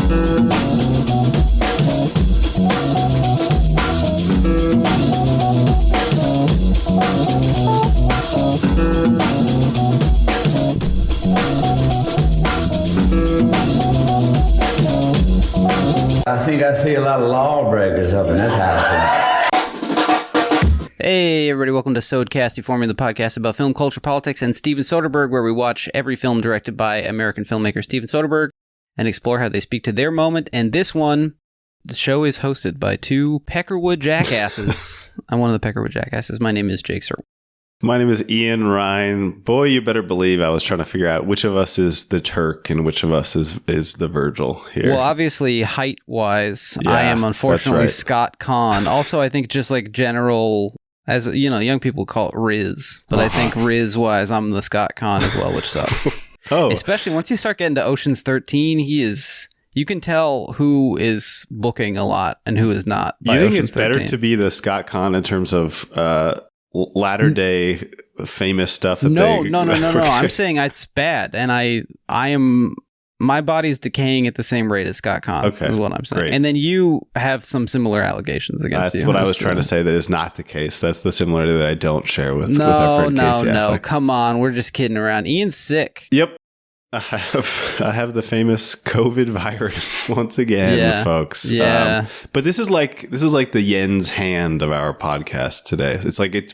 I think I see a lot of lawbreakers up in this house. Hey, everybody, welcome to Sodcast, informing the podcast about film, culture, politics, and Steven Soderbergh, where we watch every film directed by American filmmaker Steven Soderbergh and explore how they speak to their moment. And this one, the show is hosted by two Peckerwood jackasses. I'm one of the Peckerwood jackasses. My name is Jake Sir. My name is Ian Ryan. Boy, you better believe I was trying to figure out which of us is the Turk and which of us is the Virgil here. Well, obviously, height-wise, I am unfortunately right. Scott Conn. Also, I think just like general, as you know, young people call it Riz, but I think Riz-wise, I'm the Scott Conn as well, which sucks. Especially once you start getting to Ocean's 13, you can tell who is booking a lot and who is not. You think Ocean's it's better 13. to be the Scott Conn in terms of latter day famous stuff? No. Okay. I'm saying it's bad, and I am. My body's decaying at the same rate as Scott Conn's, Okay, is what I'm saying. great. And then you have some similar allegations against you. That's what I was trying to say. That is not the case. That's the similarity that I don't share with our friend Casey Affleck. Come on, we're just kidding around. Ian's sick. Yep. I have the famous COVID virus once again, folks. Yeah. But this is like the Yen's hand of our podcast today. It's like it's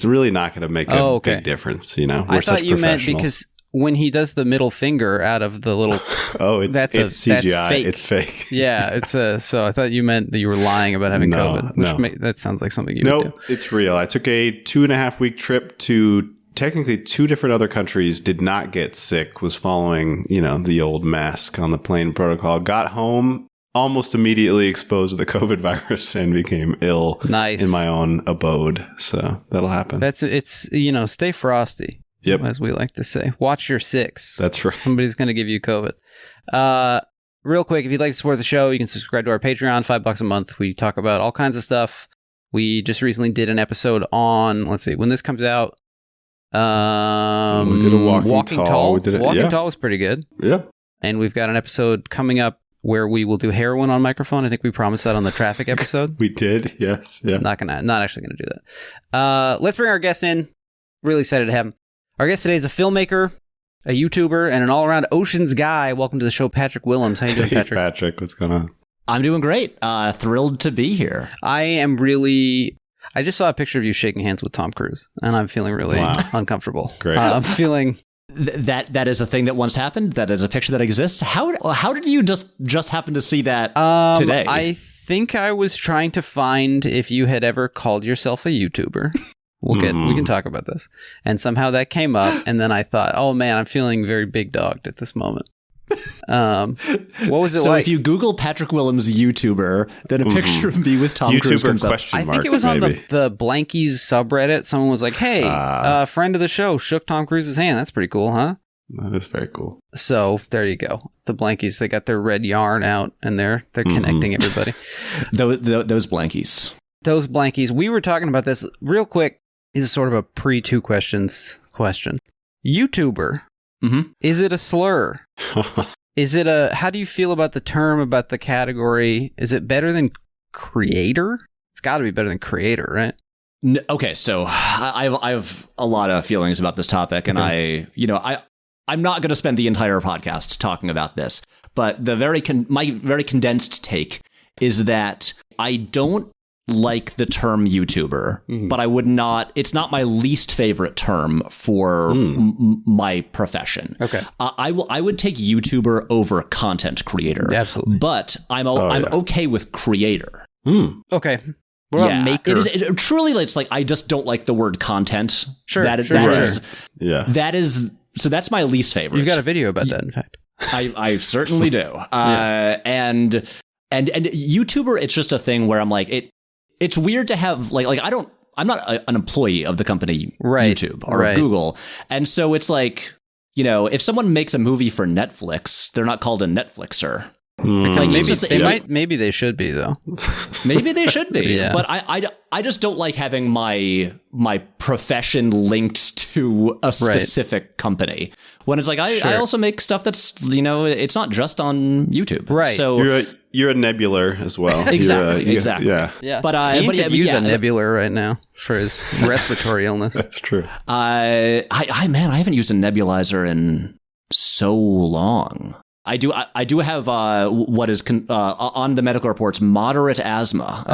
really not gonna make a big difference, you know. I thought you meant because when he does the middle finger out of the little it's CGI. That's fake. It's fake. Yeah, so I thought you meant that you were lying about having COVID. That sounds like something you would do. It's real. I took a 2.5 week trip to technically 2 different other countries, did not get sick, was following, the old mask on the plane protocol, got home, almost immediately exposed to the COVID virus and became ill in my own abode. So that'll happen. Stay frosty. Yep. As we like to say. Watch your six. That's right. Somebody's going to give you COVID. Real quick, if you'd like to support the show, you can subscribe to our Patreon, $5 a month. We talk about all kinds of stuff. We just recently did an episode on, let's see, when this comes out, we did a Walking Tall. Walking Tall was pretty good. Yeah. And we've got an episode coming up where we will do heroin on microphone. I think we promised that on the traffic episode. We did. Yes. Yeah. Not actually gonna do that. Let's bring our guest in. Really excited to have him. Our guest today is a filmmaker, a YouTuber, and an all-around Oceans guy. Welcome to the show, Patrick Willems. How you doing, Patrick? Hey, Patrick, what's going on? I'm doing great. Thrilled to be here. I just saw a picture of you shaking hands with Tom Cruise, and I'm feeling really uncomfortable. Great. I'm feeling... That is a thing that once happened. That is a picture that exists. How did you just happen to see that today? I think I was trying to find if you had ever called yourself a YouTuber. We can talk about this. And somehow that came up, and then I thought, oh man, I'm feeling very big dogged at this moment. What was it so like? If you Google Patrick Willems YouTuber, then a picture of me with Tom Cruise comes up. I think it was on the Blankies subreddit. Someone was like, hey, friend of the show shook Tom Cruise's hand. That's pretty cool, huh? That is very cool. So there you go. The Blankies, they got their red yarn out, and they're connecting everybody. Those Blankies. Those Blankies. We were talking about this real quick. This is sort of a pre-2 questions question. YouTuber. Mm-hmm. Is it a slur? How do you feel about the term, about the category? Is it better than creator? It's got to be better than creator, right? Okay, so I have a lot of feelings about this topic, and I'm not going to spend the entire podcast talking about this, but my very condensed take is that I don't like the term YouTuber, but I would not. It's not my least favorite term for my profession. Okay, I would take YouTuber over content creator. Absolutely, but I'm okay with creator. Okay. What about maker? It truly, it's like I just don't like the word content. Sure, that is. So that's my least favorite. You've got a video about that, in fact. I certainly do. And YouTuber, it's just a thing where I'm like It's weird to have I'm not an employee of the company YouTube or of Google, and so it's like, if someone makes a movie for Netflix, they're not called a Netflixer. Like, Maybe they should be though. Maybe they should be. Yeah. But I just don't like having my profession linked to a specific company. When it's like, I also make stuff that's, it's not just on YouTube. Right. So you're a nebular as well. Exactly. Exactly. Yeah. But he could use a nebular right now for his respiratory illness. That's true. I haven't used a nebulizer in so long. I do have what is on the medical reports moderate asthma.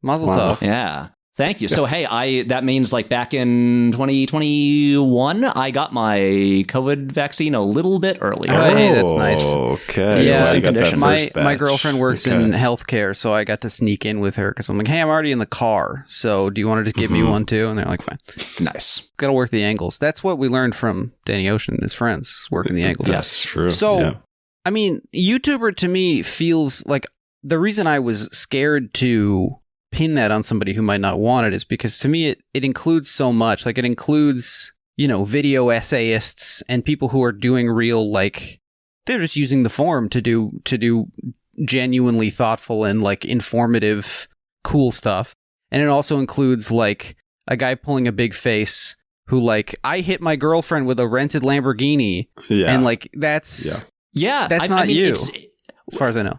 Mazel tov. Yeah. Thank you. So, hey, that means like back in 2021, I got my COVID vaccine a little bit earlier. Oh, hey, that's nice. Okay. Yeah, so I got that first my batch. girlfriend works in healthcare, so I got to sneak in with her because I'm like, hey, I'm already in the car, so do you want to just give me one too? And they're like, fine. Nice. Got to work the angles. That's what we learned from Danny Ocean and his friends, working the angles. Yes, true. So, I mean, YouTuber to me feels like the reason I was scared to pin that on somebody who might not want it is because to me it includes so much. Like, it includes, video essayists and people who are doing real, like, they're just using the forum to do genuinely thoughtful and like informative cool stuff. And it also includes like a guy pulling a big face who, like, I hit my girlfriend with a rented Lamborghini, and like that's not you, as far as I know.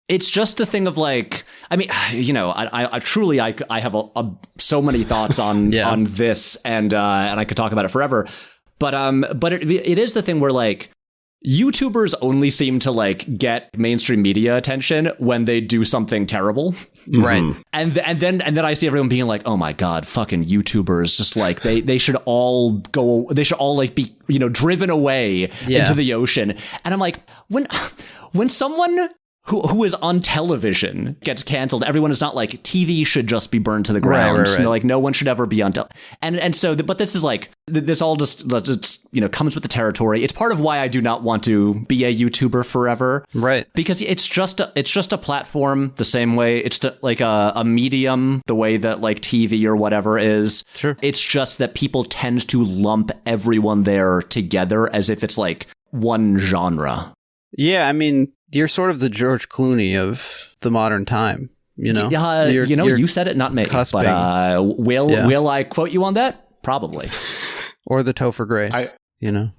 It's just the thing of like, I mean, I truly have so many thoughts on on this, and I could talk about it forever, but it is the thing where like YouTubers only seem to like get mainstream media attention when they do something terrible, right? And then I see everyone being like, oh my god, fucking YouTubers, just like they should all like be driven away into the ocean, and I'm like, when someone who is on television gets canceled, everyone is not like, TV should just be burned to the ground. Right. Like, no one should ever be on and so but this is like, this all just comes with the territory. It's part of why I do not want to be a YouTuber forever, right? Because it's just a platform the same way it's like a medium the way that like TV or whatever is. Sure. It's just that people tend to lump everyone there together as if it's like one genre. Yeah, I mean, you're sort of the George Clooney of the modern time, you're you said it, not me. Cusping. But will I quote you on that? Probably. Or the Topher Grace,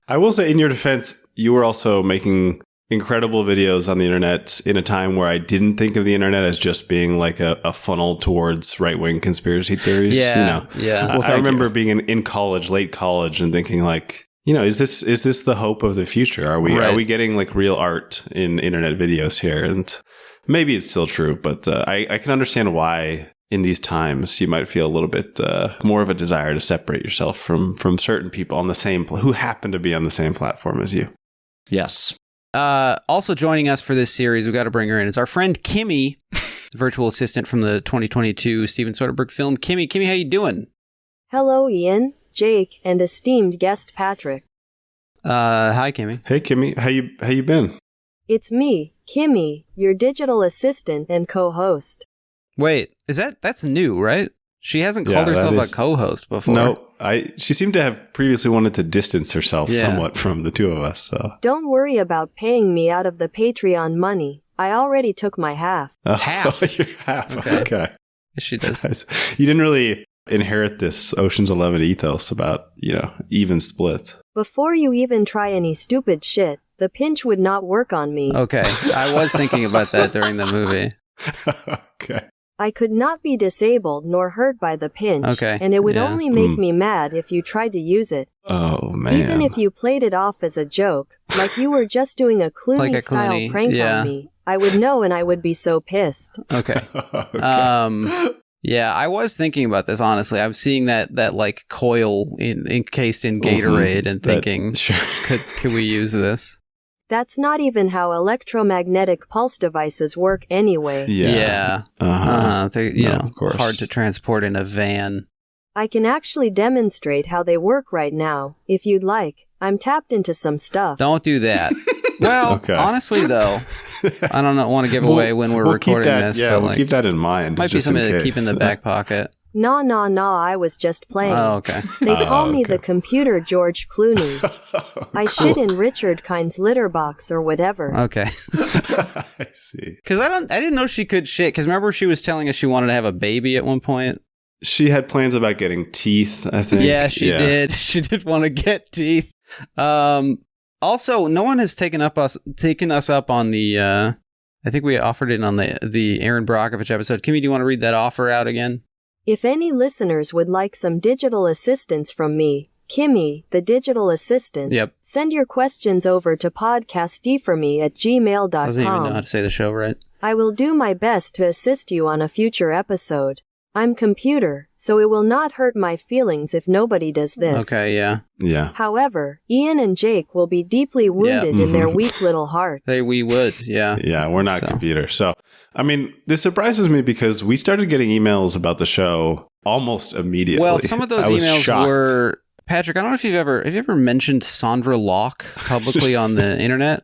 I will say, in your defense, you were also making incredible videos on the internet in a time where I didn't think of the internet as just being like a funnel towards right-wing conspiracy theories. Yeah. Well, I remember being in college, late college, and thinking like, is this the hope of the future? Are we getting like real art in internet videos here? And maybe it's still true, but I can understand why in these times you might feel a little bit more of a desire to separate yourself from certain people on the same who happen to be on the same platform as you. Yes. Also joining us for this series, we've got to bring her in. It's our friend Kimmy, virtual assistant from the 2022 Steven Soderbergh film. Kimmy, how you doing? Hello, Ian, Jake, and esteemed guest Patrick. Hi, Kimmy. Hey, Kimmy. How you been? It's me, Kimmy, your digital assistant and co-host. Wait, that's new, right? She hasn't called herself a co-host before. No, she seemed to have previously wanted to distance herself somewhat from the two of us. So don't worry about paying me out of the Patreon money. I already took my half. Half? Your half. Okay. Yes, she does. You didn't really inherit this Ocean's 11 ethos about, even splits. Before you even try any stupid shit, the pinch would not work on me. Okay. I was thinking about that during the movie. Okay. I could not be disabled nor hurt by the pinch. Okay. And it would only make me mad if you tried to use it. Oh, man. Even if you played it off as a joke, like you were just doing a Clooney-style prank on me, I would know and I would be so pissed. Okay. Yeah, I was thinking about this, honestly. I'm seeing that like coil encased in Gatorade and thinking, could we use this? That's not even how electromagnetic pulse devices work anyway. Yeah. They're, of course. Hard to transport in a van. I can actually demonstrate how they work right now, if you'd like. I'm tapped into some stuff. Don't do that. Well, honestly, though, I want to give away when we're recording this. Yeah, but we'll keep that in mind. Might be something to keep in the back pocket. Nah, I was just playing. Oh, okay. They call me the computer George Clooney. I shit in Richard Kind's litter box or whatever. Okay. I see. Because I didn't know she could shit. Because remember she was telling us she wanted to have a baby at one point? She had plans about getting teeth, I think. Yeah, she did. She did want to get teeth. Also, no one has taken us up on the... I think we offered it on the Aaron Brockovich episode. Kimmy, do you want to read that offer out again? If any listeners would like some digital assistance from me, Kimmy, the digital assistant, send your questions over to podcastforme@gmail.com. Doesn't even know how to say the show right. I will do my best to assist you on a future episode. I'm computer, so it will not hurt my feelings if nobody does this. Okay, yeah. Yeah. However, Ian and Jake will be deeply wounded in their weak little hearts. We would, yeah. Yeah, we're not computer. So, I mean, this surprises me because we started getting emails about the show almost immediately. Well, some of those emails were... Patrick, I don't know if have you ever mentioned Sandra Locke publicly on the internet?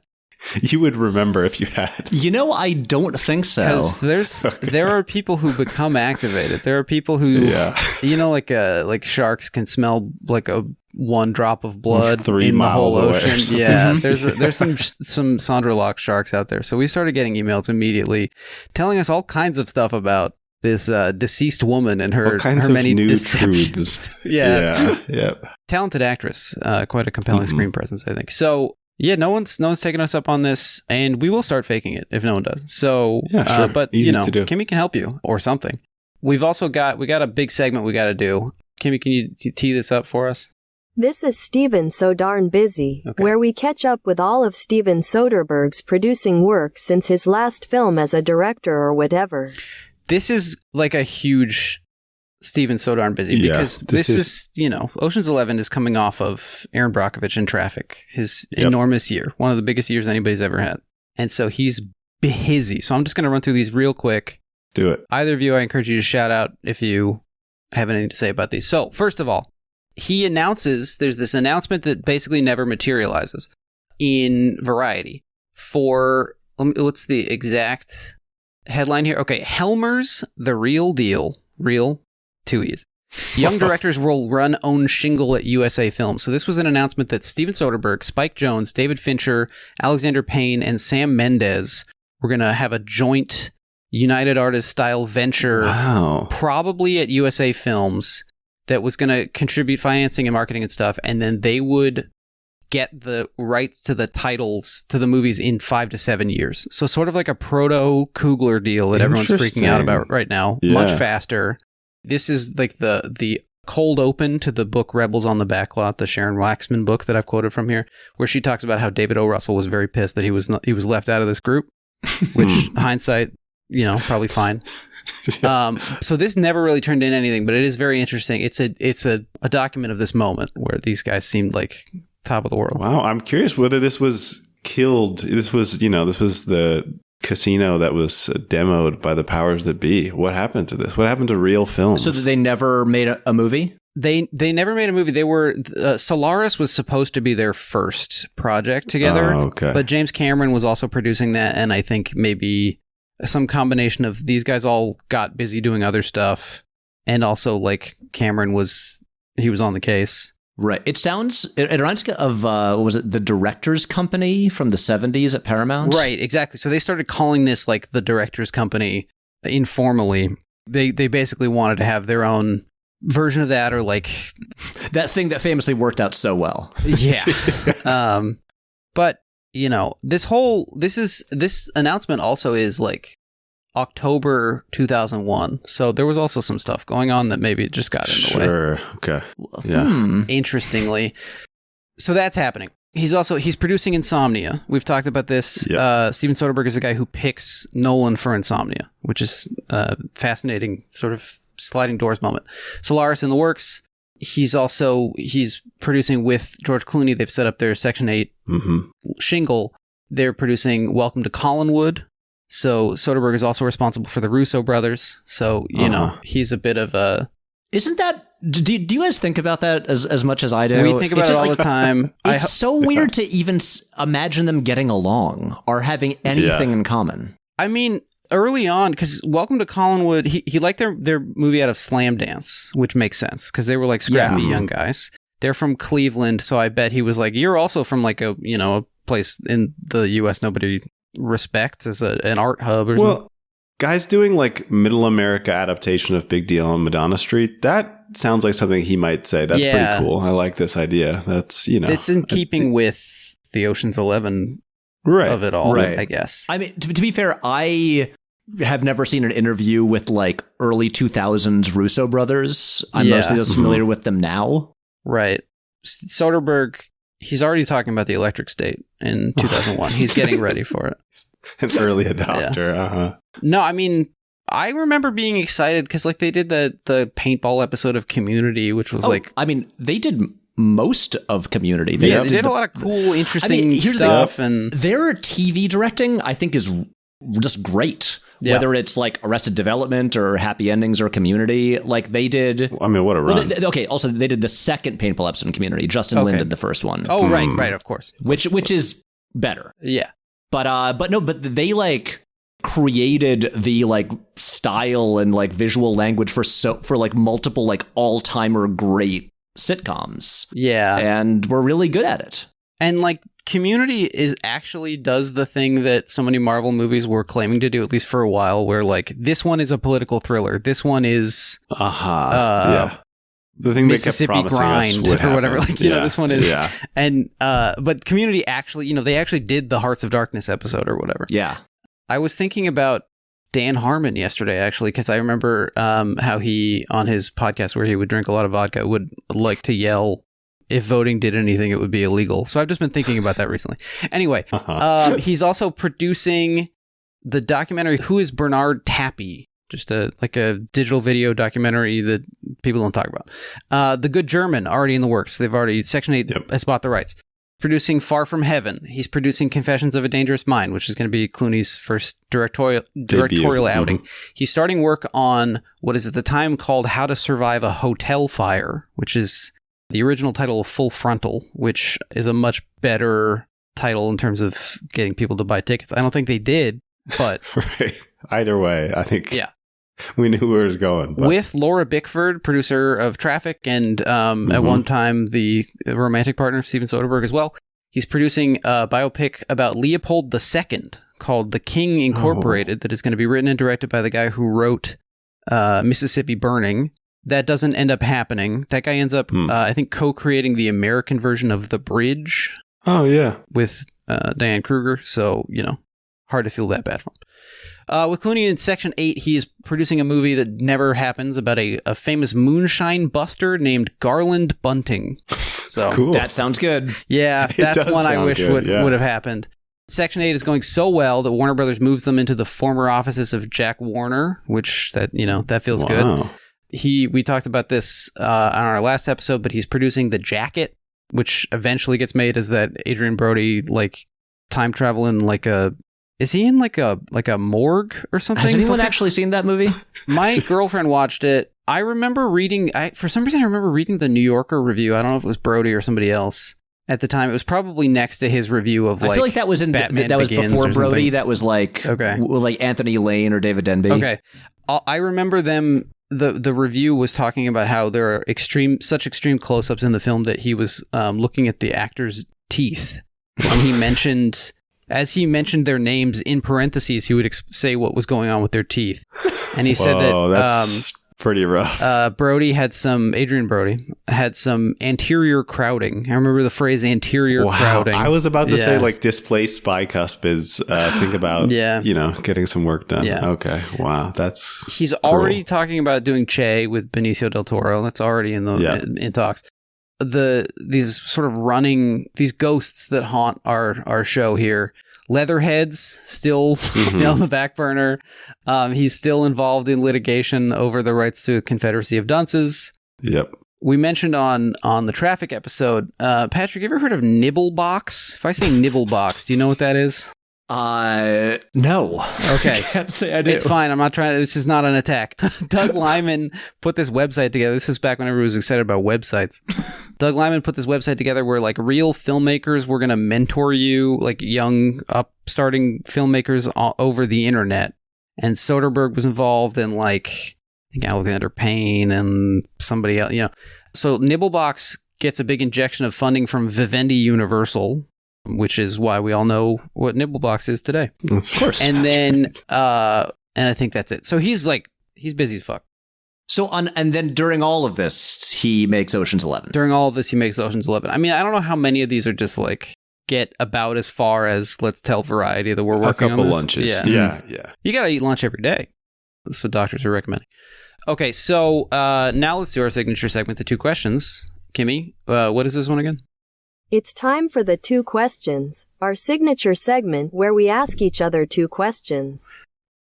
You would remember if you had. You know, I don't think so. Because there are people who become activated. There are people who, you know, like sharks can smell like one drop of blood in the whole ocean. Yeah, there's some Sandra Locke sharks out there. So we started getting emails immediately telling us all kinds of stuff about this deceased woman and her many deceptions. Yeah. Talented actress, quite a compelling screen presence, I think. So. Yeah, no one's taken us up on this, and we will start faking it if no one does. So, sure. But Easy to do. Kimmy can help you or something. We've also got a big segment we got to do. Kimmy, can you tee this up for us? This is Steven So Darn Busy, where we catch up with all of Steven Soderbergh's producing work since his last film as a director or whatever. This is like a huge Steven So Darn Busy because this is, you know, Ocean's 11 is coming off of Aaron Brockovich and Traffic, his enormous year, one of the biggest years anybody's ever had. And so he's busy. So I'm just going to run through these real quick. Do it. Either of you, I encourage you to shout out if you have anything to say about these. So first of all, there's this announcement that basically never materializes in Variety for, what's the exact headline here? Okay, Helmer's The Real Deal. Real 2 E's. Young directors will run own shingle at USA Films. So this was an announcement that Steven Soderbergh, Spike Jonze, David Fincher, Alexander Payne, and Sam Mendes were going to have a joint United Artists style venture, probably at USA Films, that was going to contribute financing and marketing and stuff. And then they would get the rights to the titles to the movies in 5 to 7 years. So sort of like a proto Coogler deal that everyone's freaking out about right now. Yeah. Much faster. This is like the cold open to the book Rebels on the Backlot, the Sharon Waxman book that I've quoted from here, where she talks about how David O. Russell was very pissed that he was left out of this group, which hindsight, you know, probably fine. So this never really turned into anything, but it is very interesting. It's a document of this moment where these guys seemed like top of the world. Wow, I'm curious whether this was killed. This was the casino that was demoed by the powers that be. What happened to this? What happened to real films? So they never made a movie? They never made a movie. They were Solaris was supposed to be their first project together. Oh, okay. But James Cameron was also producing that, and I think maybe some combination of these guys all got busy doing other stuff, and also like Cameron was on the case. Right. It reminds me of, what was it, the Directors Company from the 70s at Paramount? Right, exactly. So they started calling this like the Directors Company informally. They basically wanted to have their own version of that, or like... that thing that famously worked out so well. Yeah. But, you know, this announcement also is like October 2001. So there was also some stuff going on that maybe it just got in the way. Sure. Okay. Yeah. Interestingly. So that's happening. He's producing Insomnia. We've talked about this. Yep. Steven Soderbergh is the guy who picks Nolan for Insomnia, which is a fascinating sort of sliding doors moment. Solaris in the works. He's producing with George Clooney. They've set up their Section 8 shingle. They're producing Welcome to Collinwood. So Soderbergh is also responsible for the Russo brothers. So, you know, he's a bit of a... Isn't that... Do you guys think about that as much as I do? We think about it all the time. It's so weird to even imagine them getting along or having anything in common. I mean, early on, because Welcome to Collinwood, he liked their movie out of Slam Dance, which makes sense because they were like scrappy young guys. They're from Cleveland, so I bet he was like, "You're also from like a place in the U.S. nobody respects as an art hub or something." Guys doing like Middle America adaptation of Big Deal on Madonna Street, that sounds like something he might say. That's pretty cool. I like this idea. That's it's in keeping with the Ocean's 11 of it all, I guess. I mean, to be fair, I have never seen an interview with like early 2000s Russo brothers. I'm mostly just familiar with them now. Right. Soderbergh, he's already talking about the Electric State in 2001. He's getting ready for it. An early adopter. No, I mean, I remember being excited because like they did the paintball episode of Community, which was I mean, they did most of Community. They did a lot of cool, interesting stuff. And their TV directing, I think, is just great. Yeah. Whether it's like Arrested Development or Happy Endings or Community, like they did. I mean, what a run. Also, they did the second paintball episode in Community. Justin Lin did the first one. Oh, right, of course. Which is better. Yeah. But they like created the like style and like visual language for like multiple like all-timer great sitcoms. Yeah. And we're really good at it. And like Community does the thing that so many Marvel movies were claiming to do, at least for a while, where like this one is a political thriller. This one is the thing Mississippi they kept promising Grind us would or whatever. happen. Like this one is and but Community actually, they actually did the Hearts of Darkness episode or whatever. Yeah. I was thinking about Dan Harmon yesterday, actually, because I remember how he, on his podcast where he would drink a lot of vodka, would like to yell, if voting did anything, it would be illegal. So I've just been thinking about that recently. Anyway, he's also producing the documentary, Who is Bernard Tappy? Just a digital video documentary that people don't talk about. The Good German, already in the works. They've already, Section 8 has bought the rights. Producing Far From Heaven. He's producing Confessions of a Dangerous Mind, which is going to be Clooney's first directorial outing. Mm-hmm. He's starting work on what is at the time called How to Survive a Hotel Fire, which is the original title of Full Frontal, which is a much better title in terms of getting people to buy tickets. I don't think they did, but... Right. Either way, I think we knew where it was going. But. With Laura Bickford, producer of Traffic, and at one time the romantic partner of Steven Soderbergh as well. He's producing a biopic about Leopold II called The King Incorporated that is going to be written and directed by the guy who wrote Mississippi Burning. That doesn't end up happening. That guy ends up, I think, co-creating the American version of The Bridge. Oh, yeah. With Diane Kruger. So, hard to feel that bad for him. With Clooney in Section 8, he is producing a movie that never happens about a famous moonshine buster named Garland Bunting. So cool. That sounds good. Yeah, that's one I wish would have happened. Section 8 is going so well that Warner Brothers moves them into the former offices of Jack Warner, which that feels good. We talked about this on our last episode, but he's producing The Jacket, which eventually gets made as that Adrian Brody like time travel in like a. Is he in like a morgue or something? Has anyone actually seen that movie? My girlfriend watched it. I remember reading. For some reason, I remember reading the New Yorker review. I don't know if it was Brody or somebody else at the time. It was probably next to his review of like. I feel like that was in Batman that was Begins before Brody. That was like like Anthony Lane or David Denby. Okay, I remember them. The review was talking about how there are such extreme close-ups in the film that he was looking at the actors' teeth, and he mentioned. As he mentioned their names in parentheses, he would say what was going on with their teeth. And he said that that's pretty rough. Adrian Brody had some anterior crowding. I remember the phrase anterior crowding. I was about to say like displaced bicuspids. Think about, getting some work done. Yeah. Okay. Wow. He's already talking about doing Che with Benicio del Toro. That's already in talks. These ghosts that haunt our show here. Leatherhead's still on the back burner. He's still involved in litigation over the rights to Confederacy of Dunces. Yep. We mentioned on the Traffic episode, Patrick, you ever heard of Nibblebox? If I say Nibblebox, do you know what that is? No. Okay. I can't say I do. It's fine. I'm not trying to, this is not an attack. Doug Lyman put this website together. This is back when everyone was excited about websites. Doug Lyman put this website together where like real filmmakers were going to mentor you, like young upstarting filmmakers over the internet. And Soderbergh was involved in like, I think Alexander Payne and somebody else, you know. So Nibblebox gets a big injection of funding from Vivendi Universal, which is why we all know what Nibblebox is today. Of course. And then, and I think that's it. So he's busy as fuck. So and then during all of this, he makes Ocean's 11. During all of this, he makes Ocean's 11. I mean, I don't know how many of these are just like get about as far as let's tell Variety that we're working on this. A couple lunches. Yeah. You got to eat lunch every day. That's what doctors are recommending. Okay, so now let's do our signature segment, the 2 questions. Kimmy, what is this one again? It's time for the 2 questions, our signature segment where we ask each other 2 questions.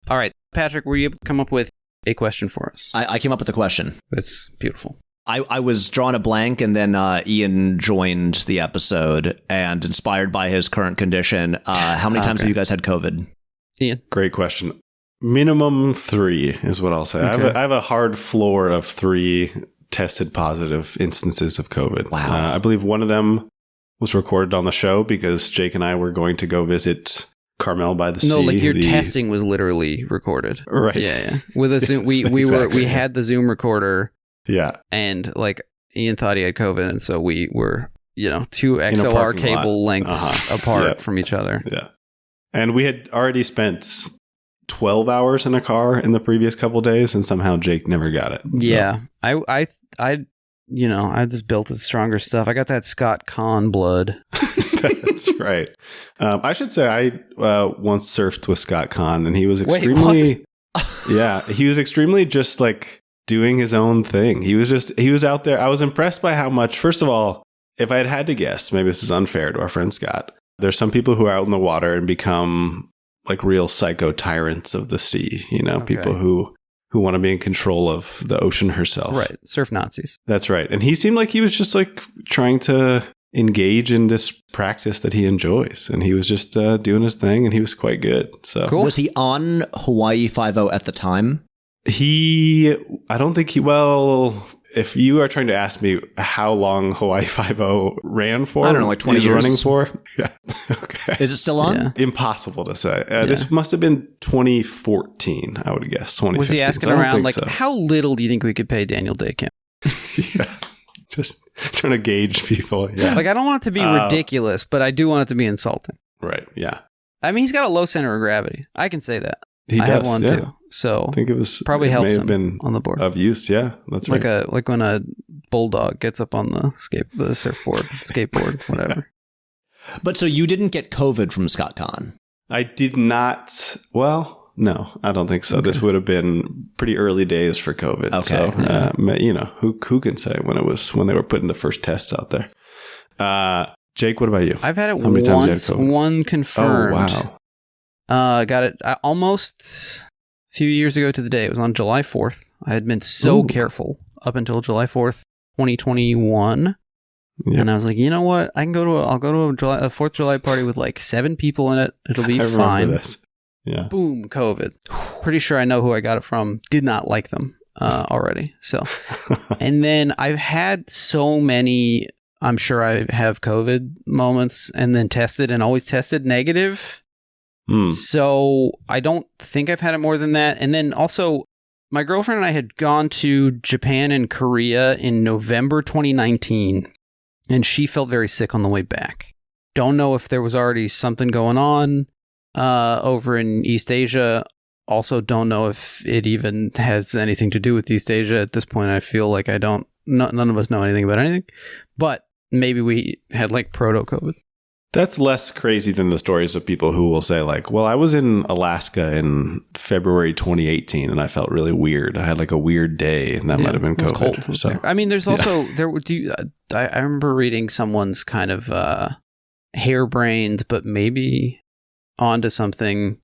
All right, Patrick, will you come up with a question for us? I came up with a question. That's beautiful. I was drawing a blank, and then Ian joined the episode, and inspired by his current condition, how many times have you guys had COVID? Ian? Great question. Minimum 3 is what I'll say. Okay. I have a hard floor of 3 tested positive instances of COVID. Wow. I believe one of them was recorded on the show because Jake and I were going to go visit Carmel by the Sea. No, like your testing was literally recorded. Right. Yeah. With a Zoom, we had the Zoom recorder. Yeah. And like Ian thought he had COVID, and so we were, 2 XLR cable lengths apart from each other. Yeah. And we had already spent 12 hours in a car in the previous couple of days, and somehow Jake never got it. So. Yeah. I just built stronger stuff. I got that Scott Conn blood. That's right. I should say I once surfed with Scott Conn, and he was extremely, he was extremely just like doing his own thing. He was out there. I was impressed by how much, first of all, if I had to guess, maybe this is unfair to our friend Scott, there's some people who are out in the water and become like real psycho tyrants of the sea, people who want to be in control of the ocean herself. Right. Surf Nazis. That's right. And he seemed like he was just like trying to engage in this practice that he enjoys. And he was just doing his thing, and he was quite good. So cool. Was he on Hawaii 5-0 at the time? I don't think if you are trying to ask me how long Hawaii 5-0 ran for, I don't know, like 20 years. Running for? Yeah. Okay. Is it still on? Yeah. Impossible to say. This must have been 2014, I would guess. 2015. Was he asking around, like, how little do you think we could pay Daniel Day-Kim? Yeah. Just trying to gauge people. Yeah. Like, I don't want it to be ridiculous, but I do want it to be insulting. Right. Yeah. I mean, he's got a low center of gravity. I can say that. He does. I have one too. So I think it was probably helps may have him been on the board of use. Yeah, that's right. Like when a bulldog gets up on the surfboard, skateboard, whatever. But so you didn't get COVID from Scott Conn? I did not. Well, no, I don't think so. Okay. This would have been pretty early days for COVID. Okay. So, who can say when they were putting the first tests out there? Jake, what about you? I've had it How many times once. you had COVID? One confirmed. Oh, wow. Got it almost a few years ago to the day. It was on July 4th. I had been so careful up until July 4th, 2021. Yeah. And I was like, you know what? I'll go to a 4th of July party with like 7 people in it. It'll be fine. This. Yeah. Boom, COVID. Pretty sure I know who I got it from. Did not like them already. So, and then I've had so many, I'm sure I have COVID moments, and then tested and always tested negative. So I don't think I've had it more than that. And then also, my girlfriend and I had gone to Japan and Korea in November 2019, and she felt very sick on the way back. Don't know if there was already something going on over in East Asia. Also don't know if it even has anything to do with East Asia. At this point, I feel like none of us know anything about anything. But maybe we had like proto-COVID. That's less crazy than the stories of people who will say like, well, I was in Alaska in February 2018 and I felt really weird. I had like a weird day, and that might have been COVID. Cold. So, I mean, there's also I remember reading someone's kind of harebrained, but maybe onto something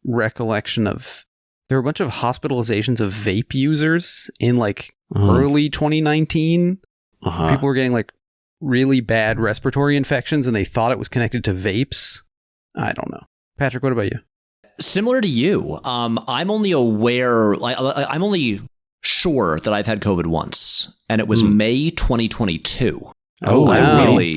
recollection of there were a bunch of hospitalizations of vape users in like early 2019. People were getting like really bad respiratory infections, and they thought it was connected to vapes. I don't know. Patrick, what about you? Similar to you, I'm only aware, I'm only sure that I've had COVID once, and it was May 2022. Oh, wow. I really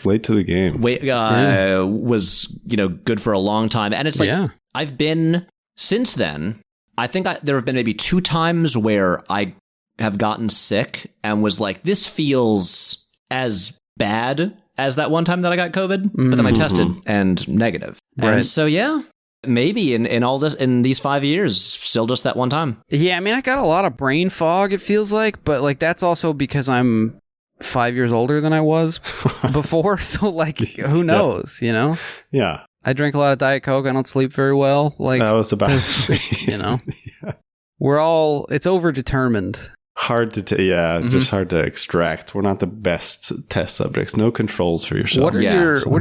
late to the game. Was good for a long time, and it's like I've been Since then, I think there have been maybe 2 times where I have gotten sick and was like, this feels as bad as that one time that I got COVID, but then I tested and negative. Right. And so, yeah, maybe in all this, in these 5 years, still just that one time. Yeah, I mean, I got a lot of brain fog, it feels like, but like that's also because I'm 5 years older than I was before. So like, who knows, you know? Yeah. I drink a lot of Diet Coke. I don't sleep very well. Like, I was about to say. You know, Yeah. it's overdetermined. Hard to, just hard to extract. We're not the best test subjects. No controls for yourself. What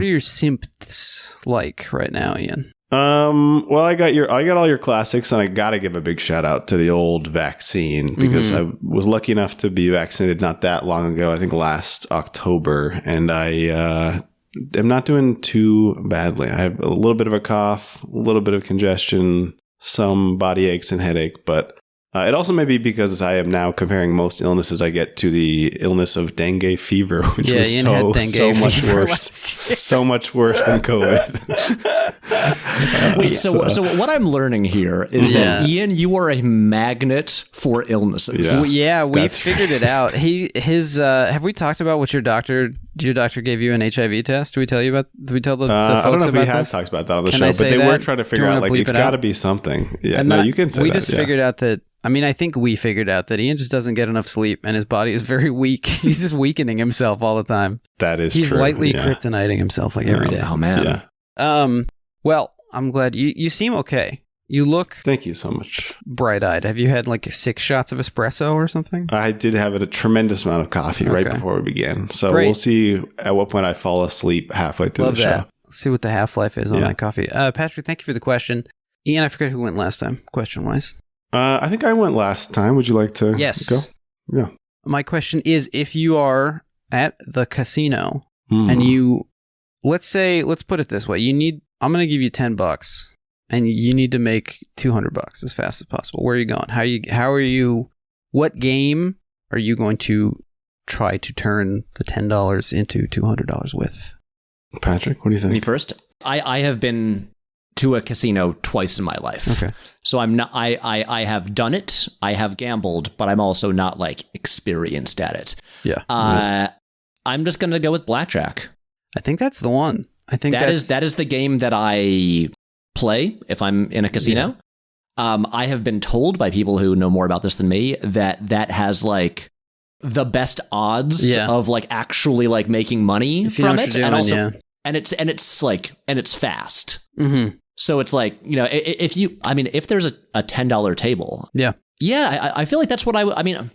are your symptoms like right now, Ian? Well, I got all your classics, and I got to give a big shout out to the old vaccine because I was lucky enough to be vaccinated not that long ago. I think last October, and I am not doing too badly. I have a little bit of a cough, a little bit of congestion, some body aches and headache, but it also may be because I am now comparing most illnesses I get to the illness of dengue fever, which was so much worse. So much worse than COVID. Wait, so what I'm learning here is that, Ian, you are a magnet for illnesses. Yeah, we've figured it out. Have we talked about what your doctor gave you an HIV test? Did we tell the folks about this? I don't know if we have talked about that on the show, but they were trying to figure out, like, it's got to be something. Yeah, no, you can say that. We just figured out that, I mean, I think we figured out that Ian just doesn't get enough sleep and his body is very weak. He's just weakening himself all the time. That is true. He's lightly kryptoniting himself like every day. Oh, man. Yeah. Well, I'm glad you seem okay. You look... Thank you so much. Bright-eyed. Have you had like 6 shots of espresso or something? I did have a tremendous amount of coffee right before we began. So we'll see at what point I fall asleep halfway through the show. Let's see what the half-life is on that coffee. Patrick, thank you for the question. Ian, I forget who went last time, question-wise. I think I went last time. Would you like to go? Yeah. My question is, if you are at the casino and let's put it this way. I'm going to give you $10 and you need to make $200 as fast as possible. Where are you going? What game are you going to try to turn the $10 into $200 with? Patrick, what do you think? Me first. I have been to a casino twice in my life. Okay. So I'm not, I have done it. I have gambled, but I'm also not like experienced at it. Yeah. I'm just going to go with blackjack. I think that's the one. I think that is the game that I play if I'm in a casino. Yeah. I have been told by people who know more about this than me that has like the best odds of like actually like making money from it. And also, and it's fast. Mm-hmm. So it's like, you know, if there's a $10 table. Yeah. I feel like that's what I mean,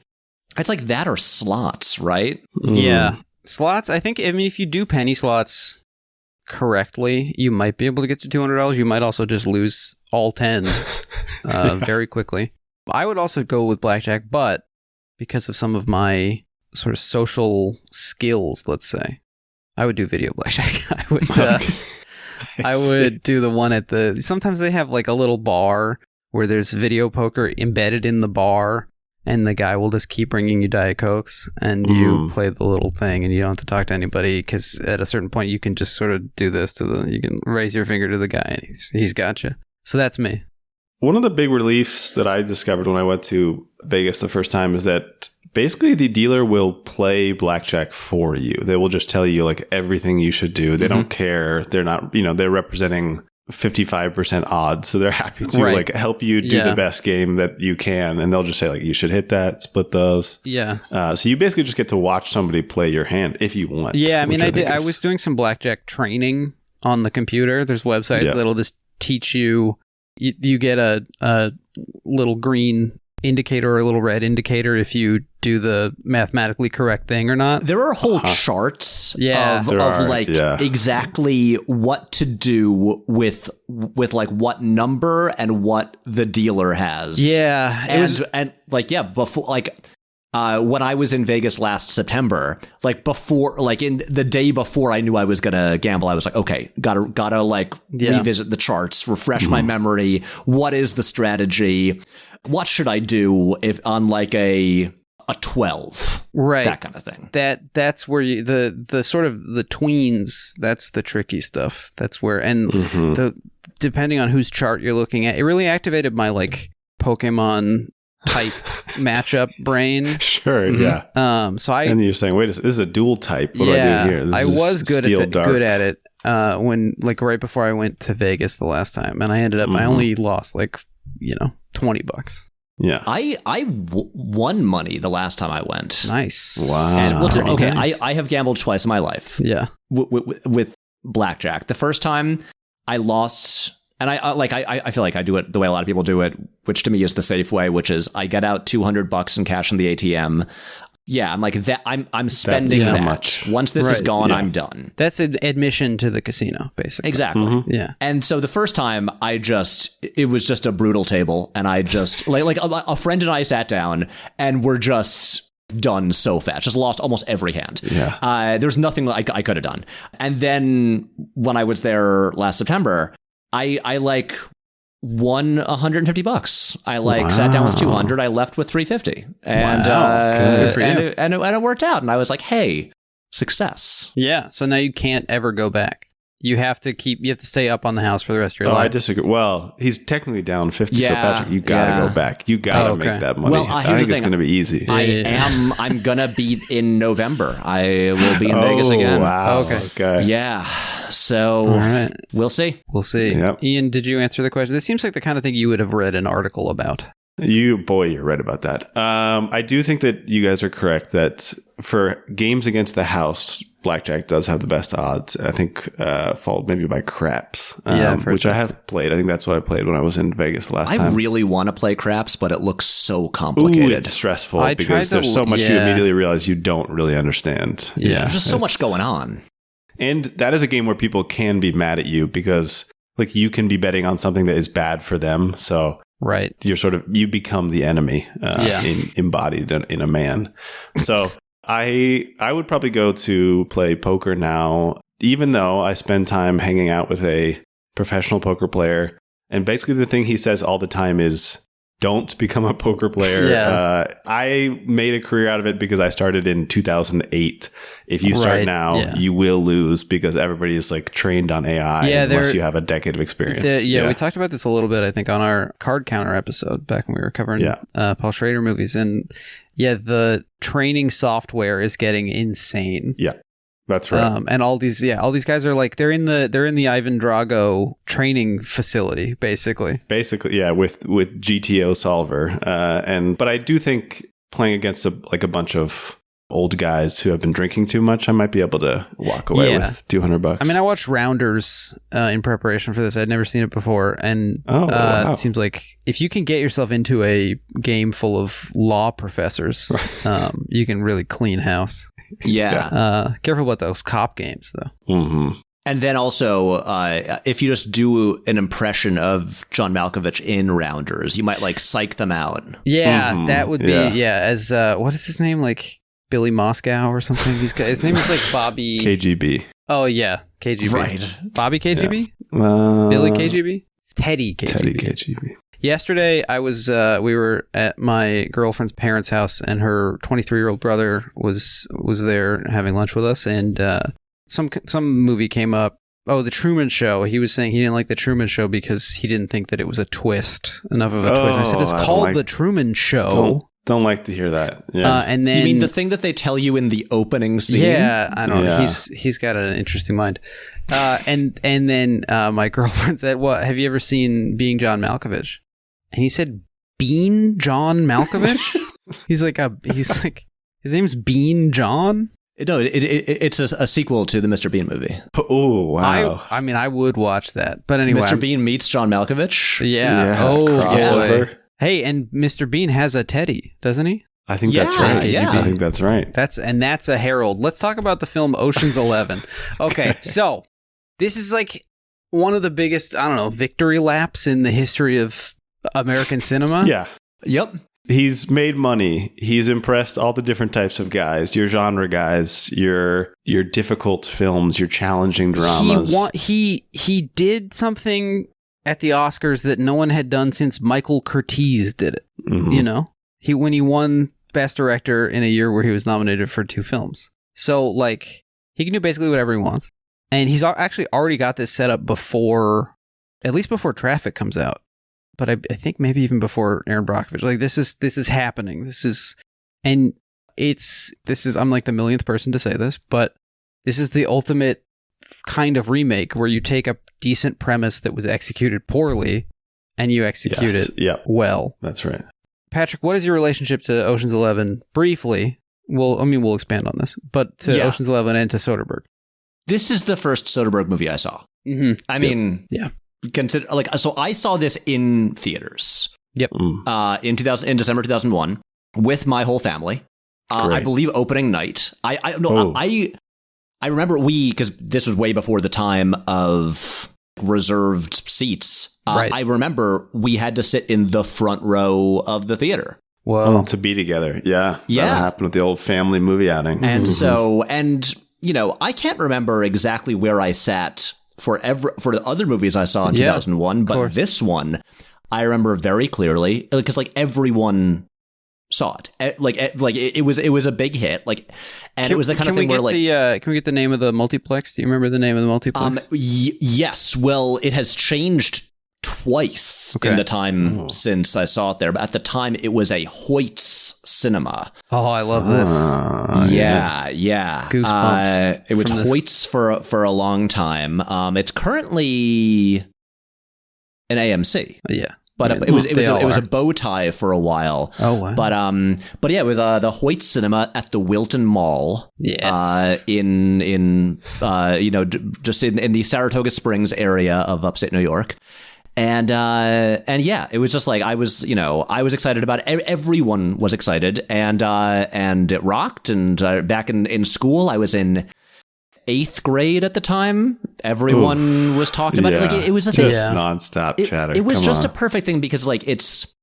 it's like that or slots, right? Yeah. Slots, if you do penny slots correctly, you might be able to get to $200. You might also just lose all 10 very quickly. I would also go with blackjack, but because of some of my sort of social skills, let's say, I would do video blackjack. I would do the one sometimes they have like a little bar where there's video poker embedded in the bar, and the guy will just keep bringing you Diet Cokes, and you play the little thing, and you don't have to talk to anybody, because at a certain point you can just sort of do this you can raise your finger to the guy, and he's got you. So that's me. One of the big reliefs that I discovered when I went to Vegas the first time is that basically the dealer will play blackjack for you. They will just tell you like everything you should do. They don't care. They're not, they're representing 55% odds. So they're happy to like help you do the best game that you can. And they'll just say like, you should hit that, split those. Yeah. So you basically just get to watch somebody play your hand if you want. Yeah. I mean, I was doing some blackjack training on the computer. There's websites that'll just teach you. You get a little green indicator or a little red indicator if you do the mathematically correct thing or not. There are whole charts of exactly what to do with like what number and what the dealer has. Yeah. Before when I was in Vegas last September, like before, like in the day before I knew I was going to gamble, I was like, okay, gotta like revisit the charts, refresh my memory. What is the strategy? What should I do if on like a 12? Right. That kind of thing. That's where the sort of the tweens, that's the tricky stuff. That's where, and depending on whose chart you're looking at, it really activated my like Pokemon type matchup brain. Sure, yeah. And you're saying, wait, this is a dual type. What do I do here? I was good at it when like right before I went to Vegas the last time, and I ended up I only lost like $20. Yeah, I won money the last time I went. Nice. Wow. And okay, nice. I have gambled twice in my life. Yeah, with blackjack. The first time I lost. And I feel like I do it the way a lot of people do it, which to me is the safe way, which is I get out $200 in cash in the ATM. Yeah, I'm like that. I'm spending that much. Once this is gone, I'm done. That's an admission to the casino, basically. Exactly. Yeah. And so the first time, it was just a brutal table, and I just like a friend and I sat down, and we're just done so fast. Just lost almost every hand. Yeah. There's nothing I could have done. And then when I was there last September, I like won $150. I sat down with 200. I left with 350, and Good for you. and it worked out. And I was like, hey, success. Yeah. So now you can't ever go back. You have to stay up on the house for the rest of your life. I disagree. Well, he's technically down 50, so Patrick, you gotta go back. You gotta make that money. Well, I think it's gonna be easy. I'm gonna be in November. I will be in Vegas again. Wow. Okay. Yeah. So we'll see. We'll see. Yep. Ian, did you answer the question? This seems like the kind of thing you would have read an article about. You're right about that. I do think that you guys are correct that for games against the house, blackjack does have the best odds. I think followed maybe by craps, which I have played. I think that's what I played when I was in Vegas last time. I really want to play craps, but it looks so complicated. Ooh, it's stressful because there's so much you immediately realize you don't really understand. Yeah. There's just so much going on. And that is a game where people can be mad at you because like you can be betting on something that is bad for them. So you become the enemy embodied in a man. So I would probably go to play poker now, even though I spend time hanging out with a professional poker player. And basically the thing he says all the time is, don't become a poker player. Yeah. I made a career out of it because I started in 2008. If you start now, you will lose because everybody is like trained on AI unless you have a decade of experience. We talked about this a little bit, I think, on our card counter episode back when we were covering Paul Schrader movies. And the training software is getting insane. Yeah. That's right. And all these guys are like they're in the Ivan Drago training facility, basically. Basically, with GTO solver. But I do think playing against a bunch of old guys who have been drinking too much, I might be able to walk away with $200. I mean, I watched Rounders in preparation for this. I'd never seen it before, and it seems like if you can get yourself into a game full of law professors, you can really clean house. Yeah. Careful about those cop games, though. Mm-hmm. And then also, if you just do an impression of John Malkovich in Rounders, you might like psych them out. Yeah, that would be as what is his name, like Billy Moscow or something? His name is like Bobby KGB. Oh yeah, KGB. Right. Bobby KGB. Yeah. Billy KGB. Teddy KGB. Teddy KGB. Yesterday, I was we were at my girlfriend's parents' house, and her 23-year-old brother was there having lunch with us, and some movie came up. Oh, The Truman Show. He was saying he didn't like The Truman Show because he didn't think that it was enough of a twist. I said, it's called The Truman Show. Don't like to hear that. Yeah. And then, you mean the thing that they tell you in the opening scene? Yeah, I don't know. He's got an interesting mind. And then my girlfriend said, "Well, have you ever seen Being John Malkovich?" And he said, "Bean John Malkovich." he's like his name's Bean John. No, it's a sequel to the Mr. Bean movie. Oh, wow. I mean, I would watch that. But anyway, Mr. Bean meets John Malkovich. Yeah. Crossover. Boy. Hey, and Mr. Bean has a teddy, doesn't he? I think that's right. Yeah. I think that's right. That's a herald. Let's talk about the film Ocean's 11. Okay, so this is like one of the biggest, victory laps in the history of American cinema. Yeah. Yep. He's made money. He's impressed all the different types of guys, your genre guys, your difficult films, your challenging dramas. He did something at the Oscars that no one had done since Michael Curtiz did it. Mm-hmm. When he won Best Director in a year where he was nominated for 2 films. So like he can do basically whatever he wants. And he's actually already got this set up before at least before Traffic comes out, but I think maybe even before Aaron Brockovich. Like this is happening. I'm like the millionth person to say this, but this is the ultimate kind of remake where you take a decent premise that was executed poorly and you execute it well. That's right. Patrick, what is your relationship to Ocean's 11? Briefly, we'll expand on this, but to Ocean's 11 and to Soderbergh. This is the first Soderbergh movie I saw. Mm-hmm. I mean, consider so I saw this in theaters. Yep. In December 2001 with my whole family. I believe opening night. I remember because this was way before the time of reserved seats. I remember we had to sit in the front row of the theater. Whoa. To be together. Yeah. That happened with the old family movie outing. And I can't remember exactly where I sat for the other movies I saw in 2001, but this one I remember very clearly because like everyone saw it. It was a big hit. It was the kind of thing where can we get the name of the multiplex? Do you remember the name of the multiplex? Yes. Well, it has changed twice in the time since I saw it there. But at the time, it was a Hoyt's Cinema. Oh, I love this. Yeah. Goosebumps. It was Hoyt's for a long time. It's currently an AMC. Yeah. But it was a bow tie for a while. Oh wow! But yeah, it was the Hoyt Cinema at the Wilton Mall. Yes. Just in the Saratoga Springs area of upstate New York. And yeah, it was just like I was excited about it. Everyone was excited, and it rocked. And back in school, I was in 8th grade at the time. Everyone was talking about it. Like it was just nonstop chatter. It was just a perfect thing because like it's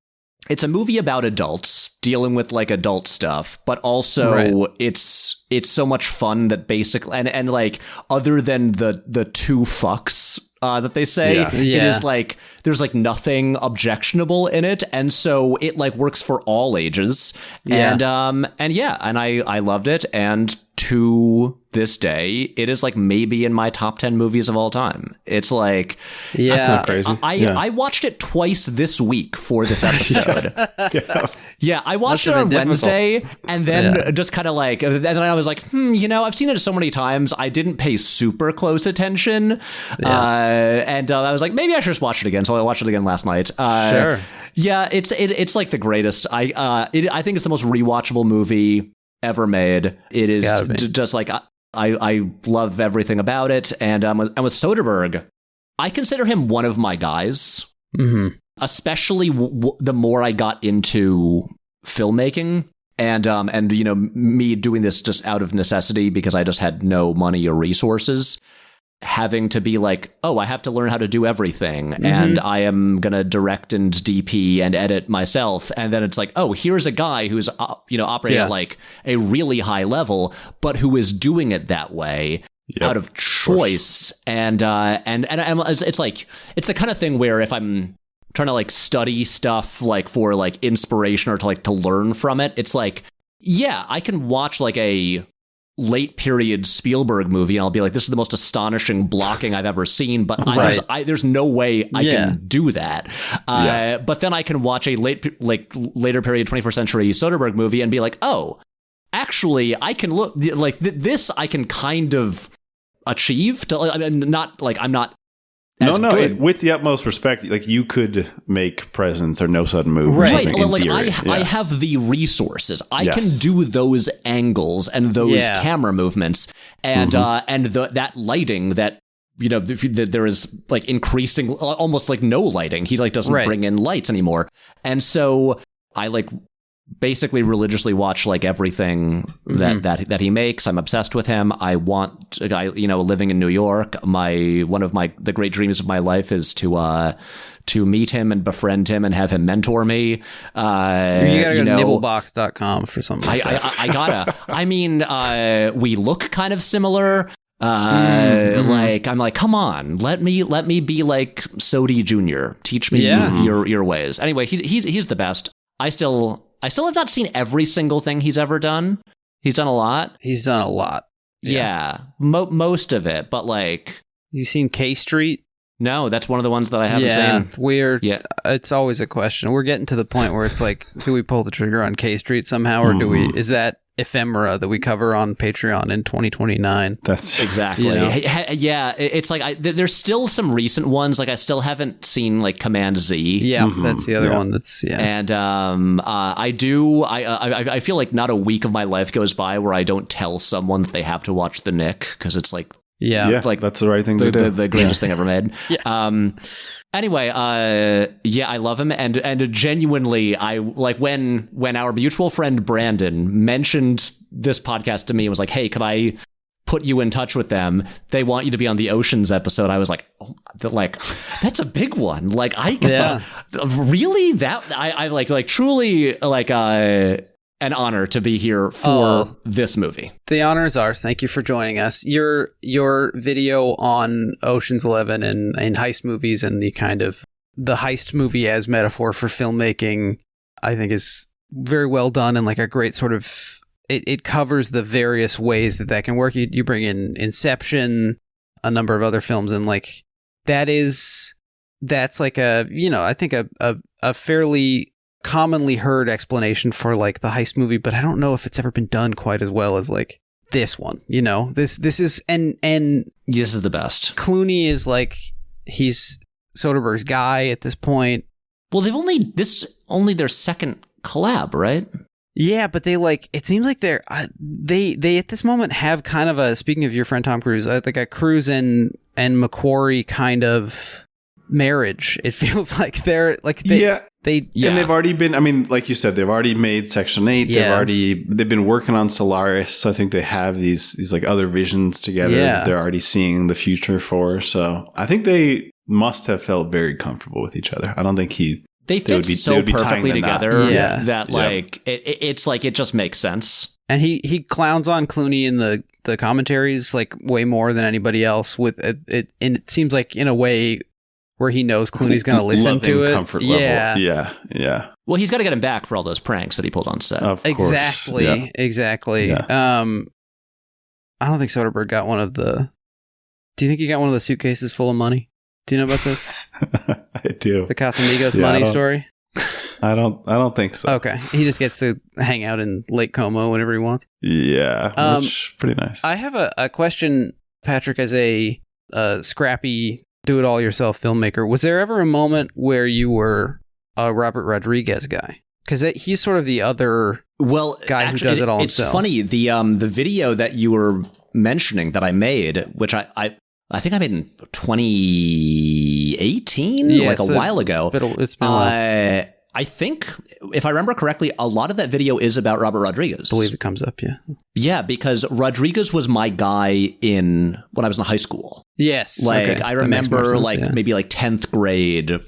a movie about adults dealing with like adult stuff, but also it's so much fun that basically and like other than the two fucks that they say, it is like there's like nothing objectionable in it, and so it like works for all ages. And I loved it, and to this day, it is like maybe in my top 10 movies of all time. It's like, that's not crazy. I watched it twice this week for this episode. I watched it on Wednesday, and then just kind of like, and then I was like, I've seen it so many times. I didn't pay super close attention. And I was like, maybe I should just watch it again. So I watched it again last night. Sure. Yeah, it's like the greatest. I think it's the most rewatchable movie ever made. It is just like I love everything about it. And with Soderbergh, I consider him one of my guys. Mm-hmm. Especially the more I got into filmmaking and me doing this just out of necessity because I just had no money or resources, having to be like, I have to learn how to do everything, and I am gonna direct and DP and edit myself, and then it's like, here's a guy who's operating at like a really high level, but who is doing it that way out of choice, and it's like it's the kind of thing where if I'm trying to like study stuff like for like inspiration or to learn from it, it's like, I can watch like a late period Spielberg movie and I'll be like, this is the most astonishing blocking I've ever seen, but there's no way I can do that. But then I can watch a later period 21st century Soderbergh movie and be like, actually I can look like this. I can kind of achieve I'm not with the utmost respect, like you could make Presence or No Sudden Move, right? Like I have the resources. I can do those angles and those camera movements, and that lighting that there is like increasing, almost like no lighting. He like doesn't bring in lights anymore, and so I like basically religiously watch like everything that he makes. I'm obsessed with him. I want a guy, living in New York. One of the great dreams of my life is to meet him and befriend him and have him mentor me. You gotta go to nibblebox.com for something. I gotta. I mean, we look kind of similar. Like I'm like, come on, let me be like Sodi Jr. Teach me your ways. Anyway, he's the best. I still have not seen every single thing he's ever done. He's done a lot. Yeah. Most of it, but like... You seen K Street? No, that's one of the ones that I haven't seen. It's always a question. We're getting to the point where it's like, do we pull the trigger on K Street somehow, or is that ephemera that we cover on Patreon in 2029? That's exactly. Yeah, it's like there's still some recent ones. Like I still haven't seen like Command Z. Yeah, that's the other one. That's And I feel like not a week of my life goes by where I don't tell someone that they have to watch The Nick, because it's like like that's the right thing to do. The greatest thing ever made. Anyway, I love him, and genuinely, I like when our mutual friend Brandon mentioned this podcast to me and was like, "Hey, could I put you in touch with them? They want you to be on the Oceans episode." I was like, "Oh, that's a big one." Like, really that I like truly like an honor to be here for this movie. The honor is ours. Thank you for joining us. Your video on Ocean's 11 and heist movies and the kind of the heist movie as metaphor for filmmaking, I think is very well done, and like a great sort of, it covers the various ways that can work. You bring in Inception, a number of other films, and like that's like I think a fairly commonly heard explanation for like the heist movie, but I don't know if it's ever been done quite as well as like this one. This is and this is the best. Clooney is like, he's Soderbergh's guy at this point. Well, this is only their second collab, right? Yeah, but they like, it seems like they at this moment have kind of a, speaking of your friend Tom Cruise, like a Cruise and Macquarie kind of marriage. It feels like they're like and they've already been, I mean, like you said, they've already made Section 8. They've been working on Solaris. So I think they have these like other visions together that they're already seeing the future for. So I think they must have felt very comfortable with each other. I don't think they fit so perfectly together that like it's like it just makes sense. And he clowns on Clooney in the commentaries like way more than anybody else with it, and it seems like in a way where he knows Clooney's going to listen to it. Comfort level. Yeah. Well, he's got to get him back for all those pranks that he pulled on set. Of course. Exactly. Yeah. I don't think Soderbergh got one of the... Do you think he got one of the suitcases full of money? Do you know about this? I do. The Casamigos money story? I don't think so. Okay. He just gets to hang out in Lake Como whenever he wants. Yeah. Which pretty nice. I have a question, Patrick, as a scrappy do-it-all-yourself filmmaker. Was there ever a moment where you were a Robert Rodriguez guy? Because he's sort of the other guy who does it all himself. It's funny, the video that you were mentioning that I made, which I think I made in 2018, like a while ago. It's been a while. I think, if I remember correctly, a lot of that video is about Robert Rodriguez. I believe it comes up, yeah. Yeah, because Rodriguez was my guy when I was in high school. Yes. Like, I remember maybe like 10th grade,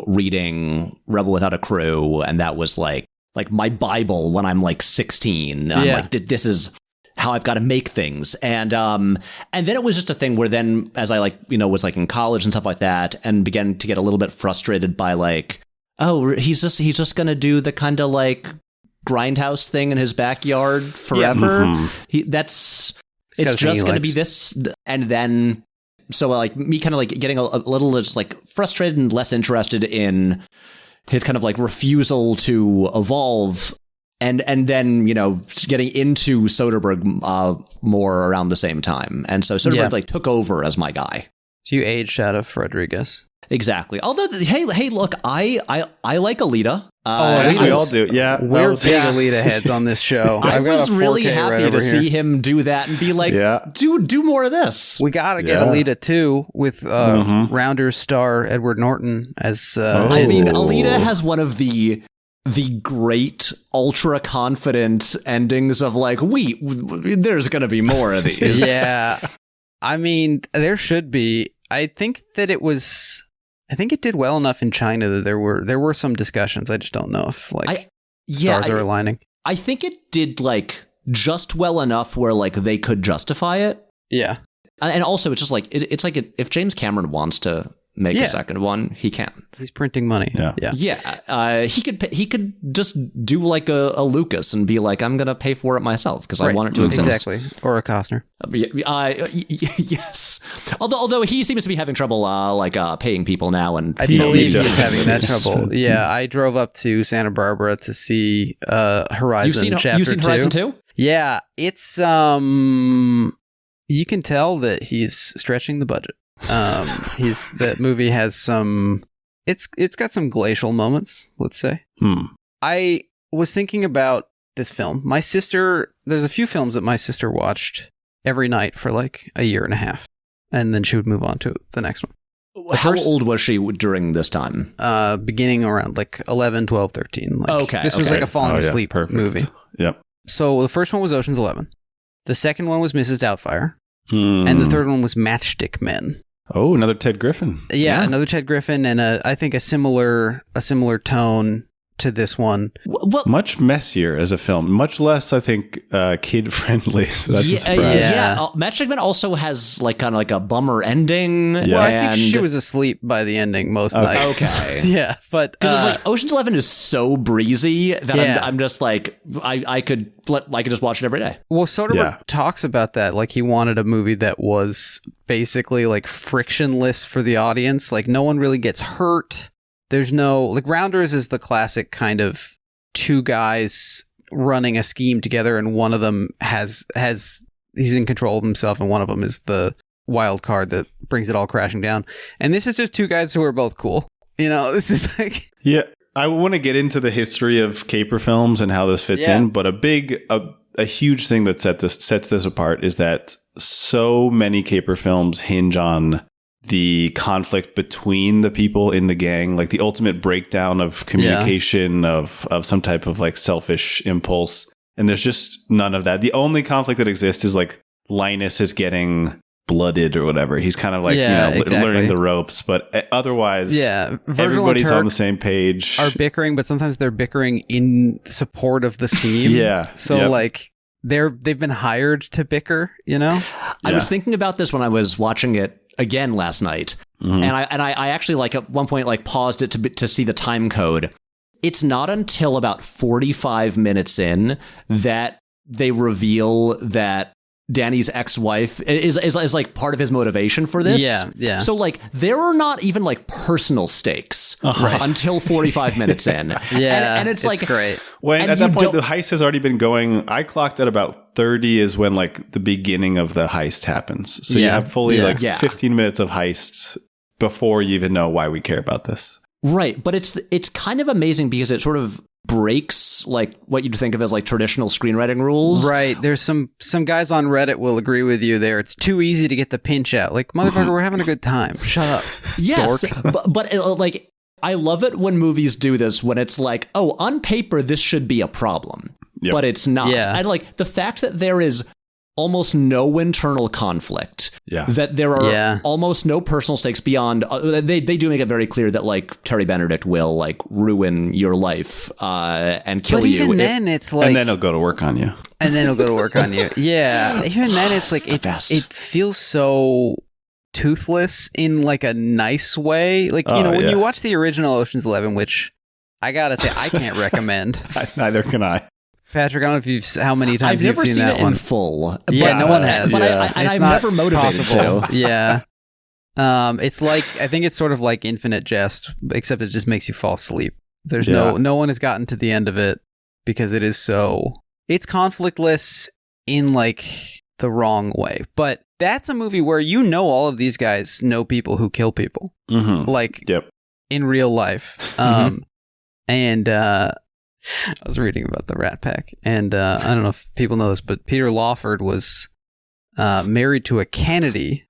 reading Rebel Without a Crew, and that was like my Bible when I'm like 16. I'm like, this is how I've got to make things. And then it was just a thing where then, as I was like in college and stuff like that, and began to get a little bit frustrated by like, oh, he's just gonna do the kind of like grindhouse thing in his backyard forever. It's just gonna be this, and then so like me kind of like getting a little just like frustrated and less interested in his kind of like refusal to evolve, and then getting into Soderbergh more around the same time, and so Soderbergh like took over as my guy. So you aged out of Rodriguez. Exactly. Although, hey, look, I like Alita. We all do. Yeah, we're big Alita heads on this show. I was really happy to see him do that and be like, do more of this. We gotta get Alita 2 with Rounders star Edward Norton as. I mean, Alita has one of the great ultra confident endings of like, there's gonna be more of these. Yeah. I mean, there should be. I think it did well enough in China that there were some discussions. I just don't know if stars are aligning. I think it did like just well enough where like they could justify it. Yeah. And also it's just like it's like if James Cameron wants to make a second one, he can. He's printing money. Yeah. He could just do like a Lucas and be like, I'm gonna pay for it myself because I want it to exist. Exactly. Or a Costner. Yes. Although he seems to be having trouble paying people now, and I believe he's having that trouble. Yeah, I drove up to Santa Barbara to see Horizon Chapter 2. You've seen Horizon 2? Yeah, it's you can tell that he's stretching the budget. That movie has some. It's got some glacial moments, let's say. I was thinking about this film. My sister, there's a few films that my sister watched every night for like a year and a half, and then she would move on to the next one. How old was she during this time? Beginning around like 11, 12, 13. This was like a falling asleep movie. Yep. So the first one was Ocean's 11. The second one was Mrs. Doubtfire. And the third one was Matchstick Men. Oh, another Ted Griffin. Yeah, another Ted Griffin, and I think a similar tone to this one. Well, much messier as a film, much less, I think, kid friendly. So that's a surprise. Matchstick Men also has like kind of like a bummer ending. Yeah. Well, I think she was asleep by the ending most nights. Okay. Yeah, but because it's like Ocean's 11 is so breezy that I'm just like I could just watch it every day. Well, Soderbergh talks about that. Like he wanted a movie that was basically like frictionless for the audience. Like no one really gets hurt. There's no, like, Rounders is the classic kind of two guys running a scheme together, and one of them he's in control of himself, and one of them is the wild card that brings it all crashing down. And this is just two guys who are both cool. You know, this is like... Yeah, I want to get into the history of caper films and how this fits in, but a huge thing that sets this apart is that so many caper films hinge on the conflict between the people in the gang, like the ultimate breakdown of communication of some type of like selfish impulse. And there's just none of that. The only conflict that exists is like Linus is getting blooded or whatever. He's kind of like, learning the ropes, but otherwise, everybody's on the same page. Are bickering, but sometimes they're bickering in support of the scheme. So like they've been hired to bicker, you know? I was thinking about this when I was watching it again last night, and I actually like at one point like paused it to see the time code. It's not until about 45 minutes in that they reveal that Danny's ex-wife is like part of his motivation for this. Yeah. So like there are not even like personal stakes until 45 minutes in. And it's like great. When at that point the heist has already been going. I clocked at about 30 is when like the beginning of the heist happens. So you have fully 15 minutes of heists before you even know why we care about this. Right, but it's kind of amazing because it sort of breaks like what you'd think of as like traditional screenwriting rules. Right. There's some guys on Reddit will agree with you there. It's too easy to get the pinch out. Like, motherfucker, we're having a good time. Shut up. Yes. Dork. but like, I love it when movies do this, when it's like, oh, on paper, this should be a problem, but it's not. Yeah. And like the fact that there is almost no internal conflict, that there are almost no personal stakes beyond, they do make it very clear that like Terry Benedict will like ruin your life and kill you. But even then it's like... And then he'll go to work on you. Yeah. Even then it's like, it feels so toothless in like a nice way. Like, when you watch the original Ocean's 11, which I gotta say, I can't recommend. Neither can I. Patrick, I don't know if how many times you've seen that one. I've never seen it in full. Yeah, no one has. But I'm never motivated to. Yeah. It's like, I think it's sort of like Infinite Jest, except it just makes you fall asleep. There's no one has gotten to the end of it because it's conflictless in like the wrong way. But that's a movie where all of these guys know people who kill people. Like in real life. And I was reading about the Rat Pack, and I don't know if people know this, but Peter Lawford was married to a Kennedy,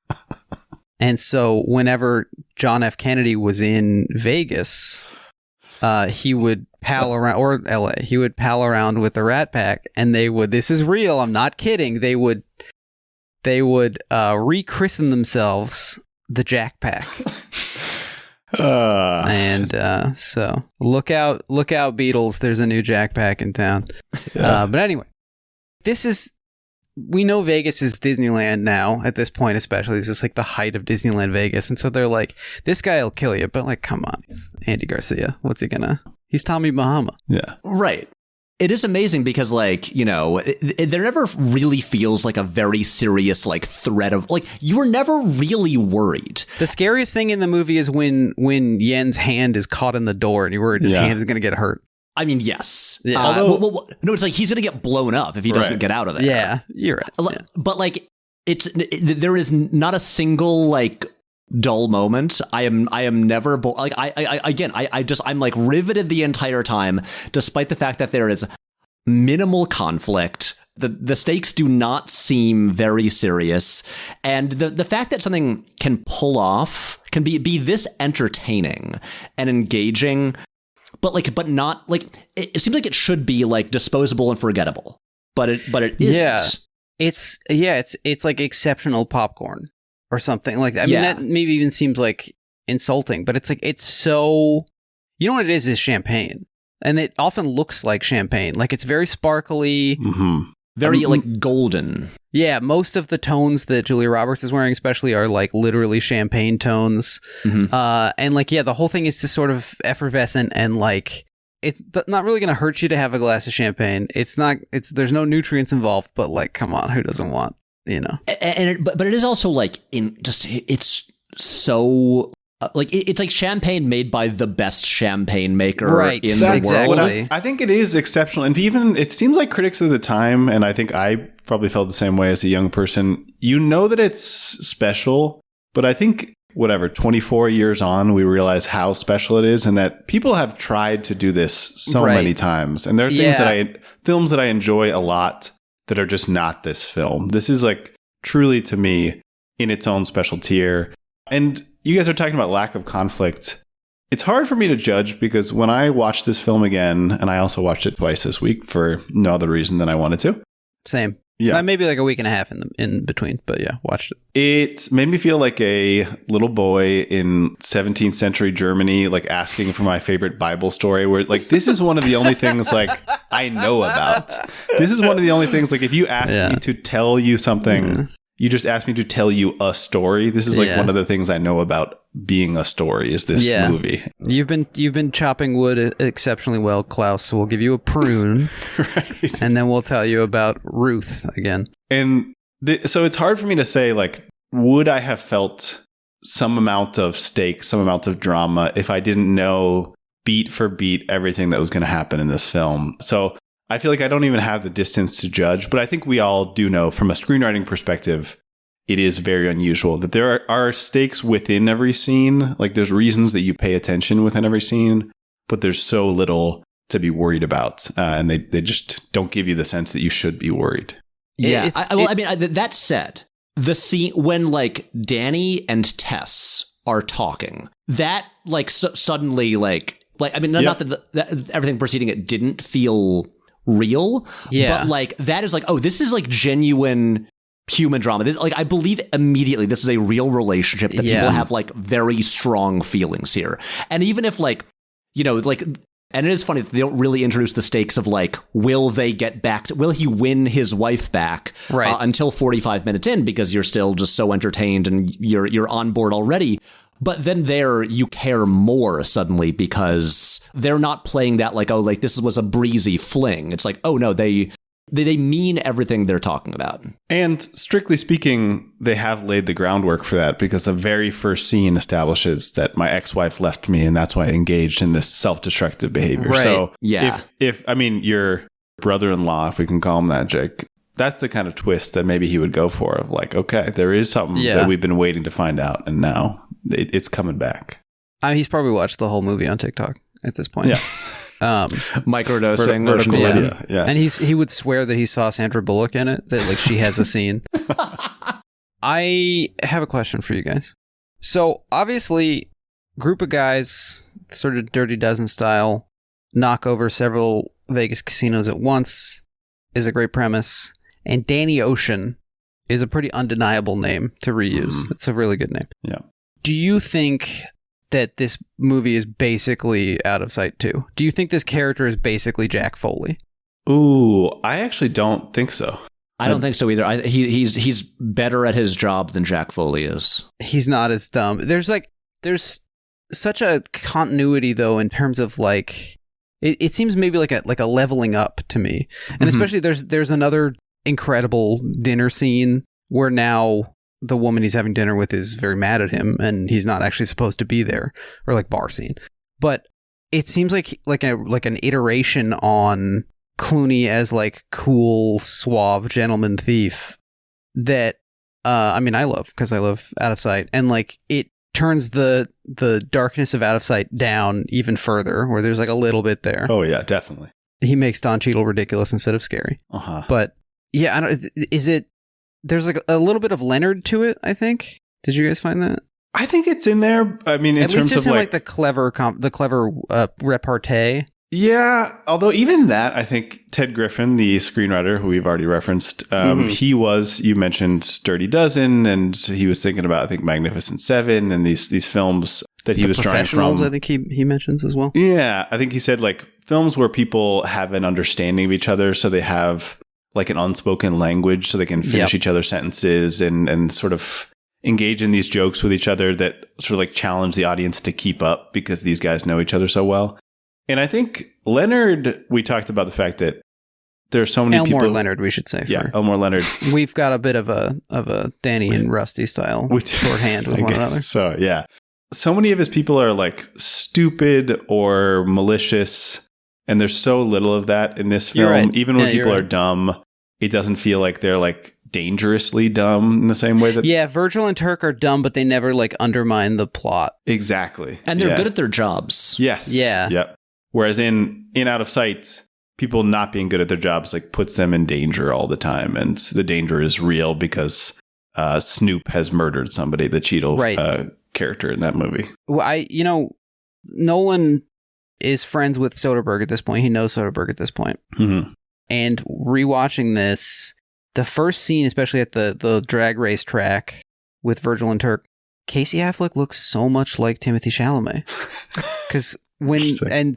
and so whenever John F. Kennedy was in Vegas, he would pal around, or LA, he would pal around with the Rat Pack, and they would, this is real, I'm not kidding, they would rechristen themselves the Jack Pack. So look out Beatles, there's a new Jack Pack in town. But anyway, this is we know Vegas is Disneyland now at this point, especially. This is like the height of Disneyland Vegas. And so they're like, this guy will kill you. But like, come on, he's Andy Garcia. What's he gonna? He's Tommy Bahama. Yeah. Right. It is amazing because, like, you know, there never really feels like a very serious, like, threat of, like, you were never really worried. The scariest thing in the movie is when Yen's hand is caught in the door and you're worried his hand is going to get hurt. I mean, yes. Yeah. Although, no, it's like he's going to get blown up if he doesn't get out of there. Yeah, you're right. Yeah. But, like, there is not a single, like, dull moment. I am never like I'm like riveted the entire time, despite the fact that there is minimal conflict. The stakes do not seem very serious, and the fact that something can pull off, can be this entertaining and engaging, but not like it seems like it should be like disposable and forgettable, but it isn't. It's like exceptional popcorn or something like that. I mean, that maybe even seems like insulting, but it's like, it's so, you know what it is champagne. And it often looks like champagne. Like, it's very sparkly. Very, like, golden. Yeah, most of the tones that Julia Roberts is wearing especially are, like, literally champagne tones. And, like, yeah, the whole thing is just sort of effervescent and, like, it's not really going to hurt you to have a glass of champagne. There's no nutrients involved, but, like, come on, who doesn't want, you know? But it is also, like, it's so... like it's like champagne made by the best champagne maker in the world. I think it is exceptional, and even it seems like critics of the time, and I think I probably felt the same way as a young person. You know that it's special, but I think 24 years on, we realize how special it is, and that people have tried to do this so many times, and there are things films that I enjoy a lot that are just not this film. This is like truly, to me, in its own special tier. And you guys are talking about lack of conflict. It's hard for me to judge because when I watched this film again, and I also watched it twice this week for no other reason than I wanted to. Same. Yeah. Maybe like a week and a half in between, but yeah, watched it. It made me feel like a little boy in 17th century Germany, like asking for my favorite Bible story, where like, this is one of the only things like I know about. This is one of the only things, like, if you ask me to tell you something, you just asked me to tell you a story. This is like one of the things I know about being a story is this movie. You've been chopping wood exceptionally well, Klaus. So we'll give you a prune, right? And then we'll tell you about Ruth again. And so it's hard for me to say, like, would I have felt some amount of stakes, some amount of drama if I didn't know beat for beat everything that was going to happen in this film? So I feel like I don't even have the distance to judge, but I think we all do know from a screenwriting perspective, it is very unusual that there are stakes within every scene. Like, there's reasons that you pay attention within every scene, but there's so little to be worried about. And they just don't give you the sense that you should be worried. Yeah. That said, the scene when like Danny and Tess are talking, that like suddenly like, I mean, not that everything preceding it didn't feel real, but like that is like, oh, this is like genuine human drama. This, like, I believe immediately this is a real relationship that people have like very strong feelings here. And even if like, you know, like, and it is funny that they don't really introduce the stakes of like, will he win his wife back until 45 minutes in, because you're still just so entertained and you're on board already. But then there you care more suddenly because they're not playing that like, oh, like this was a breezy fling. It's like, oh no, they mean everything they're talking about. And strictly speaking, they have laid the groundwork for that, because the very first scene establishes that my ex-wife left me and that's why I engaged in this self-destructive behavior. Right. So if I mean, your brother-in-law, if we can call him that, Jake, that's the kind of twist that maybe he would go for, of like, okay, there is something that we've been waiting to find out, and now it's coming back. I mean, he's probably watched the whole movie on TikTok at this point. Yeah. Microdosing. Vertical media. Yeah. And he would swear that he saw Sandra Bullock in it, that like she has a scene. I have a question for you guys. So obviously, group of guys, sort of Dirty Dozen style, knock over several Vegas casinos at once is a great premise. And Danny Ocean is a pretty undeniable name to reuse. It's a really good name. Yeah. Do you think that this movie is basically Out of Sight 2? Do you think this character is basically Jack Foley? Ooh, I actually don't think so. I don't think so either. He's better at his job than Jack Foley is. He's not as dumb. There's such a continuity though in terms of like it seems maybe like a leveling up to me. And especially there's another incredible dinner scene where now the woman he's having dinner with is very mad at him and he's not actually supposed to be there, or like bar scene. But it seems like an iteration on Clooney as like cool, suave gentleman thief that I mean I love, because I love Out of Sight, and like it turns the darkness of Out of Sight down even further, where there's like a little bit there. Oh yeah, definitely. He makes Don Cheadle ridiculous instead of scary. But yeah, I don't. Is it? There's like a little bit of Leonard to it, I think. Did you guys find that? I think it's in there. I mean, in At terms least just of in like the clever repartee. Yeah, although even that, I think Ted Griffin, the screenwriter who we've already referenced, he was, you mentioned Dirty Dozen, and he was thinking about, I think, Magnificent Seven and these films that he was drawing from. I think he mentions as well. Yeah, I think he said like films where people have an understanding of each other, so they have like an unspoken language, so they can finish each other's sentences and sort of engage in these jokes with each other that sort of like challenge the audience to keep up because these guys know each other so well. And I think Leonard, we talked about the fact that there are so many people. Elmore Leonard, we should say. Yeah, Elmore Leonard. We've got a bit of a Danny and Rusty style shorthand with one another. So yeah, so many of his people are like stupid or malicious, and there's so little of that in this film. Right. Even when people are dumb, it doesn't feel like they're like dangerously dumb in the same way that Virgil and Turk are dumb, but they never like undermine the plot. Exactly. And they're good at their jobs. Yes. Yeah. Yep. Whereas in Out of Sight, people not being good at their jobs like puts them in danger all the time, and the danger is real because Snoop has murdered somebody, the Cheadle character in that movie. Well, Nolan is friends with Soderbergh at this point. He knows Soderbergh at this point. Mm-hmm. And rewatching this, the first scene, especially at the drag race track with Virgil and Turk, Casey Affleck looks so much like Timothée Chalamet. Because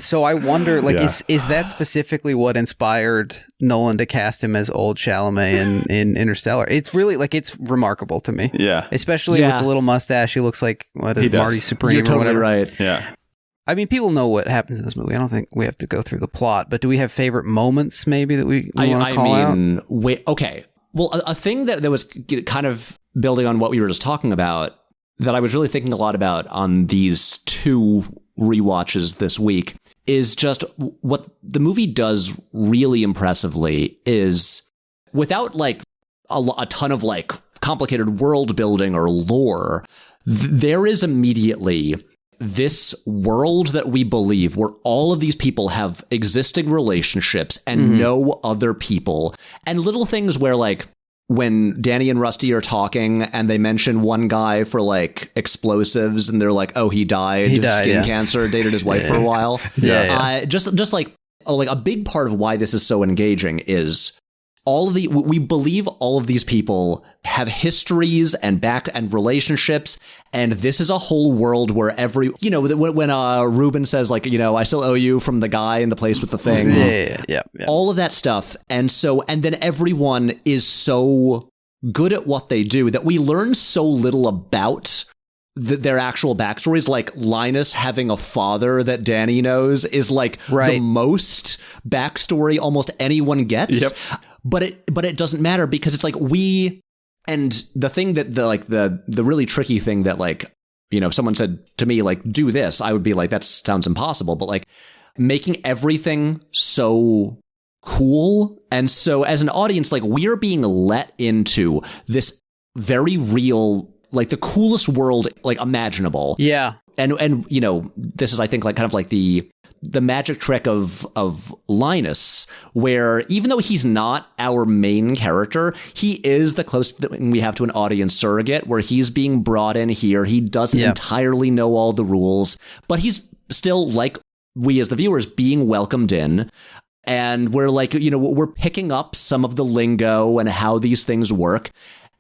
so I wonder, like, is that specifically what inspired Nolan to cast him as old Chalamet in Interstellar? It's really like, it's remarkable to me. Yeah. Especially with the little mustache. He looks like Marty Supreme. You're totally or whatever. right. Yeah. I mean, people know what happens in this movie. I don't think we have to go through the plot, but do we have favorite moments maybe that we want to call out? Wait, okay. Well, a thing that was kind of building on what we were just talking about that I was really thinking a lot about on these two rewatches this week is just what the movie does really impressively is, without like a ton of like complicated world building or lore, there is immediately this world that we believe where all of these people have existing relationships and know other people, and little things where like when Danny and Rusty are talking and they mention one guy for like explosives and they're like, oh, he died of skin cancer, dated his wife for a while. Just like a big part of why this is so engaging is we believe all of these people have histories and relationships, and this is a whole world where when Ruben says like, I still owe you from the guy in the place with the thing, all of that stuff, and then everyone is so good at what they do that we learn so little about their actual backstories. Like Linus having a father that Danny knows is like the most backstory almost anyone gets. Yep. But it doesn't matter because it's like and the thing that the really tricky thing that like, if someone said to me like, do this, I would be like, that sounds impossible. But like making everything so cool. And so as an audience, like we're being let into this very real, like the coolest world like imaginable. Yeah. And this is, I think, like kind of like the magic trick of Linus, where even though he's not our main character, he is the closest thing we have to an audience surrogate, where he's being brought in here. He doesn't entirely know all the rules, but he's still, like we as the viewers, being welcomed in. And we're like, we're picking up some of the lingo and how these things work.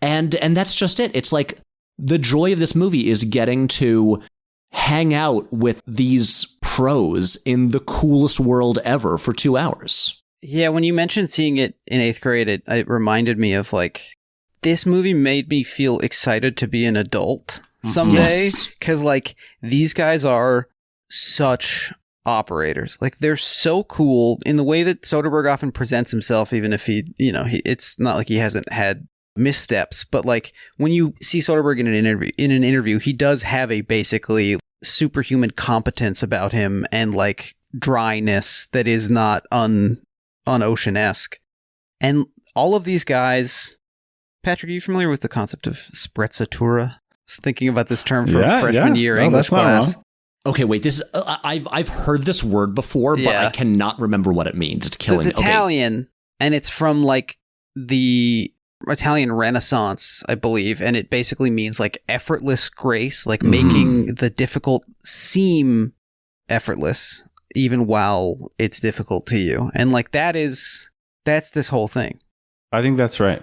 And that's just it. It's like the joy of this movie is getting to hang out with these pros in the coolest world ever for 2 hours. Yeah, when you mentioned seeing it in 8th grade, it reminded me of like, this movie made me feel excited to be an adult someday. Because like, these guys are such operators. Like, they're so cool in the way that Soderbergh often presents himself, even if it's not like he hasn't had missteps. But like, when you see Soderbergh in an interview, he does have a basically superhuman competence about him and like dryness that is not un-Ocean-esque. And all of these guys, Patrick, are you familiar with the concept of sprezzatura? I was thinking about this term from freshman year English class. Okay, wait, this is, I've heard this word before, but I cannot remember what it means. It's killing. So it's Italian, and it's from like the Italian Renaissance, I believe, and it basically means like effortless grace, like making the difficult seem effortless, even while it's difficult to you. And like that's this whole thing. I think that's right.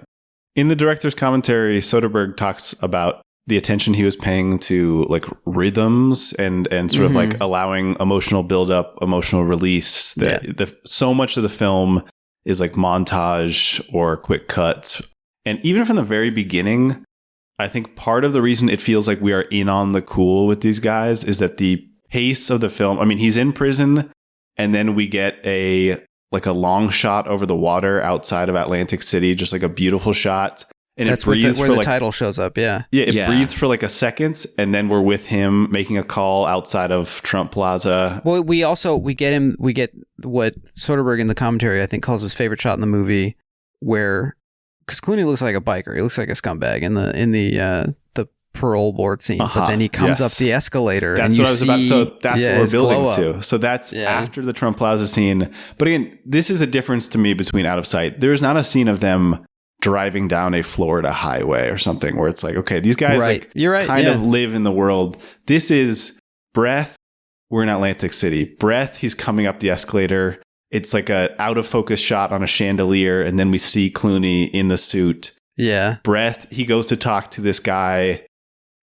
In the director's commentary, Soderbergh talks about the attention he was paying to like rhythms and sort of like allowing emotional buildup, emotional release. That so much of the film is like montage or quick cuts. And even from the very beginning, I think part of the reason it feels like we are in on the cool with these guys is that the pace of the film, I mean, he's in prison and then we get a long shot over the water outside of Atlantic City, just like a beautiful shot. And that's it breathes where the title shows up. Yeah. Yeah. It breathes for like a second. And then we're with him making a call outside of Trump Plaza. Well, we get what Soderbergh in the commentary, I think, calls his favorite shot in the movie, where, because Clooney looks like a biker. He looks like a scumbag in the parole board scene. But then he comes up the escalator. That's what I was about. So that's what we're building to. So that's after the Trump Plaza scene. But again, this is a difference to me between Out of Sight. There's not a scene of them driving down a Florida highway or something where it's like, okay, these guys kind of live in the world. This is Breath. We're in Atlantic City. Breath, he's coming up the escalator. It's like a out of focus shot on a chandelier. And then we see Clooney in the suit. Yeah. Breath, he goes to talk to this guy,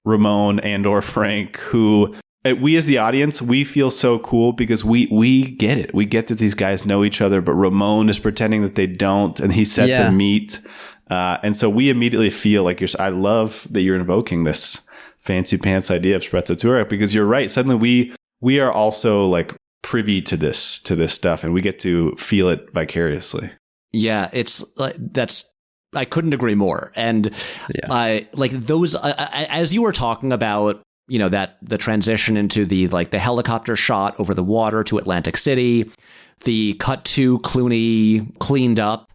Ramon or Frank, who we as the audience, we feel so cool because we get it. We get that these guys know each other, but Ramon is pretending that they don't. And he sets a meet. And so we immediately feel like I love that you're invoking this fancy pants idea of sprezzatura, because you're right. Suddenly we are also like privy to this stuff, and we get to feel it vicariously. Yeah, it's I couldn't agree more. And I like those as you were talking about, you know, that the transition into the helicopter shot over the water to Atlantic City, the cut to Clooney cleaned up.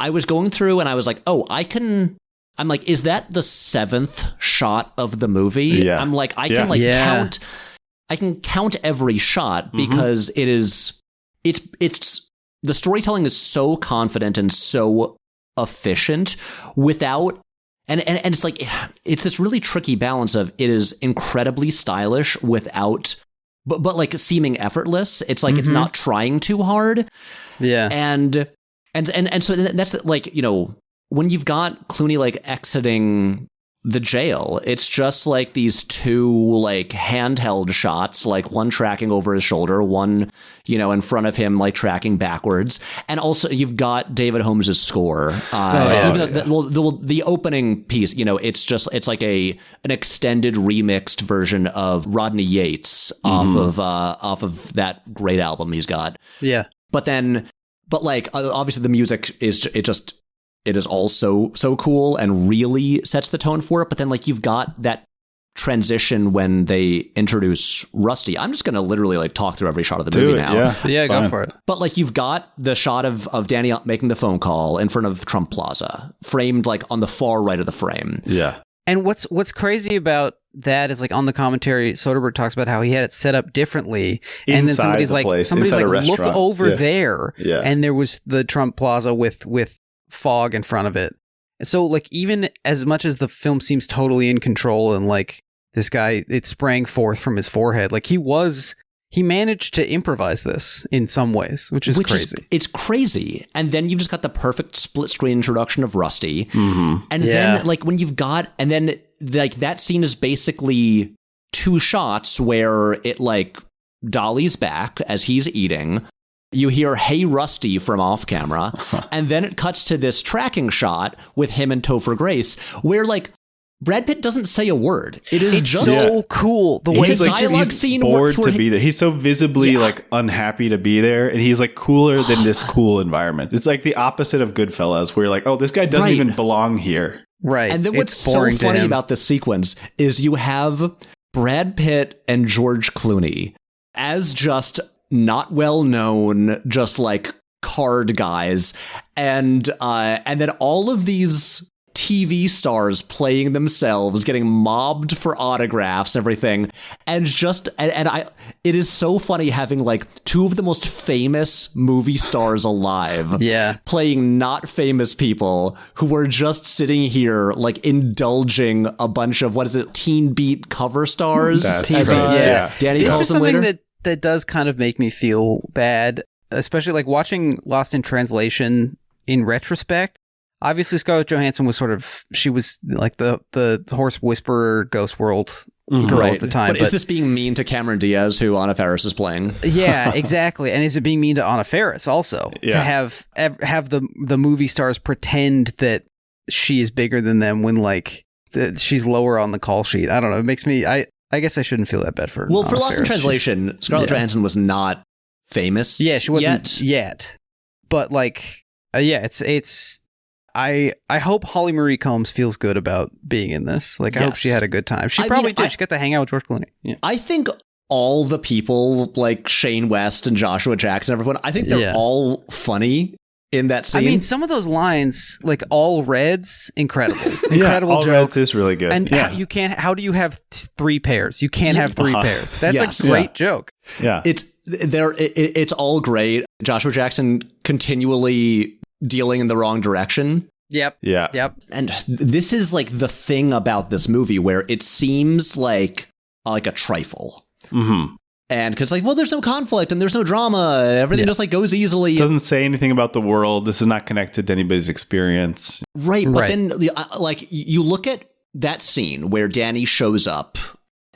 I was going through and I was like, I'm like, is that the 7th shot of the movie? Yeah. I'm like, I can count every shot because it's the storytelling is so confident and so efficient without, and it's like, it's this really tricky balance of it is incredibly stylish without, but like seeming effortless. It's like, it's not trying too hard. Yeah. And so that's like, you know, when you've got Clooney like exiting the jail, it's just like these two like handheld shots, like one tracking over his shoulder, one, you know, in front of him, like tracking backwards. And also you've got David Holmes's score. The opening piece, you know, it's like an extended remixed version of Rodney Yates off of that great album he's got. Yeah. But like, obviously the music it is all so cool and really sets the tone for it. But then like you've got that transition when they introduce Rusty. I'm just going to literally like talk through every shot of the movie now. Yeah, go for it. But like you've got the shot of Danny making the phone call in front of Trump Plaza, framed like on the far right of the frame. Yeah. And what's crazy about that is like on the commentary, Soderbergh talks about how he had it set up differently, and then somebody's like, look over there, and there was the Trump Plaza with fog in front of it. And so like even as much as the film seems totally in control and like this guy, it sprang forth from his forehead, like he managed to improvise this in some ways, which is crazy. It's crazy. And then you've just got the perfect split screen introduction of Rusty. And then like when you've got, and then like that scene is basically 2 shots where it like dollies back as he's eating. You hear, "Hey, Rusty," from off camera. And then it cuts to this tracking shot with him and Topher Grace, where, like, Brad Pitt doesn't say a word. It's just so cool. The way he's like, dialogue scene bored where to be there. He's so visibly like unhappy to be there, and he's like cooler than this cool environment. It's like the opposite of Goodfellas, where you're like, oh, this guy doesn't even belong here. Right. And then what's so funny about this sequence is you have Brad Pitt and George Clooney as just not well known, just like card guys, and then all of these TV stars playing themselves, getting mobbed for autographs and everything. And it is so funny having like two of the most famous movie stars alive playing not famous people who are just sitting here like indulging a bunch of, Teen Beat cover stars. That's right. Danny This calls is them something later. that does kind of make me feel bad, especially like watching Lost in Translation in retrospect. Obviously, Scarlett Johansson she was like the horse whisperer Ghost World girl at the time. But is this being mean to Cameron Diaz, who Anna Faris is playing? Yeah, exactly. And is it being mean to Anna Faris also? Yeah. To have the movie stars pretend that she is bigger than them when like she's lower on the call sheet. I don't know. It makes me... I guess I shouldn't feel that bad for Well, Anna for Lost in Faris. Translation, Scarlett Johansson was not famous. Yeah, she wasn't yet. But like, it's... I hope Holly Marie Combs feels good about being in this. Like, I hope she had a good time. She probably did. She got to hang out with George Clooney. Yeah. I think all the people like Shane West and Joshua Jackson, everyone, I think they're all funny in that scene. I mean, some of those lines, like all Reds, incredible All joke. Reds is really good. And how do you have three pairs? You can't have three pairs. That's a great joke. Yeah, it's all great. Joshua Jackson continually dealing in the wrong direction. Yep. And this is like the thing about this movie where it seems like a trifle. Mm-hmm. And because like, well, there's no conflict and there's no drama. Everything just like goes easily. Doesn't say anything about the world. This is not connected to anybody's experience. Right. But then like you look at that scene where Danny shows up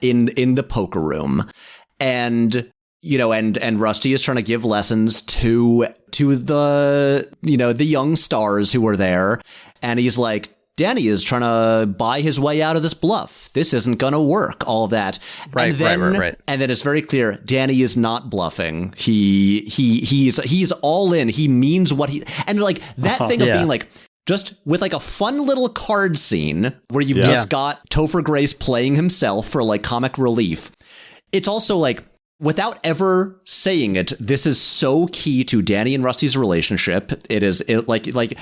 in the poker room and, you know, and Rusty is trying to give lessons to the, you know, the young stars who are there. And he's like, Danny is trying to buy his way out of this bluff. This isn't going to work, all of that. Right. And then it's very clear Danny is not bluffing. He's all in. He means what he... And like that thing of being like... Just with like a fun little card scene where you've just got Topher Grace playing himself for like comic relief. It's also like... Without ever saying it, this is so key to Danny and Rusty's relationship. It is Danny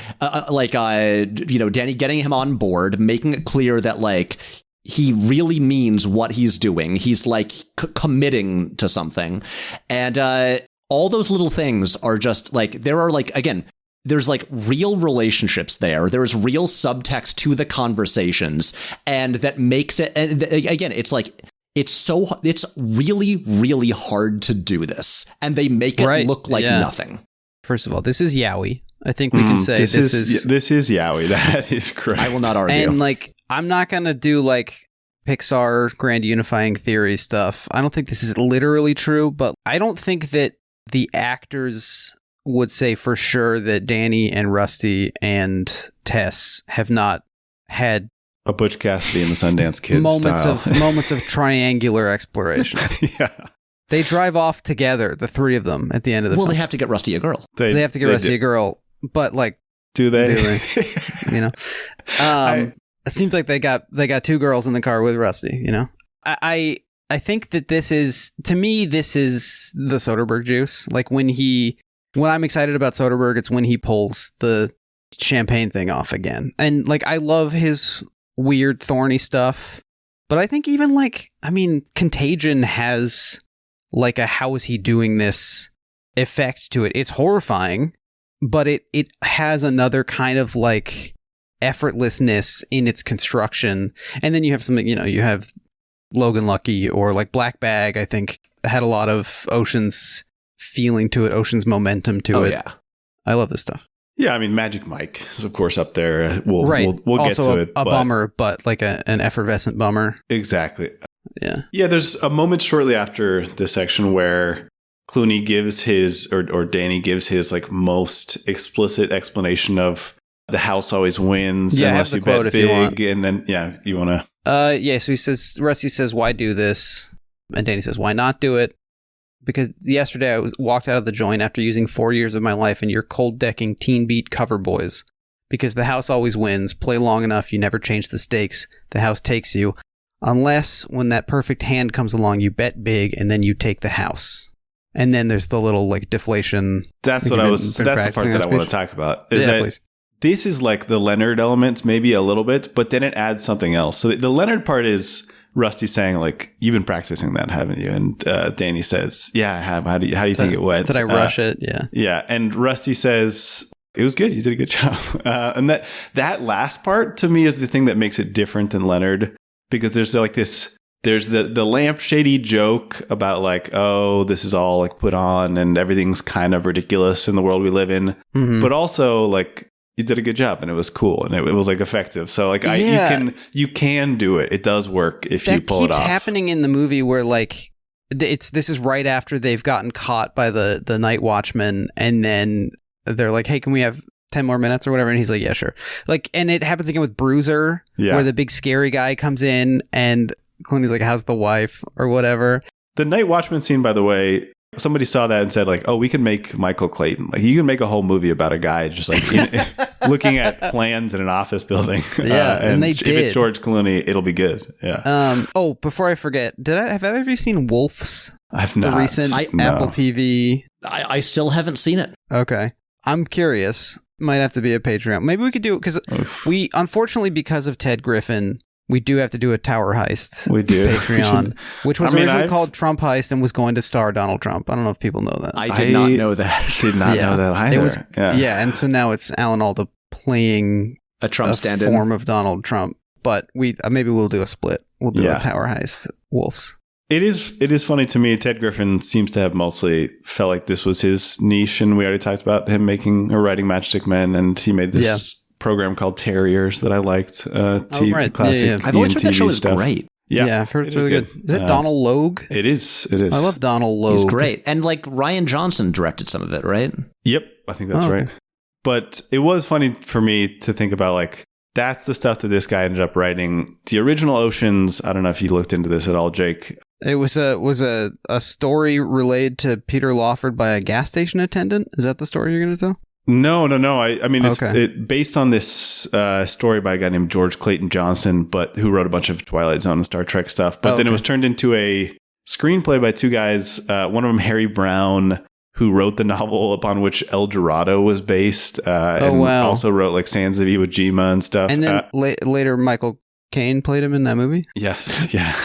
getting him on board, making it clear that like he really means what he's doing. He's like committing to something, and all those little things are just like there are like again. There's like real relationships there. There's real subtext to the conversations, and that makes it. And again, it's like. It's really, really hard to do this, and they make it look like nothing. First of all, this is Yowie. I think we can say this is Yowie. That is correct. I will not argue. And like, I'm not gonna do like Pixar grand unifying theory stuff. I don't think this is literally true, but I don't think that the actors would say for sure that Danny and Rusty and Tess have not had a Butch Cassidy and the Sundance Kid moments of triangular exploration. They drive off together, the three of them, at the end of the film. They have to get Rusty a girl. They have to get Rusty a girl, but like, do they? You know, it seems like they got two girls in the car with Rusty. You know, I think that this is, to me, this is the Soderbergh juice. Like when I'm excited about Soderbergh, it's when he pulls the champagne thing off again, and like I love his weird thorny stuff, but I think even like, I mean, Contagion has like a how is he doing this effect to it. It's horrifying, but it has another kind of like effortlessness in its construction. And then you have something, you know, you have Logan Lucky or like Black Bag, I think had a lot of Ocean's feeling to it, Ocean's momentum to it. Yeah. I love this stuff. Yeah, I mean, Magic Mike is, of course, up there. We'll get to it. A bummer, but like an effervescent bummer. Exactly. Yeah. Yeah, there's a moment shortly after this section where Clooney gives his, or Danny gives his like most explicit explanation of the house always wins unless you bet big. And then, you want to. So Rusty says, why do this? And Danny says, why not do it? Because yesterday I walked out of the joint after using 4 years of my life in your cold decking teen beat cover boys. Because the house always wins. Play long enough, you never change the stakes. The house takes you. Unless when that perfect hand comes along, you bet big and then you take the house. And then there's the little like deflation. That's the part that I want to talk about. Please. This is like the Leonard element, maybe a little bit, but then it adds something else. So the Leonard part is Rusty saying like, you've been practicing that, haven't you? And Danny says, yeah, I have. How do you think it went? Did I rush it? Yeah. Yeah. And Rusty says, it was good. You did a good job. And that last part to me is the thing that makes it different than Leonard, because there's like this, there's the lampshady joke about like, oh, this is all like put on and everything's kind of ridiculous in the world we live in. Mm-hmm. But also like, you did a good job and it was cool and it was like effective. So like you can do it. It does work if you pull it off. That keeps happening in the movie where like this is right after they've gotten caught by the night watchman, and then they're like, hey, can we have 10 more minutes or whatever? And he's like, yeah, sure. Like, and it happens again with Bruiser, where the big scary guy comes in and Clooney's like, how's the wife or whatever. The night watchman scene, by the way, somebody saw that and said like, oh, we can make Michael Clayton. Like you can make a whole movie about a guy just like looking at plans in an office building. Yeah. And they did. If it's George Clooney, it'll be good. Yeah. Before I forget, have either of you seen Wolfs? I've not. The recent Apple TV. I still haven't seen it. Okay. I'm curious. Might have to be a Patreon. Maybe we could do it because we, unfortunately, because of Ted Griffin, we do have to do a Tower Heist. We do. Patreon, which was originally called Trump Heist and was going to star Donald Trump. I don't know if people know that. I did not know that. Did not know that either. It was, and so now it's Alan Alda playing a Trump stand-in form of Donald Trump. But we maybe we'll do a split. We'll do a Tower Heist. Wolves. It is funny to me. Ted Griffin seems to have mostly felt like this was his niche, and we already talked about him making or writing Matchstick Men, and he made this program called Terriers that I liked. Classic. I've always heard that show is great. Yeah, I've heard it's really good. Is it Donald Logue? It is. I love Donald Logue. He's great. And like Ryan Johnson directed some of it, right? Yep, I think that's right. But it was funny for me to think about like, that's the stuff that this guy ended up writing. The original Oceans, I don't know if you looked into this at all, Jake. It was a story relayed to Peter Lawford by a gas station attendant. Is that the story you're going to tell? No. I mean, it's based on this story by a guy named George Clayton Johnson, but who wrote a bunch of Twilight Zone and Star Trek stuff. But then it was turned into a screenplay by two guys. One of them, Harry Brown, who wrote the novel upon which El Dorado was based, and also wrote like Sands of Iwo Jima and stuff. And then later, Michael Caine played him in that movie. Yes, yeah.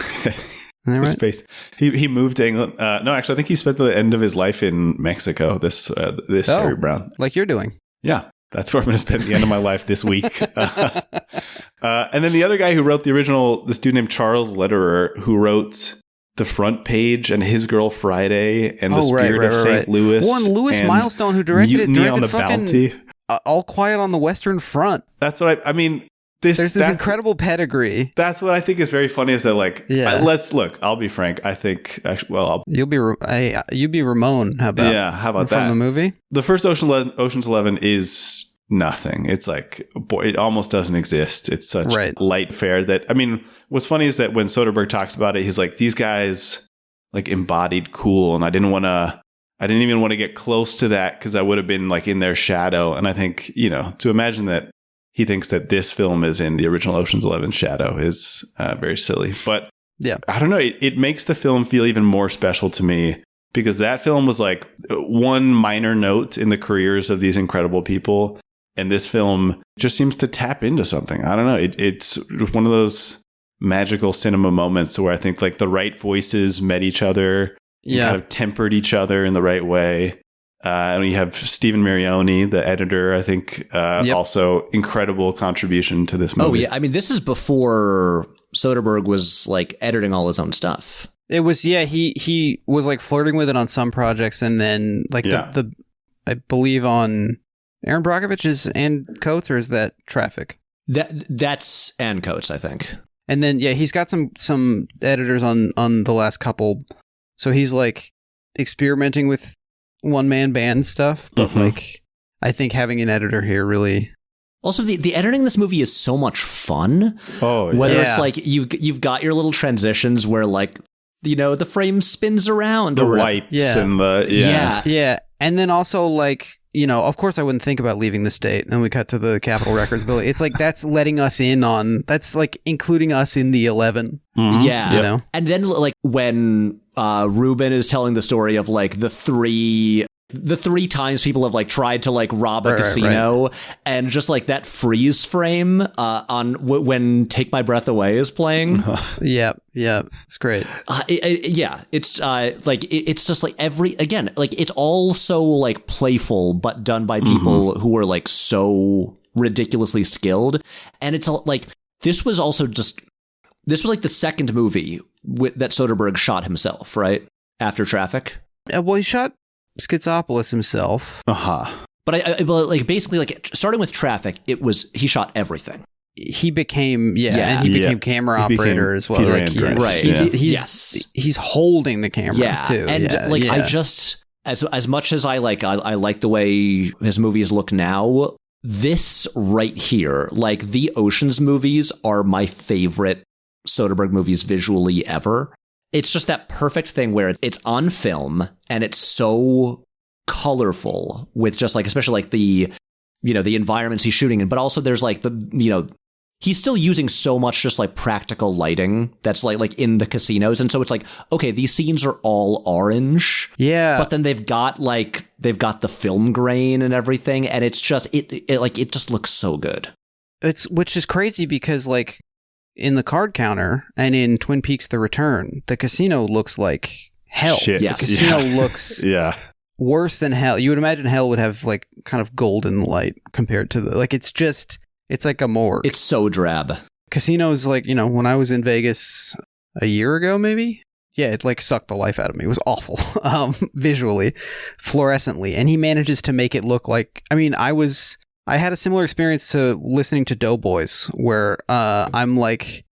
Right? Space. He moved to England. No, actually, I think he spent the end of his life in Mexico. This Harry Brown, like you're doing. Yeah, that's where I'm going to spend the end of my life this week. And then the other guy who wrote the original, this dude named Charles Leterrier, who wrote The Front Page and His Girl Friday and The Spirit of St. Louis. Lewis Milestone, who directed Mutiny on the Bounty. All Quiet on the Western Front. That's what I mean. There's this incredible pedigree. That's what I think is very funny. Is that like, let's look. I'll be frank. I think you'll be Ramon. How about that from the movie? The first Ocean's 11 is nothing. It's like, boy, it almost doesn't exist. It's such light fare that, I mean, what's funny is that when Soderbergh talks about it, he's like, these guys like embodied cool, and I didn't even want to get close to that because I would have been like in their shadow. And I think, to imagine that he thinks that this film is in the original Ocean's 11 shadow is very silly. But I don't know. It makes the film feel even more special to me because that film was like one minor note in the careers of these incredible people. And this film just seems to tap into something. I don't know. It's one of those magical cinema moments where I think like the right voices met each other, and kind of tempered each other in the right way. And you have Stephen Marioni, the editor, I think, also incredible contribution to this movie. Oh, yeah. I mean, this is before Soderbergh was like editing all his own stuff. It was, he was like flirting with it on some projects. And then like the I believe on Aaron Brockovich's and Coates, or is that Traffic? That's Ann Coates, I think. And then, he's got some editors on the last couple. So he's like, experimenting with one-man band stuff, but like I think having an editor here really... Also, the editing in this movie is so much fun. Oh, yeah. Whether it's like you've got your little transitions where like, you know, the frame spins around. The wipes and the... Yeah. And then also like, you know, of course I wouldn't think about leaving the state. And we cut to the Capitol Records building. It's like that's letting us in on... That's like including us in the 11. Yeah. You know? And then like when Ruben is telling the story of like the three times people have like tried to like rob a casino, and just like that freeze frame on when Take My Breath Away is playing. Yeah, it's great. It's like it's just like it's all so like playful, but done by people who are like so ridiculously skilled. And it's like this was like the second movie that Soderbergh shot himself, right after Traffic. Well, he shot Schizopolis himself. But I like basically like starting with Traffic, he shot everything. He became and he became camera operator as well. Like, he's holding the camera too. And I just as much as I like the way his movies look now, this right here, like the Ocean's movies are my favorite Soderbergh movies visually ever. It's just that perfect thing where it's on film and it's so colorful with just like, especially like the, you know, the environments he's shooting in, but also there's like the, you know, he's still using so much just like practical lighting that's like in the casinos. And so it's like, okay, these scenes are all orange. Yeah. But then they've got the film grain and everything. And it's just, it just looks so good. Which is crazy because like, in the Card Counter and in Twin Peaks: The Return, the casino looks like hell. Shit. Yes. The casino looks worse than hell. You would imagine hell would have like kind of golden light compared to the, like, it's like a morgue. It's so drab. Casinos, like, you know, when I was in Vegas a year ago, maybe? Yeah, it like sucked the life out of me. It was awful, visually, fluorescently. And he manages to make it look like, I mean, I had a similar experience to listening to Doughboys, where I'm like,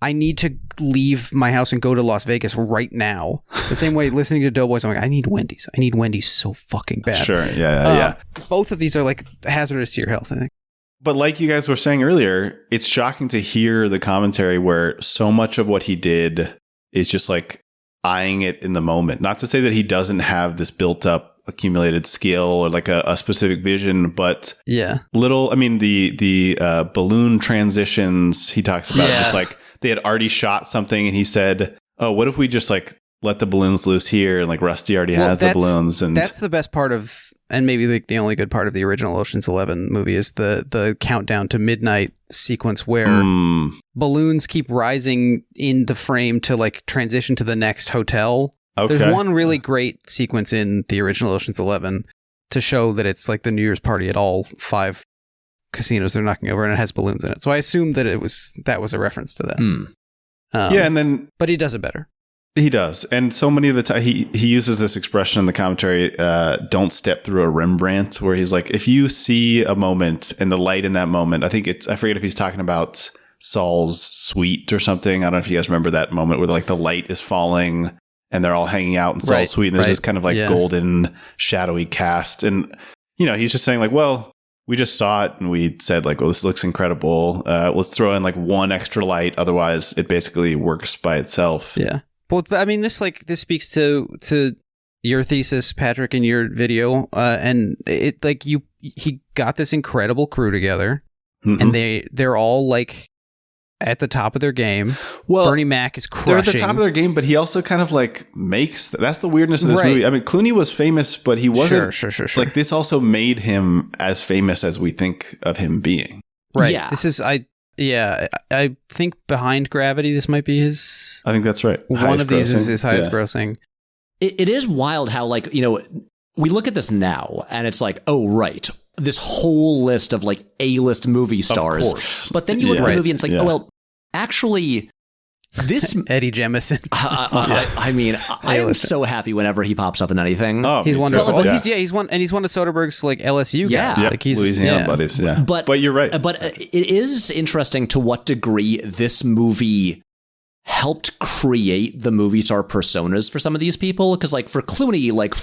I need to leave my house and go to Las Vegas right now. The same way listening to Doughboys, I'm like, I need Wendy's. I need Wendy's so fucking bad. Sure, yeah. Both of these are like hazardous to your health, I think. But like you guys were saying earlier, it's shocking to hear the commentary where so much of what he did is just like eyeing it in the moment. Not to say that he doesn't have this built up accumulated skill or like a specific vision, but the balloon transitions he talks about, just like they had already shot something and he said, oh, what if we just like let the balloons loose here, and like Rusty already has the balloons. And that's the best part of, and maybe like the only good part of the original Ocean's 11 movie is the countdown to midnight sequence where balloons keep rising in the frame to like transition to the next hotel. Okay. There's one really great sequence in the original Ocean's 11 to show that it's like the New Year's party at all 5 casinos they're knocking over, and it has balloons in it. So I assumed that that was a reference to that. But he does it better. He does. And so many of the time he uses this expression in the commentary, don't step through a Rembrandt, where he's like, if you see a moment and the light in that moment, I forget if he's talking about Saul's suite or something. I don't know if you guys remember that moment where like the light is falling and they're all hanging out in Saul's suite, and there's this kind of like golden, shadowy cast. And, you know, he's just saying like, well, we just saw it and we said like, well, this looks incredible. Let's throw in like one extra light. Otherwise, it basically works by itself. Yeah. But I mean, this speaks to your thesis, Patrick, in your video. And it like he got this incredible crew together, and they're all like at the top of their game. Well, Bernie Mac is crushing. They're at the top of their game, but he also kind of like makes... That's the weirdness of this movie. I mean, Clooney was famous, but he wasn't... Sure. Like, this also made him as famous as we think of him being. Right. Yeah. This is... I think Behind Gravity, this might be his... I think that's right. One of these is his highest grossing. It is wild how, like, you know, we look at this now, and it's like, oh, right, this whole list of like A-list movie stars. But then you look at the movie and it's like, oh, well, actually, this Eddie Jemison. I mean, I am so happy whenever he pops up in anything. Oh, he's wonderful. But he's one of Soderbergh's like LSU guys. Yeah, like he's Louisiana buddies. Yeah, but you're right. But it is interesting to what degree this movie helped create the movie star personas for some of these people. Because like for Clooney, like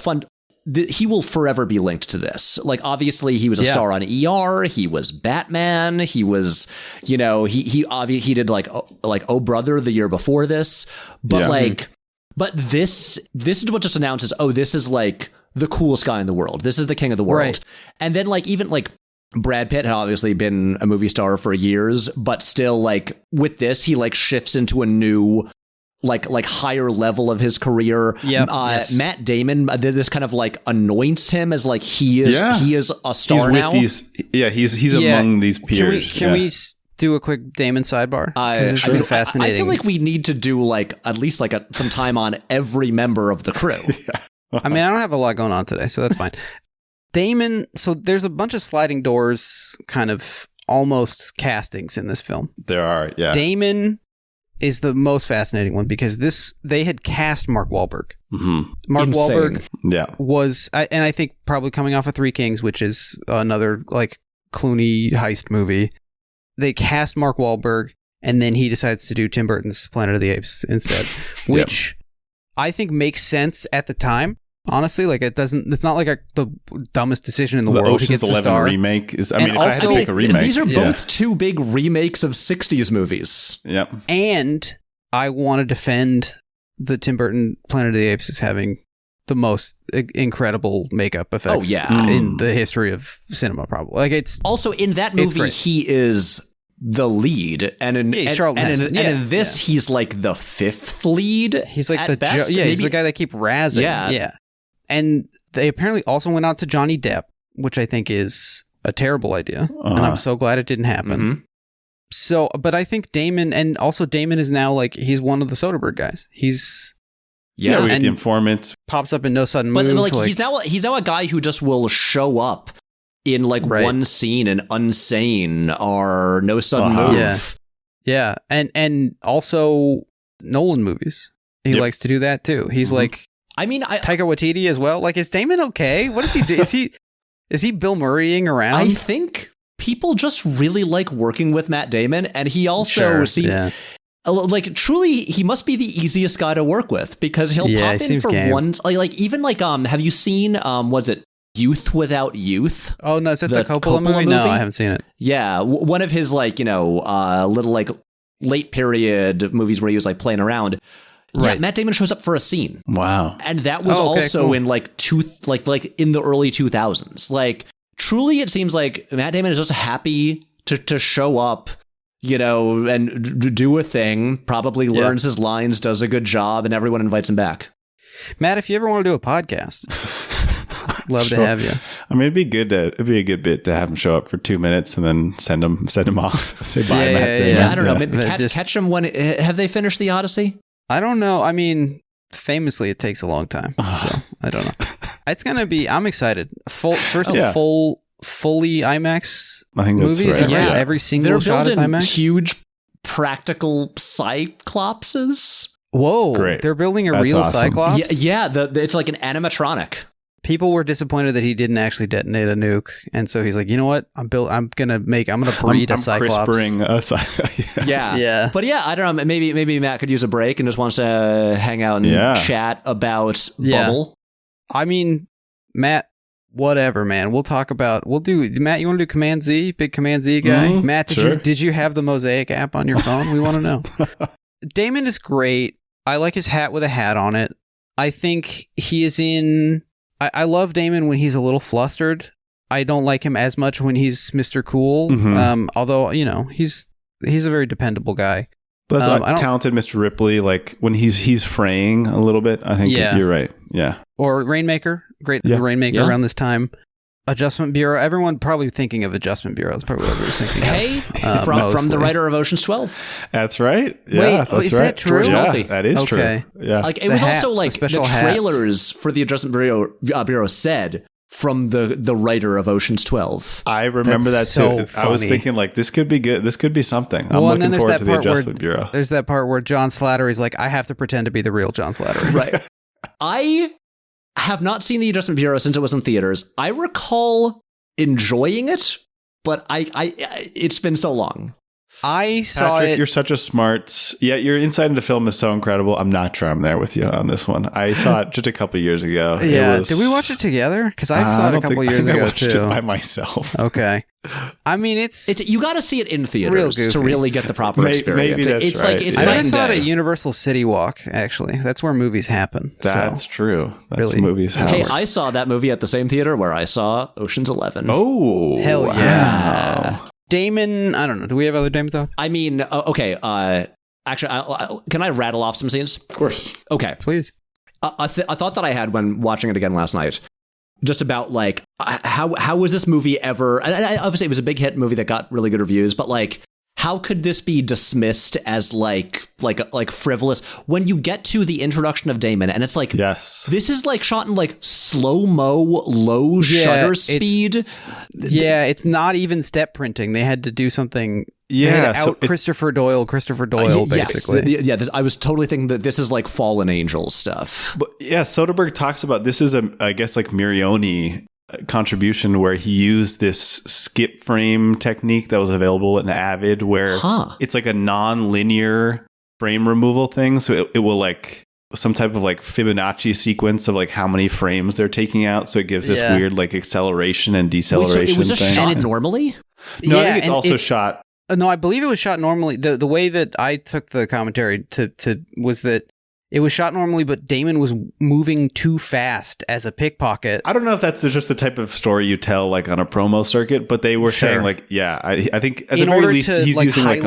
he will forever be linked to this. Like, obviously, he was a star on ER. He was Batman. He was, he did like Oh Brother the year before this. But but this is what just announces, this is like the coolest guy in the world. This is the king of the world. Right. And then like even like Brad Pitt had obviously been a movie star for years, but still like with this, he like shifts into a new like higher level of his career. Matt Damon, this kind of like anoints him as like he is a star now. He's among these peers. Can we do a quick Damon sidebar? This is fascinating. I feel like we need to do like at least like some time on every member of the crew. I mean, I don't have a lot going on today, so that's fine. Damon, so there's a bunch of sliding doors kind of almost castings in this film. There are, yeah. Damon is the most fascinating one because they had cast Mark Wahlberg. Mm-hmm. Mark Wahlberg was, and I think probably coming off of Three Kings, which is another like Clooney heist movie. They cast Mark Wahlberg, and then he decides to do Tim Burton's Planet of the Apes instead, which I think makes sense at the time. Honestly, like it's not like the dumbest decision in the world. Ocean's 11 remake is, if I had to pick a remake. These are both two big remakes of 60s movies. Yep. And I want to defend the Tim Burton Planet of the Apes as having the most incredible makeup effects in the history of cinema, probably. Like it's also in that movie, he is the lead, and in this, he's like the fifth lead. He's like the best. He's the guy they keep razzing. Yeah. And they apparently also went out to Johnny Depp, which I think is a terrible idea. And I'm so glad it didn't happen. Mm-hmm. So, but I think Damon is now like, he's one of the Soderbergh guys. He's... we get The Informant. Pops up in No Sudden Move. But like, he's now a guy who just will show up in like one scene in Unsane or No Sudden Move. Yeah. And also Nolan movies. He likes to do that too. He's like... Taika Waititi as well. Like, is Damon okay? What does he do? Is he Bill Murraying around? I think people just really like working with Matt Damon, and he also like truly he must be the easiest guy to work with because he'll pop in for once. Like have you seen was it Youth Without Youth? Oh no, is that the Coppola movie? No, I haven't seen it. Yeah, one of his like little like late period movies where he was like playing around. Right. Yeah, Matt Damon shows up for a scene. Wow. And that was also in like in the early 2000s. Like truly it seems like Matt Damon is just happy to show up, and do a thing, probably learns his lines, does a good job, and everyone invites him back. Matt, if you ever want to do a podcast, love to have you. I mean, it'd be a good bit to have him show up for 2 minutes and then send him off. Say bye, Matt Damon. Yeah, I don't know. Maybe catch him when have they finished the Odyssey? I don't know. I mean, famously, it takes a long time, so I don't know. It's gonna be. I'm excited. Fully IMAX. I think that's movies. right. Yeah, every single shot is IMAX. Huge practical cyclopses. Whoa! Great. They're building a real Cyclops. Yeah. It's like an animatronic. People were disappointed that he didn't actually detonate a nuke, and so he's like, you know what? I'm gonna breed a Cyclops. CRISPRing a Cyclops. Yeah. But I don't know. Maybe Matt could use a break and just wants to hang out and chat about Bubble. I mean, Matt, whatever, man. We'll do. Matt, you want to do Command Z? Big Command Z guy. Matt, did you have the Mosaic app on your phone? We want to know. Damon is great. I like his hat with a hat on it. I think he is in. I love Damon when he's a little flustered. I don't like him as much when he's Mr. Cool. Mm-hmm. Although, he's a very dependendable guy. But that's talented Mr. Ripley. Like when he's fraying a little bit, I think you're right. Yeah. Or Rainmaker. Great. The Rainmaker around this time. Adjustment Bureau. Everyone probably thinking of Adjustment Bureau. That's probably what everyone's thinking of. From the writer of Ocean's 12. That's right. Yeah, Wait, that's right. Is that true? Yeah, that is true. Yeah. Like it was also like the trailers for the Adjustment Bureau said from the writer of Ocean's 12. I remember that too. So I was thinking like this could be good. This could be something. I'm looking forward to the Adjustment Bureau. There's that part where John Slattery's like, I have to pretend to be the real John Slattery. Right. I have not seen the Adjustment Bureau since it was in theaters. I recall enjoying it, but I it's been so long. I saw Patrick, it. you're such a smart. Yeah, your insight into film is so incredible. I'm not sure I'm there with you on this one. I saw it just a couple years ago. Yeah, did we watch it together? Because I saw it a couple years ago I watched too. it by myself. Okay, I mean it's you got to see it in theaters to really get the proper experience. Maybe that's it's right. like it's I night never and saw it day. at Universal City Walk. Actually, that's where movies happen. That's true. That's really, movies happen. Hey, I saw that movie at the same theater where I saw Ocean's 11. Oh, hell wow. yeah! Damon, I don't know. Do we have other Damon thoughts? I mean, okay. Actually, can I rattle off some scenes? Of course. Okay. Please. A thought that I had when watching it again last night, just about like how was this movie ever? And obviously, it was a big hit movie that got really good reviews, but like, how could this be dismissed as like frivolous when you get to the introduction of Damon and it's like, yes, this is like shot in like slow-mo, low shutter speed. Yeah, it's not even step printing. They had to do something. Yeah, out Christopher Doyle, basically. Yes, I was totally thinking that this is like Fallen Angels stuff. But yeah, Soderbergh talks about this is I guess like Mirioni contribution where he used this skip frame technique that was available in Avid where it's like a non-linear frame removal thing. So it will like some type of like Fibonacci sequence of like how many frames they're taking out. So it gives this weird like acceleration and deceleration Wait, so it was thing. shot normally? No, I think it's also shot. No, I believe it was shot normally. The way that I took the commentary to was that it was shot normally, but Damon was moving too fast as a pickpocket. I don't know if that's just the type of story you tell like on a promo circuit, but they were saying like, yeah, I think at the very least he's using like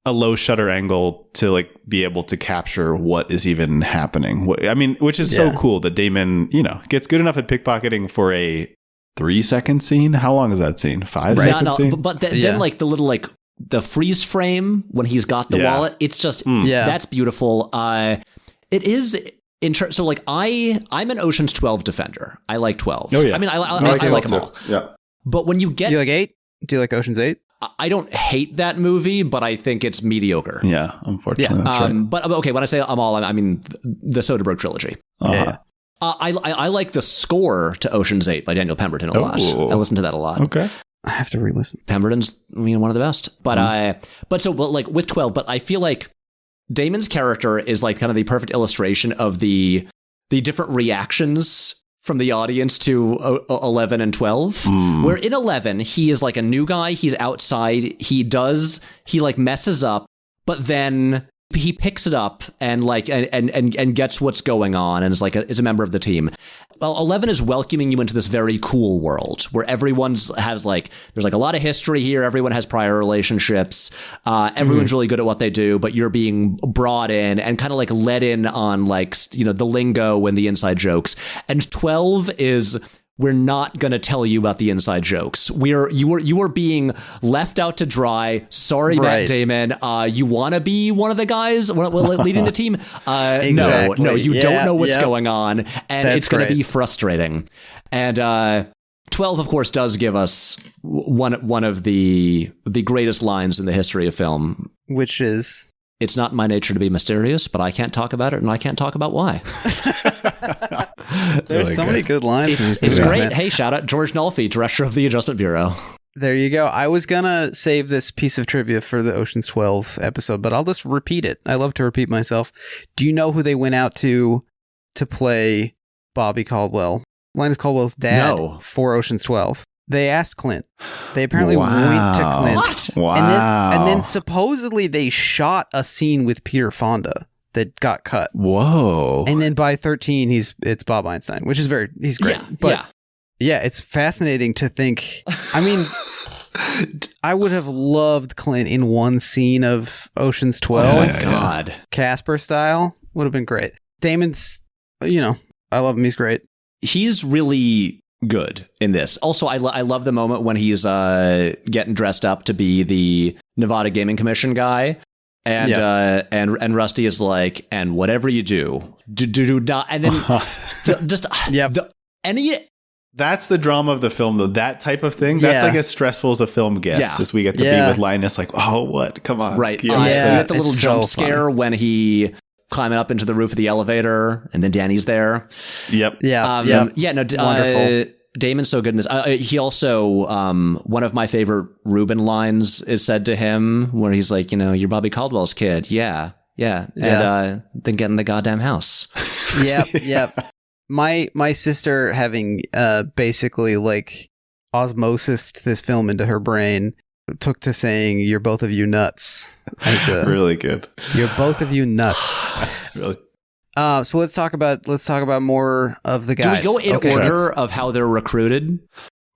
a low shutter angle to like be able to capture what is even happening. I mean, which is so cool that Damon, gets good enough at pickpocketing for a 3-second scene. How long is that scene? 5-second scene? But then like the little like the freeze frame when he's got the wallet, it's just that's beautiful. It is so like I'm an Ocean's 12 defender. I like 12. Oh, yeah. I mean I like them all. Yeah. But when you get, do you like 8? Do you like Ocean's 8? I don't hate that movie, but I think it's mediocre. Yeah, unfortunately, that's right. But okay, when I say I'm all, I mean the Soderbergh trilogy. Uh-huh. I like the score to Ocean's 8 by Daniel Pemberton a lot. I listen to that a lot. Okay. I have to re-listen. Pemberton's one of the best. But but like with 12, but I feel like Damon's character is like kind of the perfect illustration of the different reactions from the audience to 11 and 12. Where in 11, he is like a new guy, he's outside, he like messes up, but then he picks it up and like and gets what's going on and is a member of the team. Well, 11 is welcoming you into this very cool world where everyone's has like there's like a lot of history here. Everyone has prior relationships. Everyone's really good at what they do, but you're being brought in and kind of like let in on like the lingo and the inside jokes. And 12 is, we're not going to tell you about the inside jokes. You are being left out to dry. Sorry, Matt Damon. You want to be one of the guys leading the team? Exactly. No, you don't know what's going on, and it's going to be frustrating. And 12, of course, does give us one of the greatest lines in the history of film, which is, "It's not my nature to be mysterious, but I can't talk about it, and I can't talk about why." There's really so many good lines. It's great. Man. Hey, shout out George Nolfi, director of the Adjustment Bureau. There you go. I was gonna save this piece of trivia for the Ocean's 12 episode, but I'll just repeat it. I love to repeat myself. Do you know who they went out to play Bobby Caldwell, Linus Caldwell's dad, for Ocean's 12? They asked Clint. They apparently went to Clint. What? Wow. And then supposedly they shot a scene with Peter Fonda that got cut. Whoa. And then by 13, it's Bob Einstein, which is he's great. Yeah, it's fascinating to think. I mean, I would have loved Clint in one scene of Ocean's 12. Oh my God. Casper style would have been great. Damon's, I love him. He's great. He's really good in this. Also, I love the moment when he's getting dressed up to be the Nevada Gaming Commission guy. And Rusty is like, and whatever you do not, and then that's the drama of the film, though. That type of thing, that's like as stressful as the film gets. As we get to be with Linus, like, oh, what? Come on, right? You get the little jump scare when he climbing up into the roof of the elevator, and then Danny's there. Yep. Wonderful. Damon's so good in this. He also, one of my favorite Ruben lines is said to him where he's like, you're Bobby Caldwell's kid. Yeah. And then get in the goddamn house. Yep. My sister having basically like osmosis this film into her brain took to saying, "You're both of you nuts." Really good. You're both of you nuts. That's really. So let's talk about more of the guys. Do we go in order of how they're recruited?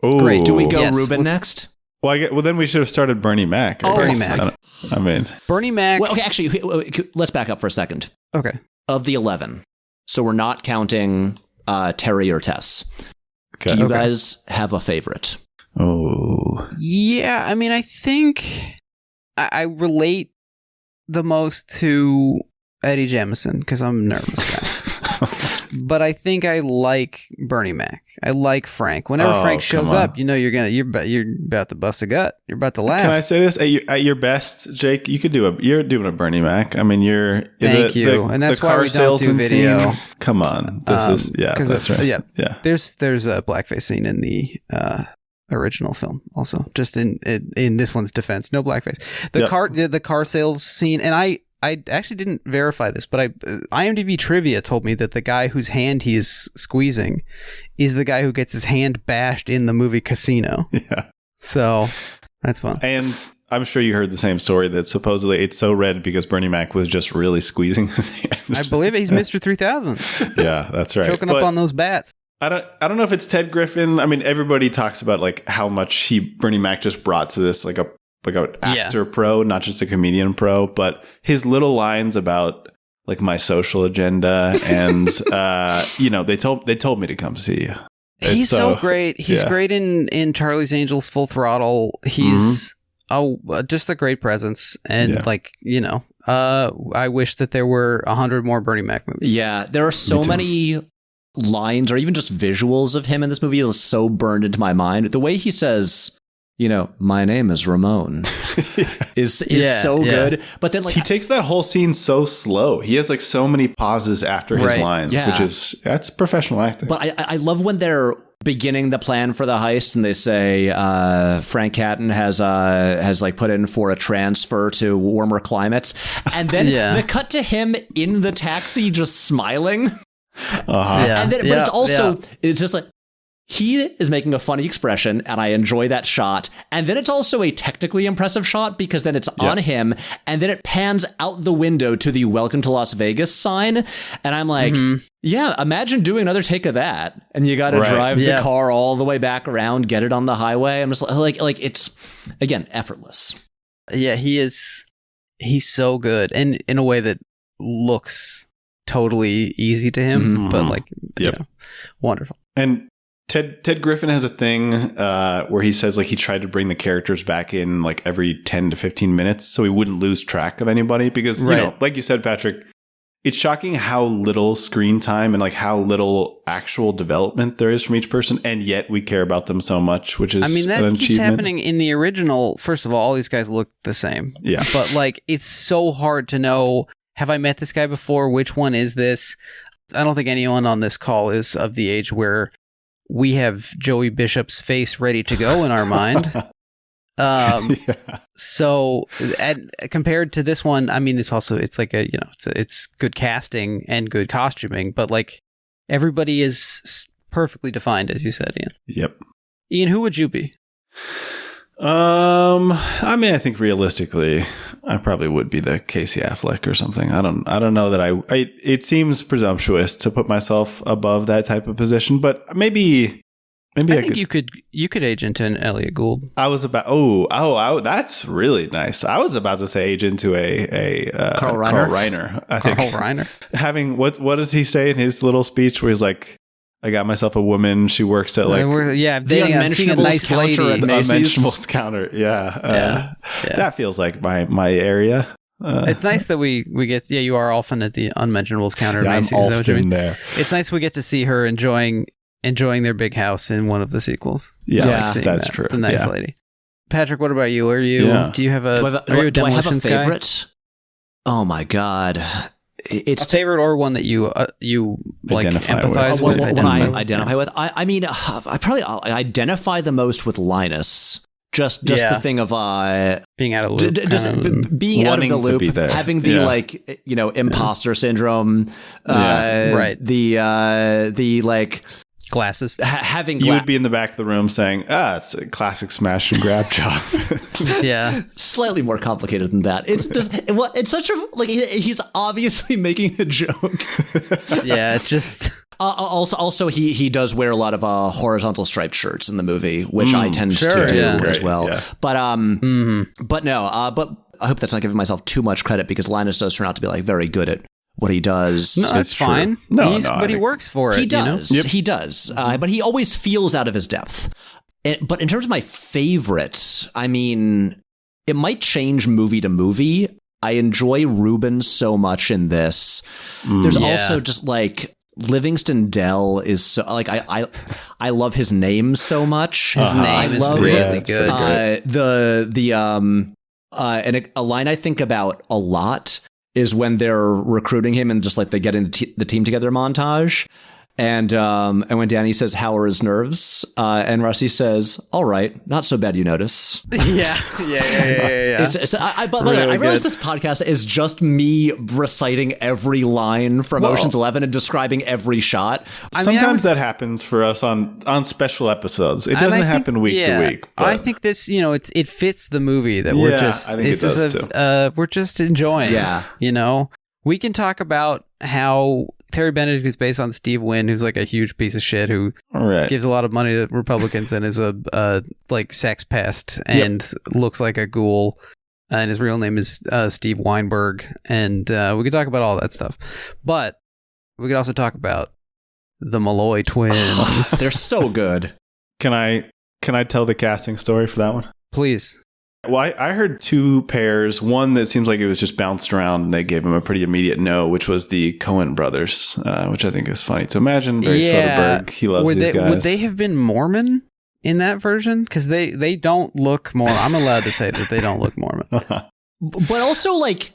Oh, great. Do we go Ruben next? Well, then we should have started Bernie Mac. Bernie Mac. I mean, Bernie Mac. Well, okay, actually, let's back up for a second. Okay. Of the 11, so we're not counting Terry or Tess. Okay. Do you guys have a favorite? Oh. Yeah, I mean, I think I relate the most to Eddie Jemison because I'm a nervous guy. But I think I like Bernie Mac. I like Frank. Whenever Frank shows up, you're about to bust a gut. You're about to laugh. Can I say this? At your best, Jake, you're doing a Bernie Mac. I mean, Thank you. And that's why we don't do video. Scene, come on. This is that's right. Yeah. There's a blackface scene in the original film also. Just in this one's defense, no blackface. The car sales scene, and I actually didn't verify this, but IMDb trivia told me that the guy whose hand he is squeezing is the guy who gets his hand bashed in the movie Casino. Yeah. So that's fun. And I'm sure you heard the same story that supposedly it's so red because Bernie Mac was just really squeezing his hand. I believe he's Mr. 3000. Yeah, that's right. Choking up on those bats. I don't know if it's Ted Griffin. I mean, everybody talks about like how much Bernie Mac just brought to this, like an actor pro, not just a comedian pro, but his little lines about like my social agenda and they told me to come see you. He's so great. He's great in Charlie's Angels Full Throttle. He's just a great presence, and I wish that there were 100 more Bernie Mac movies. Yeah, there are so many lines or even just visuals of him in this movie that is so burned into my mind. The way he says, my name is Ramon is so good. But then he takes that whole scene so slow. He has like so many pauses after his lines, which that's professional acting. But I love when they're beginning the plan for the heist and they say Frank Catton has like put in for a transfer to warmer climates. And then the cut to him in the taxi just smiling. And then, but it's also, it's just like, he is making a funny expression, and I enjoy that shot. And then it's also a technically impressive shot because then it's on him, and then it pans out the window to the "Welcome to Las Vegas" sign. And I'm like, imagine doing another take of that, and you got to drive the car all the way back around, get it on the highway. I'm just like it's again effortless. Yeah, he's so good, and in a way that looks totally easy to him, but wonderful. And Ted Griffin has a thing where he says like he tried to bring the characters back in like every 10 to 15 minutes so he wouldn't lose track of anybody because, like you said, Patrick, it's shocking how little screen time and like how little actual development there is from each person. And yet we care about them so much, which is that keeps happening in the original. First of all these guys look the same. Yeah. But like it's so hard to know, have I met this guy before? Which one is this? I don't think anyone on this call is of the age where we have Joey Bishop's face ready to go in our mind. So compared to this one, I mean, it's like it's good casting and good costuming, but like everybody is perfectly defined, as you said, Ian. Yep. Ian, who would you be? I mean, I think realistically, I probably would be the Casey Affleck or something. I don't know that it seems presumptuous to put myself above that type of position, but maybe I think you could age into an Elliot Gould. I was about that's really nice. I was about to say age into a Carl Reiner. Carl Reiner. Having what does he say in his little speech where he's like, I got myself a woman. She works at like the Unmentionables counter at Macy's. Unmentionables counter. That feels like my area. It's nice that we get. Yeah, you are often at the Unmentionables counter at Macy's. I'm often there. It's nice we get to see her enjoying their big house in one of the sequels. Yeah, that's true. The nice lady. Patrick, what about you? Are you? Do you have a? Do I have a favorite? Guy? Oh my god. it's a favorite or one that you like empathize with. One I identify with. I mean, I probably identify the most with Linus. Just the thing of being out of the loop, being out of the loop, having the like imposter syndrome, right? The like glasses, having you would be in the back of the room saying, it's a classic smash and grab job. Yeah, slightly more complicated than that. It's just it's such a like he's obviously making a joke. Yeah, it's just. Also, he does wear a lot of horizontal striped shirts in the movie, which I tend to do as well. Yeah. But no, but I hope that's not giving myself too much credit because Linus does turn out to be like very good at what he does. No, that's fine. But he works for it. He does. He does. But he always feels out of his depth. But in terms of my favorite, I mean, it might change movie to movie. I enjoy Ruben so much in this. There's also just like. Livingston Dell is so like I love his name so much. His name is really good. And a line I think about a lot is when they're recruiting him and just like they get in the team together montage. And when Danny says, "How are his nerves?" And Rusty says, "All right, not so bad, you notice." Yeah. But I realize this podcast is just me reciting every line from Ocean's 11 and describing every shot. Sometimes that happens for us on special episodes. It doesn't happen week to week. But I think this, it fits the movie that we're just. I think it does too. We're just enjoying. Yeah, we can talk about how. Terry Benedict is based on Steve Wynn, who's like a huge piece of shit who gives a lot of money to Republicans and is a like sex pest and looks like a ghoul. And his real name is Steve Weinberg. And we could talk about all that stuff. But we could also talk about the Malloy twins. They're so good. Can I tell the casting story for that one? Please. Well, I heard two pairs. One that seems like it was just bounced around and they gave him a pretty immediate no, which was the Coen brothers, which I think is funny to imagine. Barry Soderbergh, he loves these guys. Would they have been Mormon in that version? Because they don't look Mormon. I'm allowed to say that they don't look Mormon. But also, like,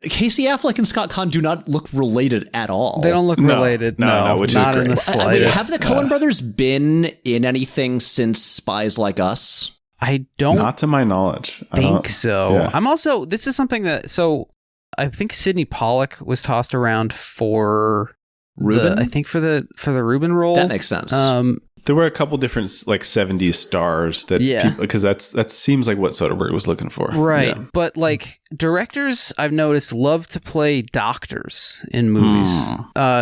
Casey Affleck and Scott Conn do not look related at all. They don't look related. No, which not is great. in the slightest. Have the Coen brothers been in anything since Spies Like Us? I don't. Not to my knowledge. Think so. Yeah. I'm also. This is something that. So I think Sidney Pollack was tossed around for Ruben. I think for the Ruben role. That makes sense. There were a couple different like 70s stars that because that seems like what Soderbergh was looking for. Right. Yeah. But like directors I've noticed love to play doctors in movies.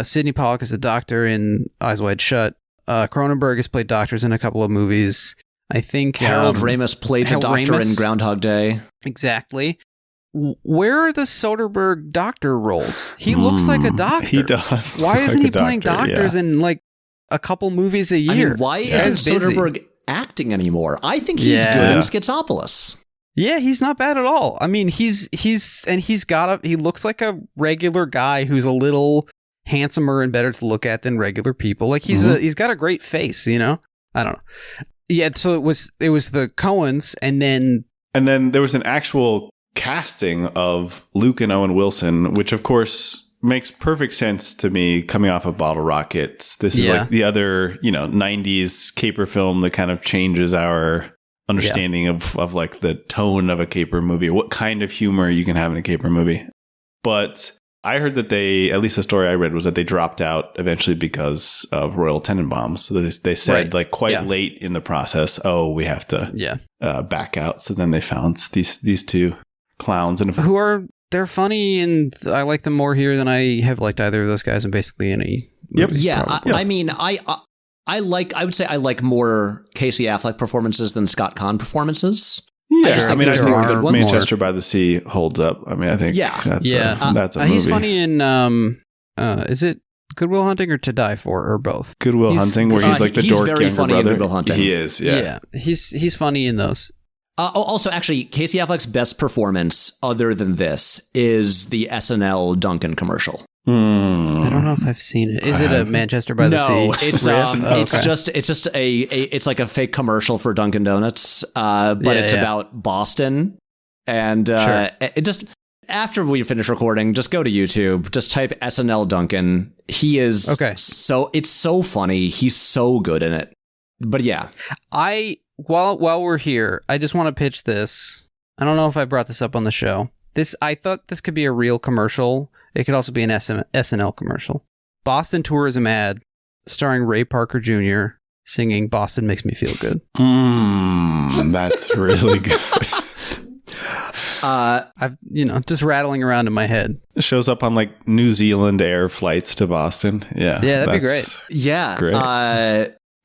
Sidney Pollack is a doctor in Eyes Wide Shut. Cronenberg has played doctors in a couple of movies. I think Harold Ramis played a doctor in Groundhog Day. Exactly. Where are the Soderbergh doctor roles? He looks like a doctor. He does. Why isn't he playing doctors in like a couple movies a year? I mean, why isn't Soderbergh acting anymore? I think he's good in Schizopolis. Yeah, he's not bad at all. I mean, he looks like a regular guy who's a little handsomer and better to look at than regular people. Like he's got a great face, I don't know. Yeah, so it was the Coens and then there was an actual casting of Luke and Owen Wilson, which of course makes perfect sense to me coming off of Bottle Rockets. This is like the other, 90s caper film that kind of changes our understanding of like the tone of a caper movie, what kind of humor you can have in a caper movie. But I heard that at least the story I read was that they dropped out eventually because of Royal Tenenbaums. So they said like quite late in the process, we have to back out. So then they found these two clowns and they're funny and I like them more here than I have liked either of those guys in basically any movies. I mean, I would say I like more Casey Affleck performances than Scott Conn performances. Yeah, I think Manchester by the Sea holds up. I mean, I think that's a movie. He's funny in, is it Good Will Hunting or To Die For, or both? Good Will Hunting, where he's like the dork younger brother. In Good Will Hunting. He is, yeah. He's funny in those. Also, actually, Casey Affleck's best performance, other than this, is the SNL Duncan commercial. I don't know if I've seen it. Is it a Manchester by the Sea? No, it's like a fake commercial for Dunkin' Donuts, but it's about Boston, and after we finish recording, just go to YouTube, just type SNL Duncan. He is it's so funny. He's so good in it. But yeah. While we're here, I just want to pitch this. I don't know if I brought this up on the show. I thought this could be a real commercial. It could also be an SNL commercial. Boston tourism ad starring Ray Parker Jr. singing "Boston Makes Me Feel Good." That's really good. I've just rattling around in my head. It shows up on like New Zealand Air flights to Boston. Yeah, that'd be great. Yeah, great.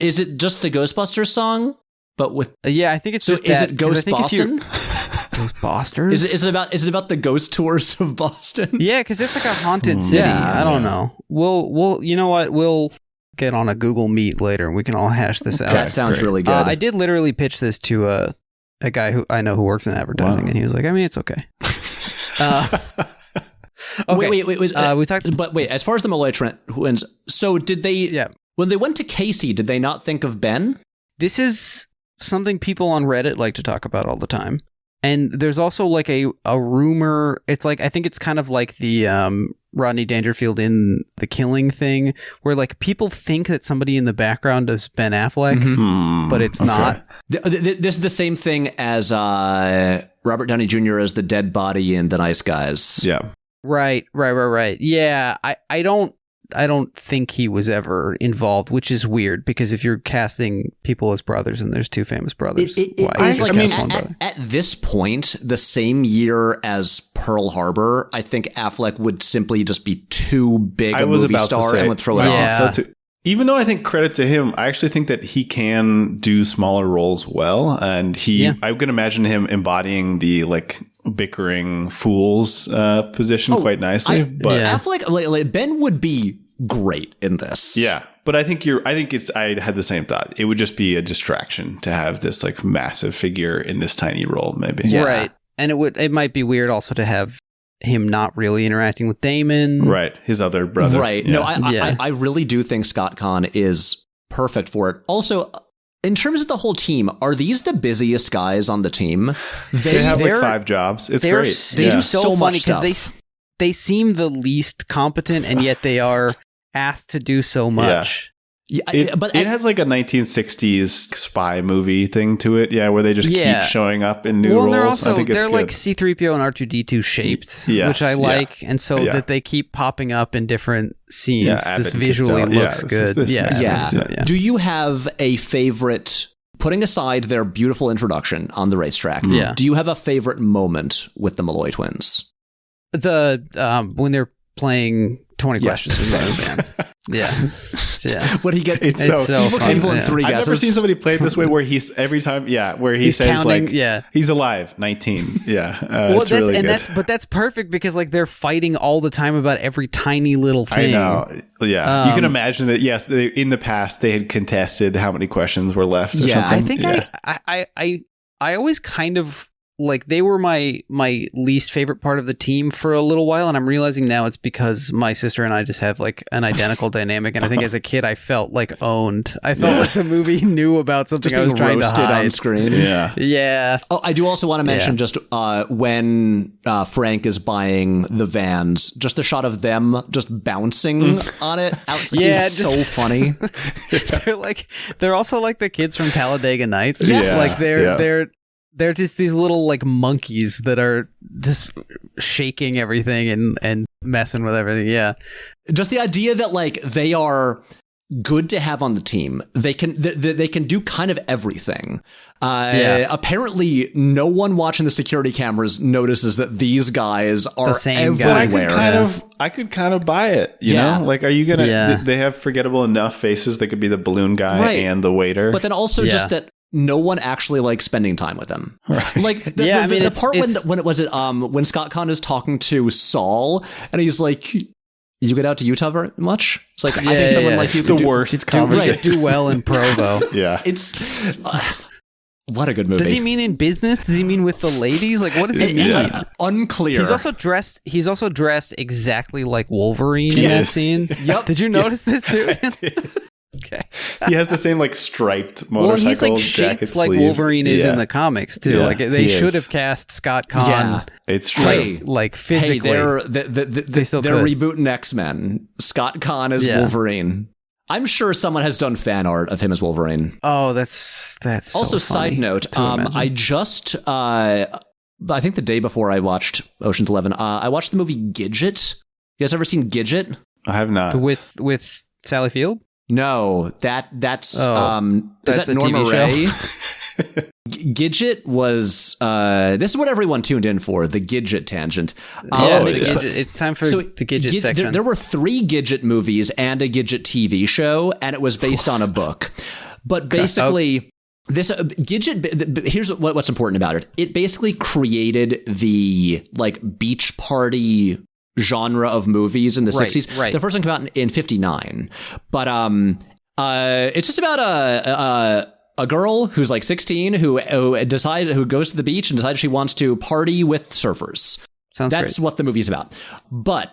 Is it just the Ghostbusters song? But with I think it's just. Is it Ghost Boston? Ghostbusters? Is it about the ghost tours of Boston? Yeah, because it's like a haunted city. I don't know. We'll you know what? We'll get on a Google Meet later and we can all hash this out. That sounds really good. I did literally pitch this to a guy who I know who works in advertising, and he was like, I mean, it's okay. Okay. Wait. We talked, but wait. As far as the Malloy twins, so did they? Yeah. When they went to Casey, did they not think of Ben? This is something people on Reddit like to talk about all the time. And there's also like a rumor. It's like, I think it's kind of like the Rodney Dangerfield in The Killing thing, where like people think that somebody in the background is Ben Affleck, but it's not. This is the same thing as Robert Downey Jr. as the dead body in The Nice Guys. Yeah. Right. Yeah, I don't think he was ever involved, which is weird because if you're casting people as brothers and there's two famous brothers, at this point, the same year as Pearl Harbor, I think Affleck would simply just be too big a movie star and would throw it off. Even though I think credit to him, I actually think that he can do smaller roles well, and I can imagine him embodying the like bickering fools position quite nicely. Affleck, like Ben would be great in this. Yeah, but I had the same thought. It would just be a distraction to have this like massive figure in this tiny role, maybe. Yeah. Right, and it might be weird also to have him not really interacting with Damon. Right, his other brother. Right. Yeah. No, I really do think Scott Conn is perfect for it. Also, in terms of the whole team, are these the busiest guys on the team? They have like 5 jobs. It's great. They do so funny because they seem the least competent, and yet they are asked to do so much. Yeah, it has like a 1960s spy movie thing to it, where they just keep showing up in new roles. I think they're like C-3PO and R2-D2 shaped, which I like, and so that they keep popping up in different scenes. This visually looks good. Do you have a favorite? Putting aside their beautiful introduction on the racetrack, do you have a favorite moment with the Malloy twins? When they're playing 20 questions for the band. Yeah. What he get? It's so fun. I've never seen somebody play it this way, where he's every time, where he's says counting, like, he's alive, 19. It's really good. But that's perfect because like they're fighting all the time about every tiny little thing. I know. Yeah, you can imagine that. Yes, in the past they had contested how many questions were left. Or something. I think I always kind of. Like they were my least favorite part of the team for a little while, and I'm realizing now it's because my sister and I just have like an identical dynamic, and I think as a kid I felt like owned. I felt like the movie knew about something just I was trying to hide on screen. Yeah. Oh, I do also want to mention just when Frank is buying the vans, just the shot of them just bouncing on it. Is so funny. they're also like the kids from Talladega Nights. Yes. Like they're just these little like monkeys that are just shaking everything and messing with everything. Yeah. Just the idea that like they are good to have on the team. They can do kind of everything. Apparently no one watching the security cameras notices that these guys are the same everywhere. I could kind of buy it, you know? Like, are you gonna they have forgettable enough faces. They could be the balloon guy and the waiter. But then also just that no one actually likes spending time with him. Right. Like the part when Scott Conn is talking to Saul and he's like, "You get out to Utah very much?" It's like I think someone like you could worst conversation. Do well in Provo. It's what a good movie. Does he mean in business? Does he mean with the ladies? Like what does he mean? Unclear. He's also dressed exactly like Wolverine in that scene. Yep. Did you notice this too? Okay. He has the same like striped motorcycle he's like jacket shaped like sleeve. Wolverine is in the comics too. Yeah, like they he should is. have cast Scott Conn. Yeah. It's true. Hey, like physically. They're still they're could. rebooting X-Men. Scott Conn is Wolverine. I'm sure someone has done fan art of him as Wolverine. Oh, that's also, so side funny note, to imagine. I just I think the day before I watched Ocean's 11, I watched the movie Gidget. You guys ever seen Gidget? I have not. with Sally Field. No, that's that's is that a Norma TV Ray? show. Gidget was this is what everyone tuned in for, the Gidget tangent. Gidget. It's time for the Gidget section. There were 3 Gidget movies and a Gidget TV show, and it was based on a book. But basically, this Gidget. Here's what's important about it. It basically created the like beach party genre of movies in the 60s. Right. The first one came out in 1959. But it's just about a girl who's like 16 who goes to the beach and decides she wants to party with surfers. That's what the movie's about. But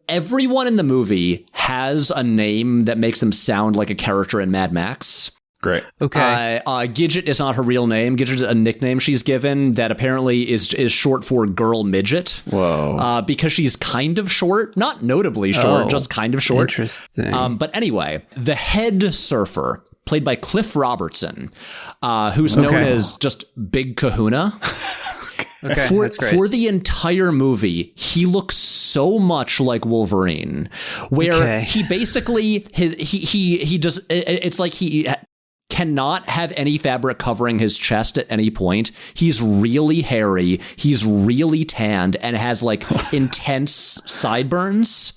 everyone in the movie has a name that makes them sound like a character in Mad Max. Great. Okay. Gidget is not her real name. Gidget is a nickname she's given that apparently is short for girl midget. Whoa. Because she's kind of short, not notably short, just kind of short. Interesting. But anyway, the head surfer, played by Cliff Robertson, who's known as just Big Kahuna. Okay, that's great. For the entire movie, he looks so much like Wolverine, where he basically he does. It's like he cannot have any fabric covering his chest at any point. He's really hairy. He's really tanned and has like intense sideburns.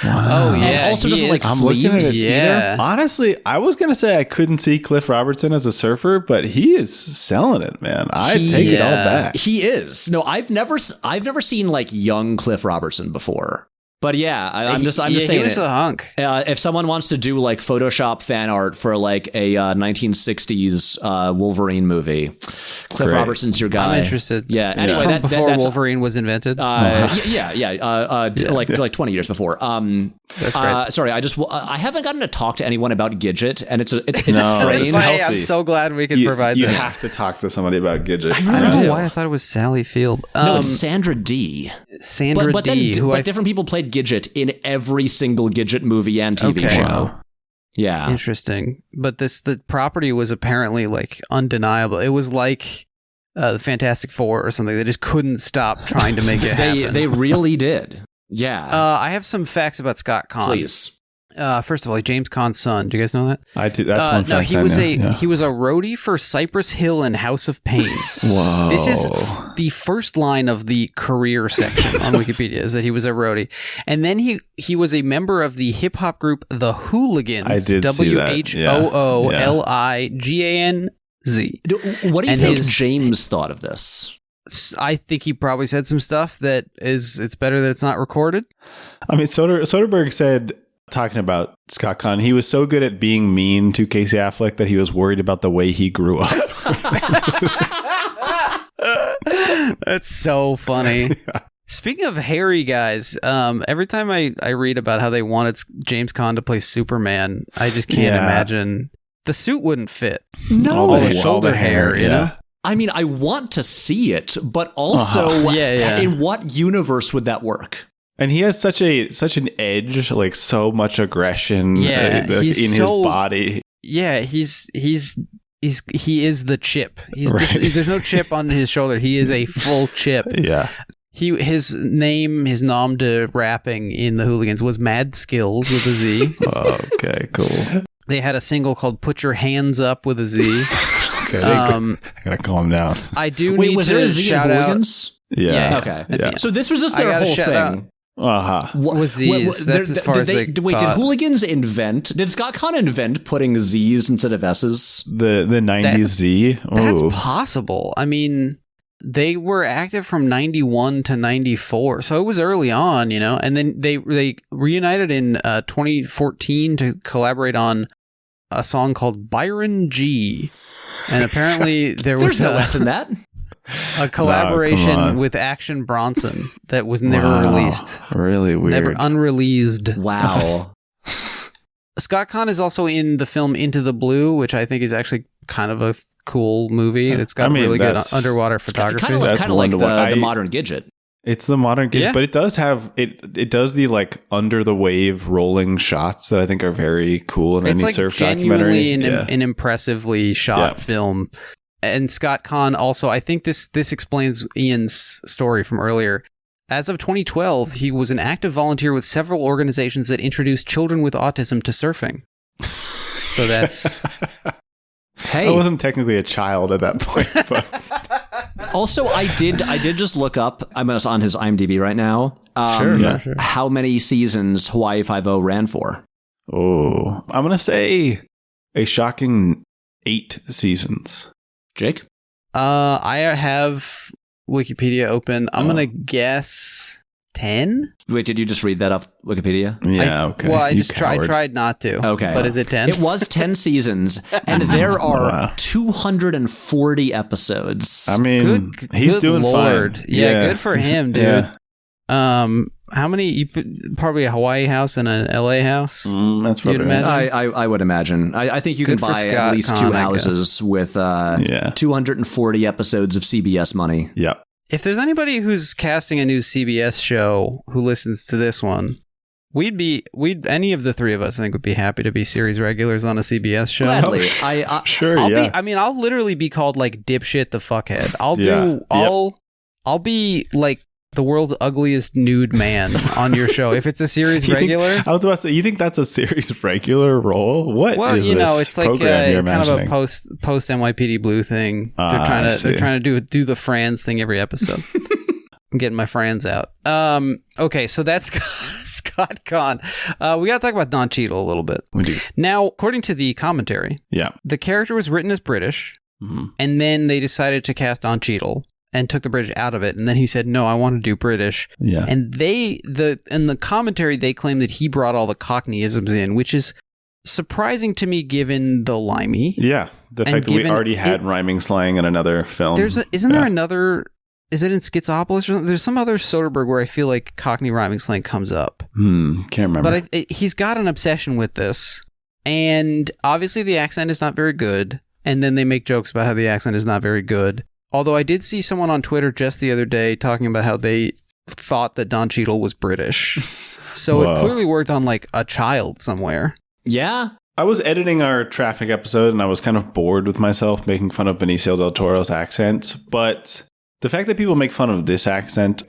Wow. Oh yeah. And also doesn't like I'm looking at sleeves it. either. Honestly, I was gonna say I couldn't see Cliff Robertson as a surfer, but he is selling it, man. I take it all back. He is. No, I've never seen like young Cliff Robertson before. But yeah, I'm just saying he was a hunk. If someone wants to do like Photoshop fan art for like a 1960s Wolverine movie, Cliff Robertson's your guy. I'm interested. Yeah. Anyway, From before Wolverine was invented. Like 20 years before. That's great. Sorry, I haven't gotten to talk to anyone about Gidget, and it's No, strange. it's I'm so glad we could provide you that. have to talk to somebody about Gidget. I don't know why I thought it was Sally Field. No, it's Sandra Dee. Sandra Dee. But different people played Gidget in every single Gidget movie and TV show. Wow. Yeah. Interesting. But the property was apparently like undeniable. It was like the Fantastic Four or something. They just couldn't stop trying to make it happen. They really did. Yeah. I have some facts about Scott Conn. Please. First of all, James Conn's son. Do you guys know that? I do. That's one fact he I was know. he was a roadie for Cypress Hill and House of Pain. Whoa. This is the first line of the career section on Wikipedia is that he was a roadie. And then he was a member of the hip hop group The Hooligans. I did see that. WHOOLIGANZ. What do you think James thought of this? I think he probably said some stuff that it's better that it's not recorded. I mean, Soderbergh said, talking about Scott Conn, he was so good at being mean to Casey Affleck that he was worried about the way he grew up. That's so funny. Yeah. Speaking of hairy guys, every time I read about how they wanted James Conn to play Superman, I just can't imagine. The suit wouldn't fit. No. All the shoulder hair, you know? I mean, I want to see it, but also in what universe would that work? And he has such an edge, like so much aggression in his body. Yeah, he is the chip. There's no chip on his shoulder. He is a full chip. Yeah. His nom de rapping in the Hooligans was Mad Skills with a Z. Okay, cool. They had a single called Put Your Hands Up with a Z. Okay, I gotta calm down. I do need was to there a Z shout in out. Hooligans? Yeah. Okay. Yeah. So this was just their whole thing. What was Z's? That's as far as they did Hooligans did Scott Conn invent putting Z's instead of S's? The 90s Z? That's possible. I mean, they were active from 91 to 94, so it was early on, you know, and then they reunited in 2014 to collaborate on a song called Byron G. And apparently there's no less than that. A collaboration with Action Bronson that was never released. Really weird. Never unreleased. Wow. Scott Conn is also in the film Into the Blue, which I think is actually kind of a cool movie. It's got really good underwater photography. Kind of like the modern GIDGET. It's the modern GIDGET, but it does have it does the like under the wave rolling shots that I think are very cool in any surf documentary. It's like an impressively shot film. And Scott Conn also, I think this explains Ian's story from earlier. As of 2012, he was an active volunteer with several organizations that introduced children with autism to surfing. So that's... Hey, I wasn't technically a child at that point, but... Also, I did just look up, I'm on his IMDb right now, sure. How many seasons Hawaii Five-0 ran for. Oh, I'm going to say a shocking 8 seasons. Jake? I have Wikipedia open. I'm going to guess 10? Wait, did you just read that off Wikipedia? Yeah, okay. Well, I tried not to. Okay. But is it 10? It was 10 seasons, and there are 240 episodes. I mean, he's doing fine. Yeah, good for him, dude. Yeah. How many? Probably a Hawaii house and an LA house. That's probably right. I would imagine. I think you can buy at least Conn, 2 houses with 240 episodes of CBS money. Yep. If there's anybody who's casting a new CBS show who listens to this one, any of the three of us, I think, would be happy to be series regulars on a CBS show. Gladly. Sure. I'll literally be called like dipshit the fuckhead. I'll be like the world's ugliest nude man on your show if it's a series regular. I was about to say, you think that's a series regular role? What is this it's like kind of a post NYPD Blue thing. They're trying to do the Franz thing every episode. I'm getting my Franz out. Okay, so that's Scott Conn. We got to talk about Don Cheadle a little bit. We do. Now, according to the commentary, the character was written as British, and then they decided to cast Don Cheadle and took the British out of it, and then he said, "No, I want to do British." Yeah, and in the commentary they claim that he brought all the Cockneyisms in, which is surprising to me given the limey. Yeah, the fact that we already had rhyming slang in another film. Isn't there another? Is it in Schizopolis or something? There's some other Soderbergh where I feel like Cockney rhyming slang comes up. Can't remember. But he's got an obsession with this, and obviously the accent is not very good. And then they make jokes about how the accent is not very good. Although I did see someone on Twitter just the other day talking about how they thought that Don Cheadle was British. So it clearly worked on like a child somewhere. Yeah. I was editing our Traffic episode and I was kind of bored with myself making fun of Benicio del Toro's accent. But the fact that people make fun of this accent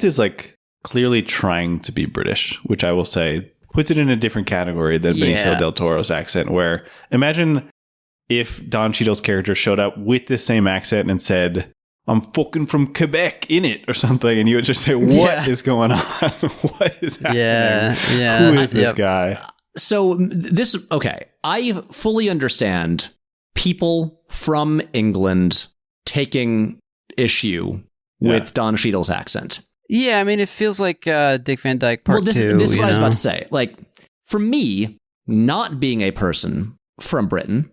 is like clearly trying to be British, which I will say puts it in a different category than Benicio del Toro's accent, where imagine if Don Cheadle's character showed up with the same accent and said, "I'm fucking from Quebec, innit?" or something, and you would just say, "What is going on? What is happening? Yeah. Who is this guy?" So I fully understand people from England taking issue with Don Cheadle's accent. Yeah, I mean, it feels like Dick Van Dyke Part 2. This is what I was about to say. Like, for me, not being a person from Britain,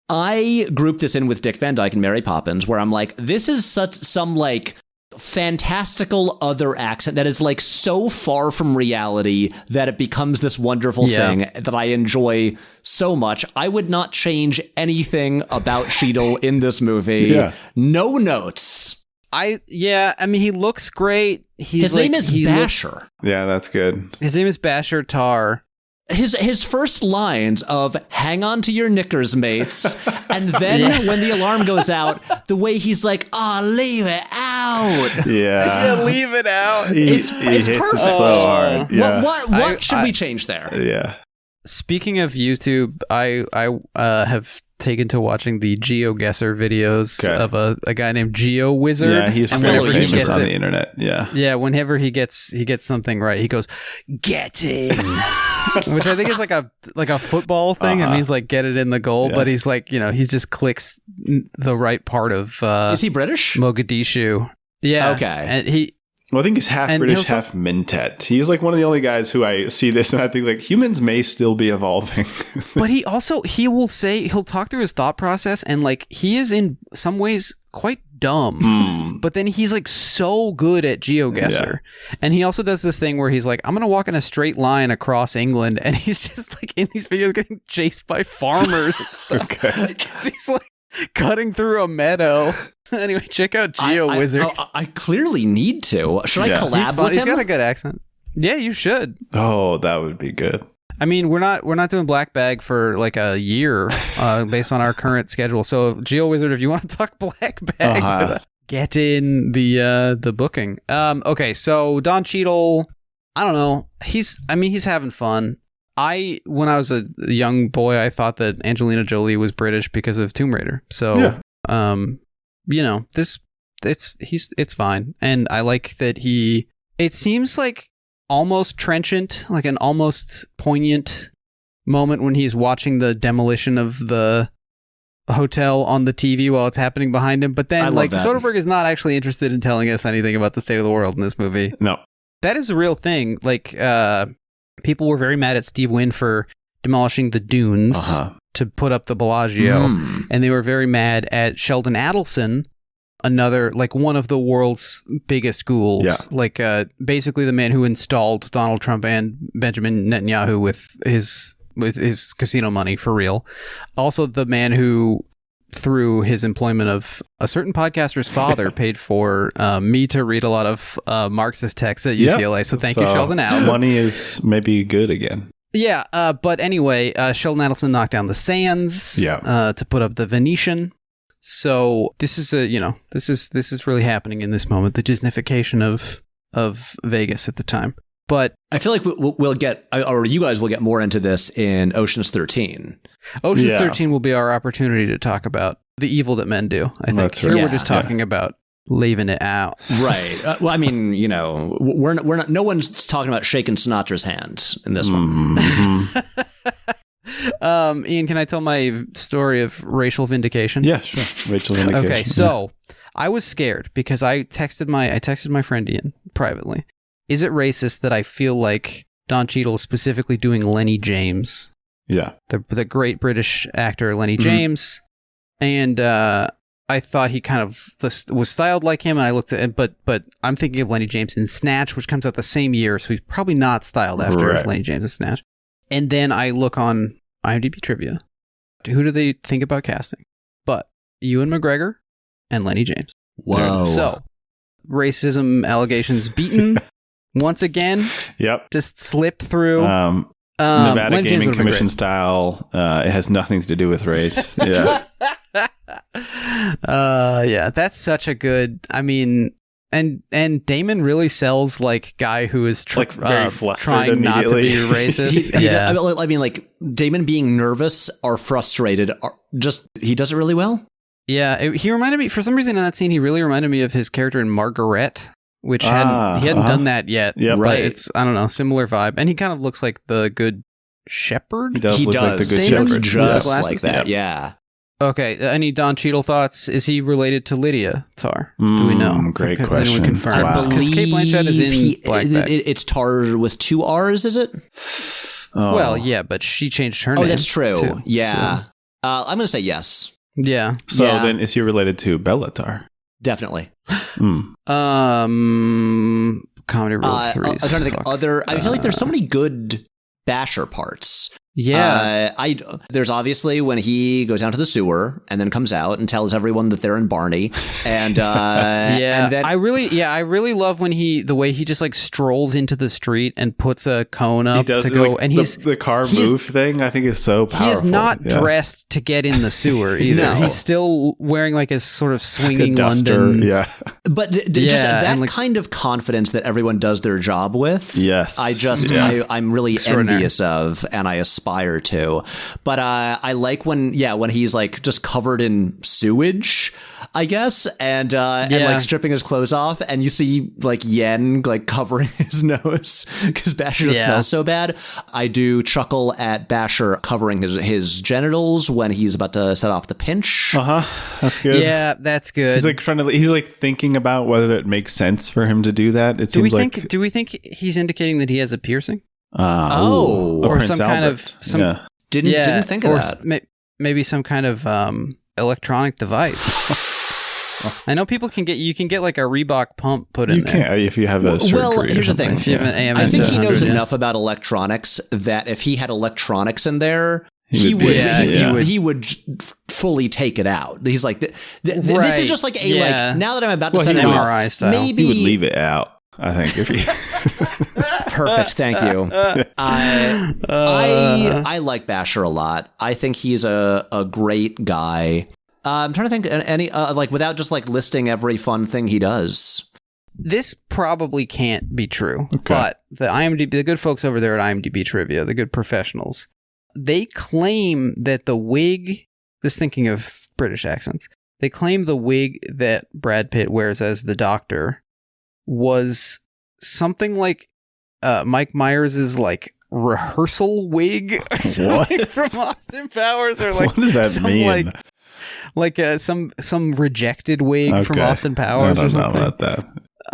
I group this in with Dick Van Dyke and Mary Poppins, where I'm like, this is some like fantastical other accent that is like so far from reality that it becomes this wonderful thing that I enjoy so much. I would not change anything about Cheadle in this movie. No notes. I mean, he looks great. His name is Basher. Yeah, that's good. His name is Basher Tar. His first lines of "hang on to your knickers, mates," and then when the alarm goes out, the way he's like, leave it out. Yeah, leave it out. It's hits perfect. It so hard. Yeah. What should we change there? Yeah. Speaking of YouTube, I have taken to watching the GeoGuessr videos of a guy named GeoWizard. Yeah, he's very famous on the internet. Yeah. Yeah, whenever he gets something right, he goes, "Get in." Which I think is like a football thing. It means like get it in the goal, but he's like, he just clicks the right part of Is he British? Mogadishu. Yeah. Okay. And I think he's half British, half Mentet. He's like one of the only guys who I see this and I think like humans may still be evolving. But he'll talk through his thought process, and like he is in some ways quite dumb. But then he's like so good at GeoGuessr. And he also does this thing where he's like, I'm going to walk in a straight line across England. And he's just like in these videos getting chased by farmers and stuff. Because he's like cutting through a meadow. Anyway, check out GeoWizard. I clearly need to. Should I collab with him? He's got a good accent. Yeah, you should. Oh, that would be good. I mean, we're not doing Black Bag for like a year based on our current schedule. So, GeoWizard, if you want to talk Black Bag, get in the booking. Okay, so Don Cheadle, I don't know. He's having fun. When I was a young boy, I thought that Angelina Jolie was British because of Tomb Raider. So, it's fine, and I like that it seems like almost trenchant, like an almost poignant moment when he's watching the demolition of the hotel on the TV while it's happening behind him. But then, like, Soderbergh is not actually interested in telling us anything about the state of the world in this movie. No, that is a real thing. Like, people were very mad at Steve Wynn for demolishing the dunes to put up the Bellagio, and they were very mad at Sheldon Adelson, another, like, one of the world's biggest ghouls, like basically the man who installed Donald Trump and Benjamin Netanyahu with his casino money for real. Also the man who, through his employment of a certain podcaster's father, paid for me to read a lot of Marxist texts at UCLA. So thank you, Sheldon Adelson. Money is maybe good again. Yeah, but anyway, Sheldon Adelson knocked down the Sands to put up the Venetian. So this is this is really happening in this moment, the Disneyfication of Vegas at the time. But I feel like we'll get, or you guys will get more into this in Ocean's 13. Ocean's 13 will be our opportunity to talk about the evil that men do. I think that's here right. we're just talking about leaving it out. Right. Well, I mean, we're not. No one's talking about shaking Sinatra's hand in this one. Ian, can I tell my story of racial vindication? Yeah, sure. Racial vindication. Okay, so I was scared because I texted my friend Ian privately. Is it racist that I feel like Don Cheadle is specifically doing Lenny James? Yeah. The great British actor Lenny James. And I thought he kind of was styled like him, and I looked at it, but I'm thinking of Lenny James in Snatch, which comes out the same year, so he's probably not styled after Lenny James in Snatch. And then I look on IMDb trivia. Who do they think about casting? But Ewan McGregor and Lenny James. Whoa. So, racism allegations beaten once again. Yep. Just slipped through. Nevada Lenny Gaming James Commission style. It has nothing to do with race. Yeah. Yeah, that's such a good, I mean, and Damon really sells like guy who is very flustered trying not to be racist. I mean, like Damon being nervous or frustrated, he does it really well. Yeah, he reminded me, for some reason in that scene, he really reminded me of his character in Margaret, which he hadn't done that yet. Yeah, right. It's, I don't know, similar vibe. And he kind of looks like the good shepherd. He does look like the good shepherd. Just like that, yeah. Okay, any Don Cheadle thoughts? Is he related to Lydia Tarr? Do we know? Great question. Does anyone confirm? I Because Kate Blanchett is in Black Bag. It's Tarr with 2 R's, is it? Oh. Well, yeah, but she changed her name. Oh, that's true. Too, yeah. So. I'm going to say yes. Yeah. So then is he related to Bellatar? Definitely. Comedy Rule 3. I'm trying to think I feel like there's so many good Basher parts. Yeah. There's obviously when he goes down to the sewer and then comes out and tells everyone that they're in Barney. And yeah, and then, I really love when the way he just like strolls into the street and puts a cone up to go, like, and he's the car move thing. I think is so powerful. He is not dressed to get in the sewer either. No. He's still wearing like a sort of swinging like duster, London. Yeah, but just that kind of confidence that everyone does their job with. Yes, I'm really envious of, and I aspire to. But I like when he's like just covered in sewage, I guess, and like stripping his clothes off, and you see like Yen like covering his nose because Basher just smells so bad. I do chuckle at Basher covering his genitals when he's about to set off the pinch. That's good. Yeah, that's good. He's like thinking about whether it makes sense for him to do that. Do we think he's indicating that he has a piercing? Or some kind of didn't think of that. Maybe some kind of electronic device. I know people can get like a Reebok pump put in there. You can if you have a surgery. Well, here's the thing. If you have an AMS I think he knows 700, enough about electronics that if he had electronics in there, he would fully take it out. He's like, this is just like like now that I'm about to set it MRI off, style. He maybe would leave it out. I think if he perfect. Thank you. I like Basher a lot. I think he's a great guy. I'm trying to think any like without just like listing every fun thing he does. This probably can't be true, but the good folks over there at IMDb Trivia, the good professionals, they claim that the wig, this thinking of British accents, they claim the wig that Brad Pitt wears as the Doctor was something like Mike Myers' like rehearsal wig or something from Austin Powers, or like what does that mean? Like some rejected wig from Austin Powers or something. I don't know about that.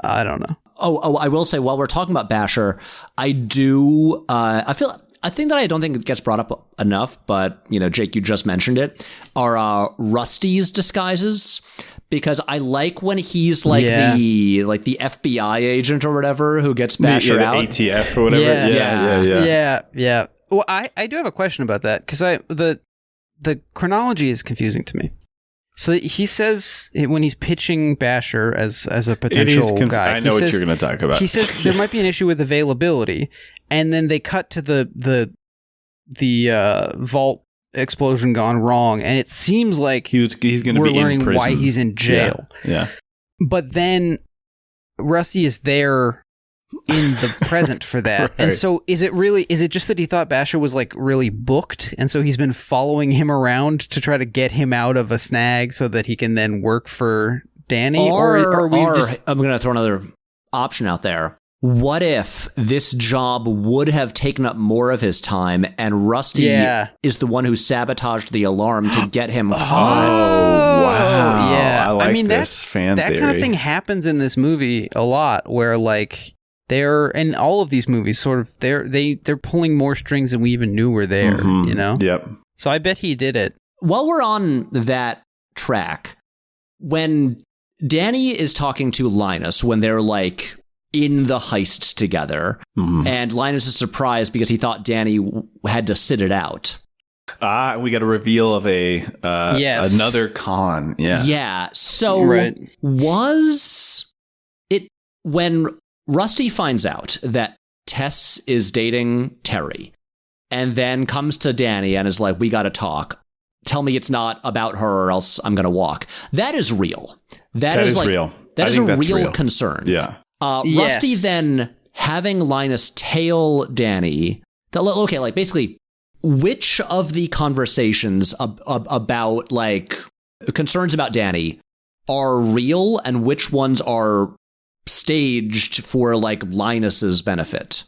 I don't know. Oh, I will say while we're talking about Basher, I think that I don't think it gets brought up enough, but Jake, you just mentioned it, are Rusty's disguises. Because I like when he's like the FBI agent or whatever who gets Basher out. ATF or whatever. Yeah. Well, I do have a question about that because the chronology is confusing to me. So he says when he's pitching Basher as a potential guy, I know what you're going to talk about. He says there might be an issue with availability, and then they cut to the vault explosion gone wrong, and it seems like he's going to be learning in prison. why he's in jail. Yeah. But then Rusty is there in the present for that. Right. And so is it just that he thought Basher was like really booked, and so he's been following him around to try to get him out of a snag so that he can then work for Danny? Or I'm going to throw another option out there. What if this job would have taken up more of his time and Rusty is the one who sabotaged the alarm to get him caught? Oh, wow. Yeah. I like this fan theory. That kind of thing happens in this movie a lot where like they're in all of these movies sort of they're pulling more strings than we even knew were there, Yep. So I bet he did it. While we're on that track, when Danny is talking to Linus when they're like in the heists together, and Linus is surprised because he thought Danny had to sit it out. We got a reveal of another con. Yeah. So was it when Rusty finds out that Tess is dating Terry and then comes to Danny and is like, we got to talk. Tell me it's not about her or else I'm going to walk. That is real. That is real. That is a real concern. Yeah. Rusty then having Linus tail Danny. Like basically, which of the conversations about like concerns about Danny are real and which ones are staged for like Linus's benefit?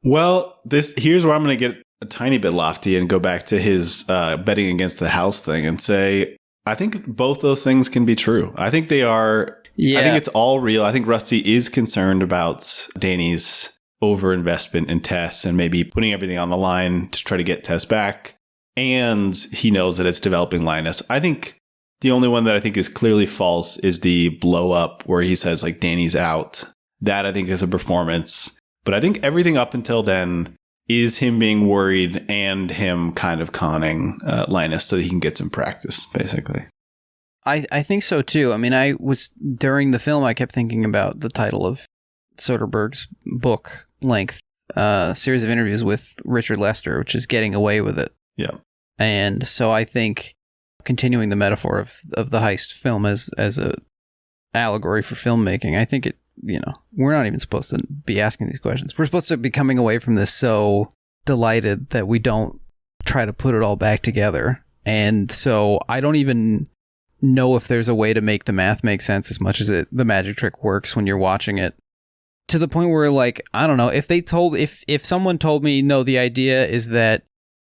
Well, here's where I'm going to get a tiny bit lofty and go back to his betting against the house thing and say, I think both those things can be true. I think they are. Yeah. I think it's all real. I think Rusty is concerned about Danny's overinvestment in Tess and maybe putting everything on the line to try to get Tess back. And he knows that it's developing Linus. I think the only one that I think is clearly false is the blow up where he says like Danny's out. That I think is a performance. But I think everything up until then is him being worried and him kind of conning Linus so that he can get some practice, basically. I think so too. I mean, during the film, I kept thinking about the title of Soderbergh's book length series of interviews with Richard Lester, which is Getting Away with It. Yeah. And so I think continuing the metaphor of the heist film as a allegory for filmmaking, I think we're not even supposed to be asking these questions. We're supposed to be coming away from this so delighted that we don't try to put it all back together. And so I don't even know if there's a way to make the math make sense as much as the magic trick works when you're watching it, to the point where like, I don't know, if someone told me, no, the idea is that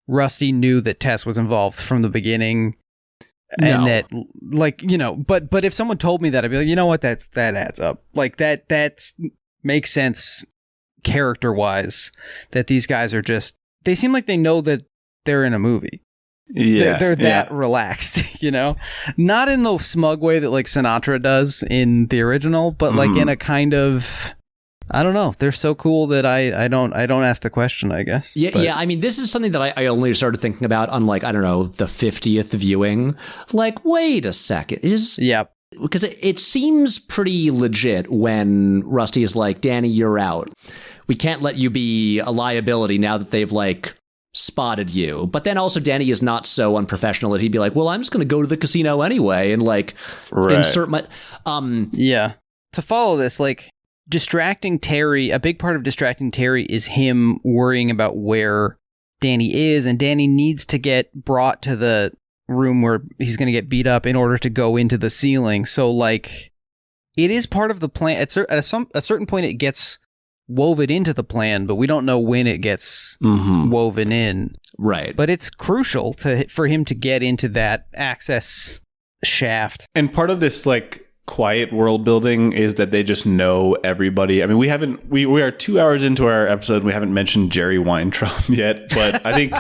Rusty knew that Tess was involved from the beginning and that like, but if someone told me that, I'd be like, you know what, that adds up. Like that makes sense character wise, that these guys are they seem like they know that they're in a movie. They're that relaxed, you know? Not in the smug way that like Sinatra does in the original, but like in a kind of, I don't know. They're so cool that I don't ask the question, I guess. Yeah. I mean, this is something that I only started thinking about on like, I don't know, the 50th viewing. Like, wait a second. Because it seems pretty legit when Rusty is like, Danny, you're out. We can't let you be a liability now that they've like spotted you. But then also Danny is not so unprofessional that he'd be like, well, I'm just going to go to the casino anyway and like insert my... To follow this, like distracting Terry, a big part of distracting Terry is him worrying about where Danny is, and Danny needs to get brought to the room where he's going to get beat up in order to go into the ceiling. So like it is part of the plan. At a certain point it gets woven into the plan, but we don't know when it gets woven in. Right. But it's crucial for him to get into that access shaft. And part of this like quiet world building is that they just know everybody. I mean, we are 2 hours into our episode and we haven't mentioned Jerry Weintraub yet, but I think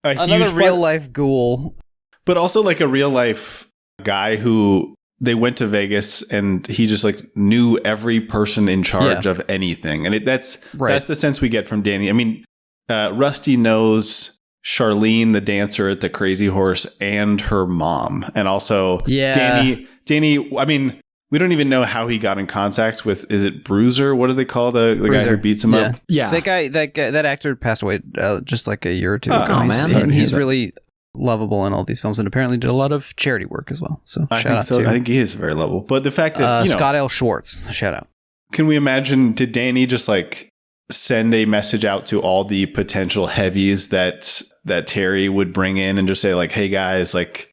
another real life ghoul. But also like a real life guy who they went to Vegas and he just like knew every person in charge of anything. And that's the sense we get from Danny. I mean, Rusty knows Charlene, the dancer at the Crazy Horse, and her mom. And also Danny, I mean, we don't even know how he got in contact with, is it Bruiser? What do they call the guy who beats him up? Yeah. That actor passed away just like a year or two ago. Oh, man. He's really lovable in all these films and apparently did a lot of charity work as well. So shout out to him. I think he is very lovable. But the fact that, Scott L. Schwartz, shout out. Can we imagine, did Danny just like send a message out to all the potential heavies that Terry would bring in and just say like, hey guys, like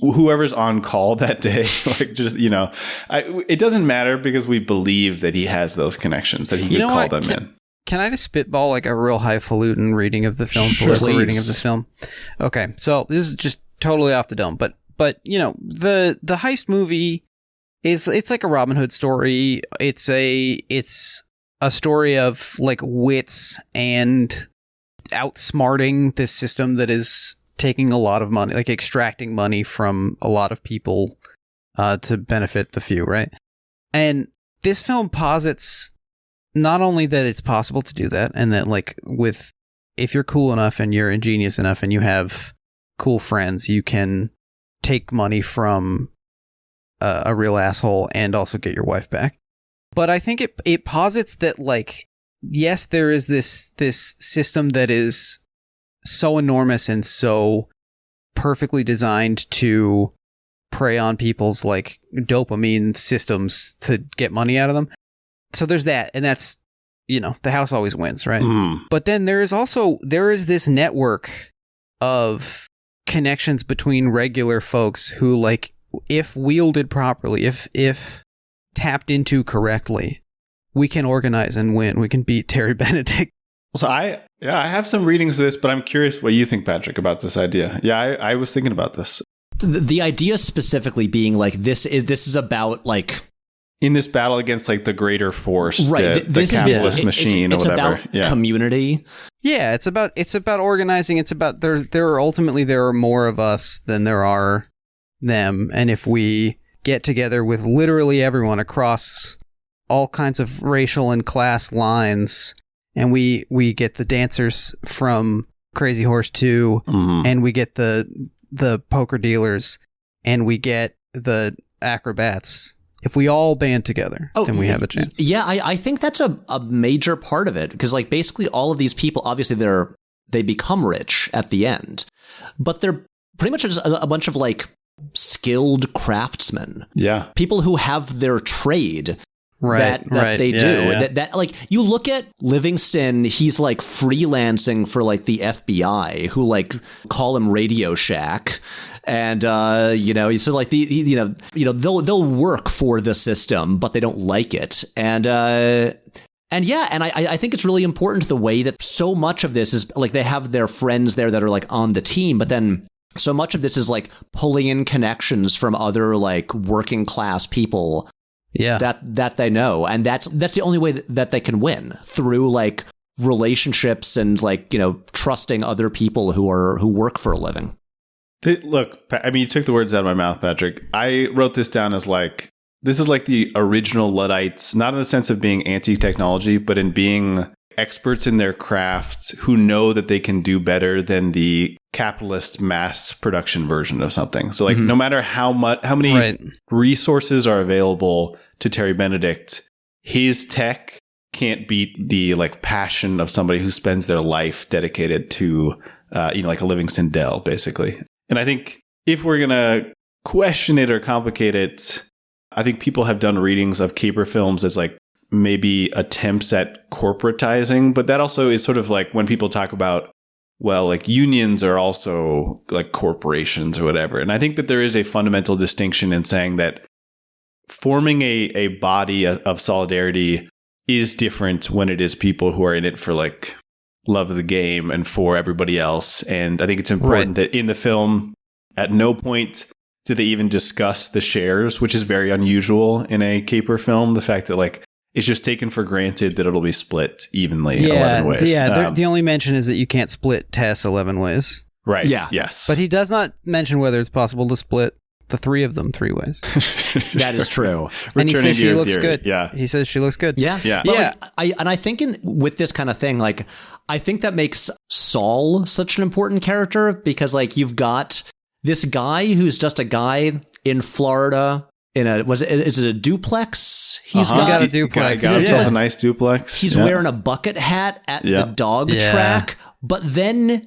whoever's on call that day, like just, it doesn't matter because we believe that he has those connections, that he could call them in. Can I just spitball like a real highfalutin reading of the film, political reading of this film? Okay, so this is just totally off the dome, but the heist movie it's like a Robin Hood story. It's a story of like wits and outsmarting this system that is taking a lot of money, like extracting money from a lot of people to benefit the few, right? And this film posits not only that it's possible to do that, and that like if you're cool enough and you're ingenious enough and you have cool friends, you can take money from a real asshole and also get your wife back. But I think it posits that like, yes, there is this system that is so enormous and so perfectly designed to prey on people's like dopamine systems to get money out of them. So there's that, and that's, the house always wins, right? But then there is this network of connections between regular folks who, like, if wielded properly, if tapped into correctly, we can organize and win. We can beat Terry Benedict. So I have some readings of this, but I'm curious what you think, Patrick, about this idea. Yeah, I was thinking about this. The idea specifically being like this is about like in this battle against like the greater force, right? The capitalist machine or whatever. About community. Yeah, it's about organizing. It's about there are more of us than there are them, and if we get together with literally everyone across all kinds of racial and class lines, and we get the dancers from Crazy Horse 2, and we get the poker dealers, and we get the acrobats. If we all band together, then we have a chance. Yeah, I think that's a major part of it, because like basically all of these people, obviously they become rich at the end, but they're pretty much just a bunch of like skilled craftsmen. Yeah, people who have their trade. That they do. Yeah. That like you look at Livingston, he's like freelancing for like the FBI, who like call him Radio Shack, and so like they'll work for the system, but they don't like it, and I think it's really important the way that so much of this is like they have their friends there that are like on the team, but then so much of this is like pulling in connections from other like working class people. Yeah, that they know, and that's the only way that they can win, through like relationships and like, you know, trusting other people who work for a living. Look, I mean, you took the words out of my mouth, Patrick. I wrote this down as like, this is like the original Luddites, not in the sense of being anti-technology, but in being experts in their craft who know that they can do better than the capitalist mass production version of something. So like, no matter how many resources are available to Terry Benedict, his tech can't beat the like passion of somebody who spends their life dedicated to, like a Livingston Dell, basically. And I think if we're going to question it or complicate it, I think people have done readings of caper films as like maybe attempts at corporatizing, but that also is sort of like when people talk about, well, like unions are also like corporations or whatever. And I think that there is a fundamental distinction in saying that forming a body of solidarity is different when it is people who are in it for like love of the game and for everybody else. And I think it's important that in the film, at no point do they even discuss the shares, which is very unusual in a caper film. The fact that like it's just taken for granted that it'll be split evenly 11 ways. Yeah, the only mention is that you can't split Tess 11 ways. Right. Yeah. Yes. But he does not mention whether it's possible to split the three of them 3 ways. That is true. And he says she looks theory. good. Yeah. He says she looks good. Yeah. Yeah. But I think with this kind of thing, like, I think that makes Saul such an important character because like you've got this guy who's just a guy in Florida in is it a duplex? He's got a duplex. Got himself a nice duplex. He's wearing a bucket hat at the dog track, but then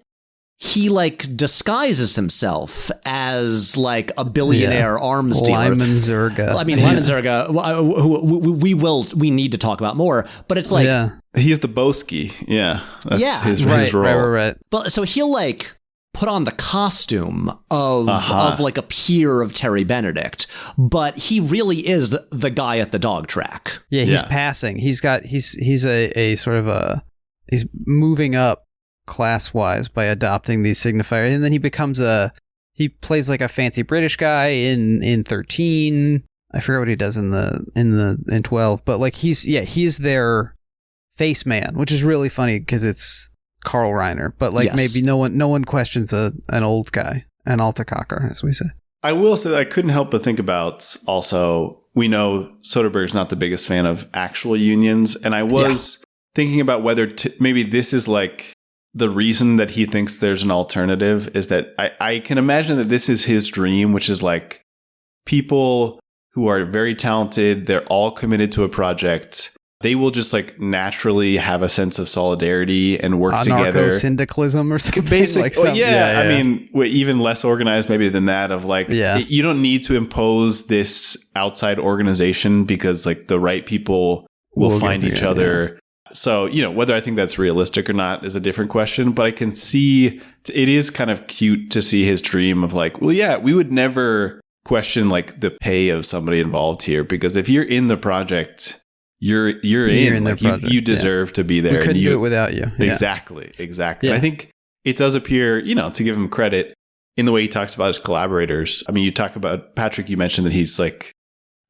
he like disguises himself as like a billionaire arms dealer. Lyman Zerga. I mean, Lyman Zerga, who we need to talk about more, but it's like he's the Boski. Yeah, that's his role. Right. But so he'll like put on the costume of like a peer of Terry Benedict, but he really is the guy at the dog track. Yeah, he's passing. He's a sort of he's moving up class-wise by adopting these signifiers, and then he plays like a fancy British guy in 13. I forget what he does in 12, but like he's their face man, which is really funny because it's Carl Reiner, but like maybe no one questions an old guy, an Altercocker, as we say. I will say that I couldn't help but think about also, we know Soderbergh's not the biggest fan of actual unions, and I was thinking about whether maybe this is like the reason that he thinks there's an alternative is that I can imagine that this is his dream, which is like people who are very talented, they're all committed to a project. They will just like naturally have a sense of solidarity and work together. Syndicalism or something. Basically, I mean, even less organized maybe than that of like, you don't need to impose this outside organization because like the right people will find each other. Yeah. So, you know, whether I think that's realistic or not is a different question, but I can see it is kind of cute to see his dream of like, well, yeah, we would never question like the pay of somebody involved here because if you're in the project, you're in like you deserve to be there. We couldn't do it without you. Exactly. Yeah. And I think it does appear, you know, to give him credit in the way he talks about his collaborators. I mean, you talk about Patrick, you mentioned that he's like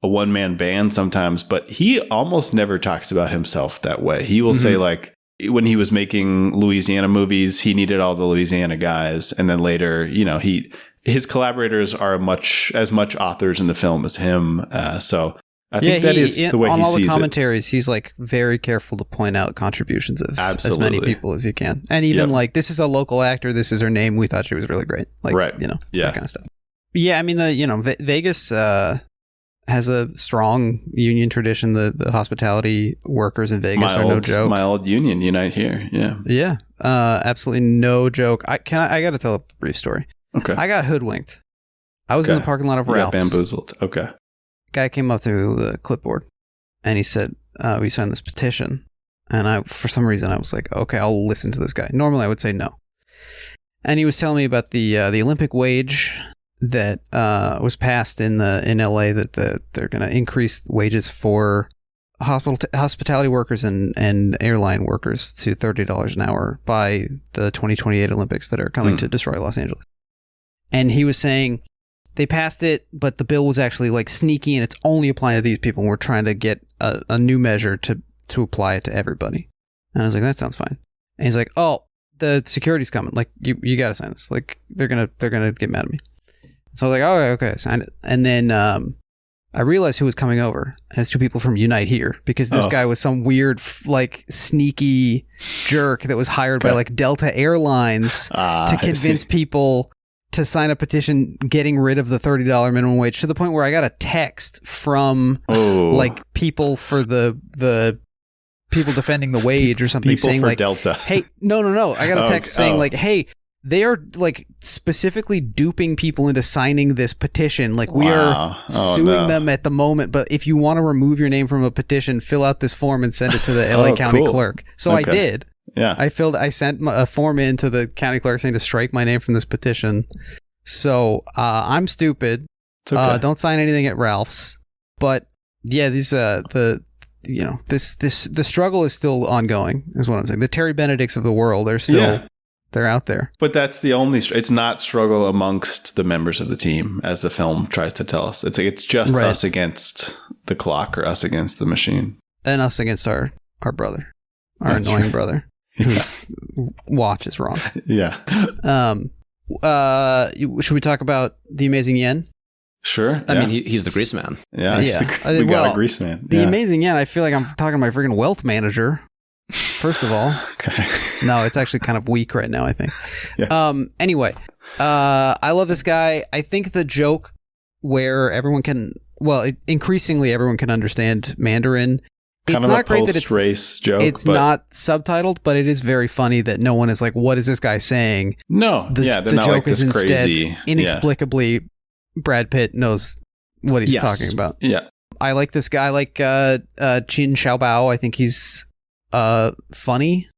a one-man band sometimes, but he almost never talks about himself that way. He will say like when he was making Louisiana movies, he needed all the Louisiana guys. And then later, you know, his collaborators are as much authors in the film as him. So I think that is the way he sees it. On all the commentaries, he's like very careful to point out contributions of as many people as he can. And even like, this is a local actor. This is her name. We thought she was really great. Like, you know, that kind of stuff. Yeah. I mean, Vegas, has a strong union tradition. The hospitality workers in Vegas are no joke. My old union unite here. Yeah. Yeah. Absolutely no joke. I got to tell a brief story. Okay. I got hoodwinked. I was in the parking lot of Ralph's. Got bamboozled. Okay. Guy came up to the clipboard and he said, we signed this petition. And for some reason I was like, okay, I'll listen to this guy. Normally I would say no. And he was telling me about the Olympic wage that was passed in LA that they're going to increase wages for hospitality workers and airline workers to $30 an hour by the 2028 Olympics that are coming to destroy Los Angeles. And he was saying they passed it, but the bill was actually like sneaky and it's only applying to these people. And we're trying to get a new measure to apply it to everybody. And I was like, that sounds fine. And he's like, oh, the security's coming. Like, you got to sign this. Like, they're gonna get mad at me. So I was like, oh, okay, sign it. And then I realized who was coming over. And it's 2 people from Unite Here, because this guy was some weird, like, sneaky jerk that was hired by like Delta Airlines to convince people to sign a petition getting rid of the $30 minimum wage, to the point where I got a text from like people for the people defending the wage or something, people saying for like, Delta. hey, no. I got a text saying like, hey, they are like specifically duping people into signing this petition. Like, we are suing them at the moment, but if you want to remove your name from a petition, fill out this form and send it to the LA County clerk. So I did. Yeah. I sent a form in to the county clerk saying to strike my name from this petition. So I'm stupid. It's okay. Don't sign anything at Ralph's. But yeah, these the struggle is still ongoing, is what I'm saying. The Terry Benedicts of the world are still they're out there. But that's the only it's not struggle amongst the members of the team, as the film tries to tell us. It's like it's just us against the clock, or us against the machine. And us against our brother. Our annoying brother. Whose watch is wrong. Yeah. Should we talk about The Amazing Yen? Sure. I mean, he's the grease man. Yeah. We got a grease man. The Amazing Yen, I feel like I'm talking to my freaking wealth manager. First of all. Okay. No, it's actually kind of weak right now, I think. Yeah. Anyway, I love this guy. I think the joke where increasingly everyone can understand Mandarin. Kind of a post-race joke. It's not subtitled, but it is very funny that no one is like, what is this guy saying? No. They're the not joke like this is crazy. Inexplicably, Brad Pitt knows what he's talking about. Yeah. I like this guy. I like Qin Xiaobao. I think he's funny.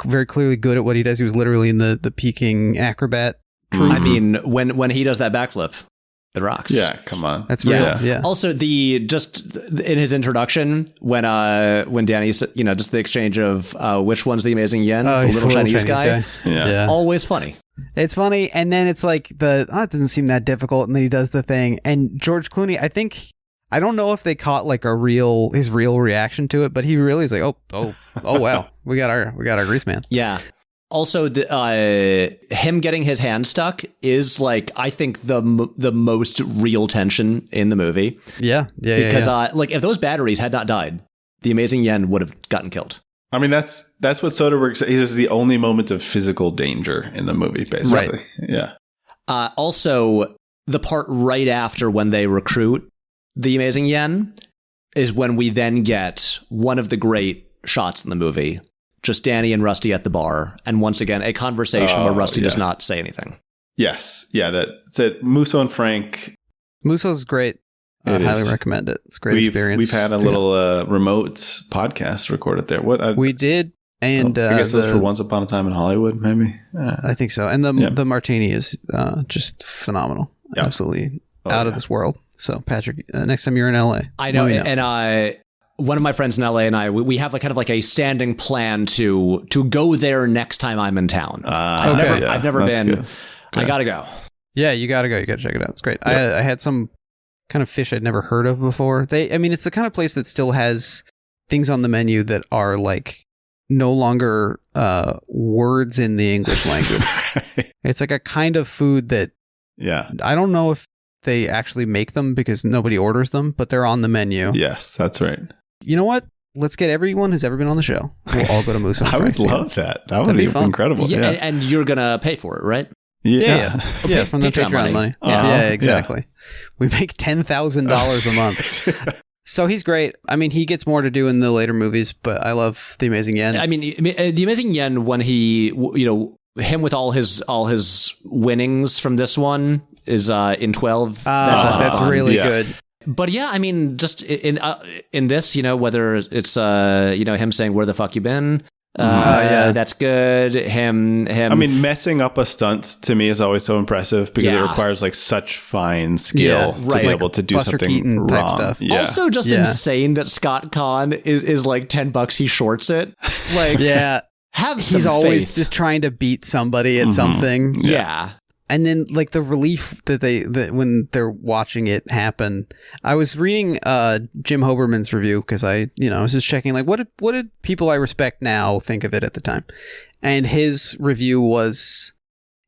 Very clearly good at what he does. He was literally in the Peking acrobat troupe. I mean, when he does that backflip, it rocks. Yeah, come on. That's real. Yeah. Also, just in his introduction, when Danny, just the exchange of which one's the Amazing Yen, the little Chinese guy. Yeah. Always funny. It's funny, and then it's like it doesn't seem that difficult, and then he does the thing. And George Clooney, I don't know if they caught like his real reaction to it, but he really is like, oh wow, we got our grease man. Yeah. Also, him getting his hand stuck is like, I think the most real tension in the movie. Yeah. Because like if those batteries had not died, the Amazing Yen would have gotten killed. I mean, that's what Soderbergh says. This is the only moment of physical danger in the movie, basically. Right. Yeah. Also, the part right after when they recruit the Amazing Yen is when we then get one of the great shots in the movie. Just Danny and Rusty at the bar. And once again, a conversation where Rusty does not say anything. Yes. Yeah. That's it. Musso and Frank. Musso's great. I highly recommend it. It's a great experience. We've had a little remote podcast recorded there. We did. And I guess it was for Once Upon a Time in Hollywood, maybe. I think so. And the martini is just phenomenal. Yep. Absolutely out of this world. So Patrick, next time you're in LA. I know. And one of my friends in LA and I, we have kind of like a standing plan to go there next time I'm in town. I've never been. Good. I gotta go. Yeah, you gotta go. You gotta check it out. It's great. Yep. I had some kind of fish I'd never heard of before. It's the kind of place that still has things on the menu that are like no longer words in the English language. It's like a kind of food that I don't know if they actually make them because nobody orders them, but they're on the menu. Yes, that's right. You know what? Let's get everyone who's ever been on the show. We'll all go to Musso. I would love that. That would be fun. Incredible. Yeah. And you're going to pay for it, right? Yeah, from the Patreon money. Yeah, exactly. We make $10,000 a month. So he's great. I mean, he gets more to do in the later movies, but I love The Amazing Yen. I mean, The Amazing Yen, when he, him with all his winnings from this one is in 12. That's really good. But yeah, I mean, just in this, whether it's him saying "Where the fuck you been?" That's good. Him. I mean, messing up a stunt to me is always so impressive because it requires like such fine skill to be able to do Buster something Keaton type wrong. Stuff. Yeah. Also, just insane that Scott Conn is like $10. He shorts it. Like, have some He's always faith. Just trying to beat somebody at something. Yeah. And then, like, the relief that when they're watching it happen. I was reading Jim Hoberman's review because I was just checking, like, what did people I respect now think of it at the time? And his review was,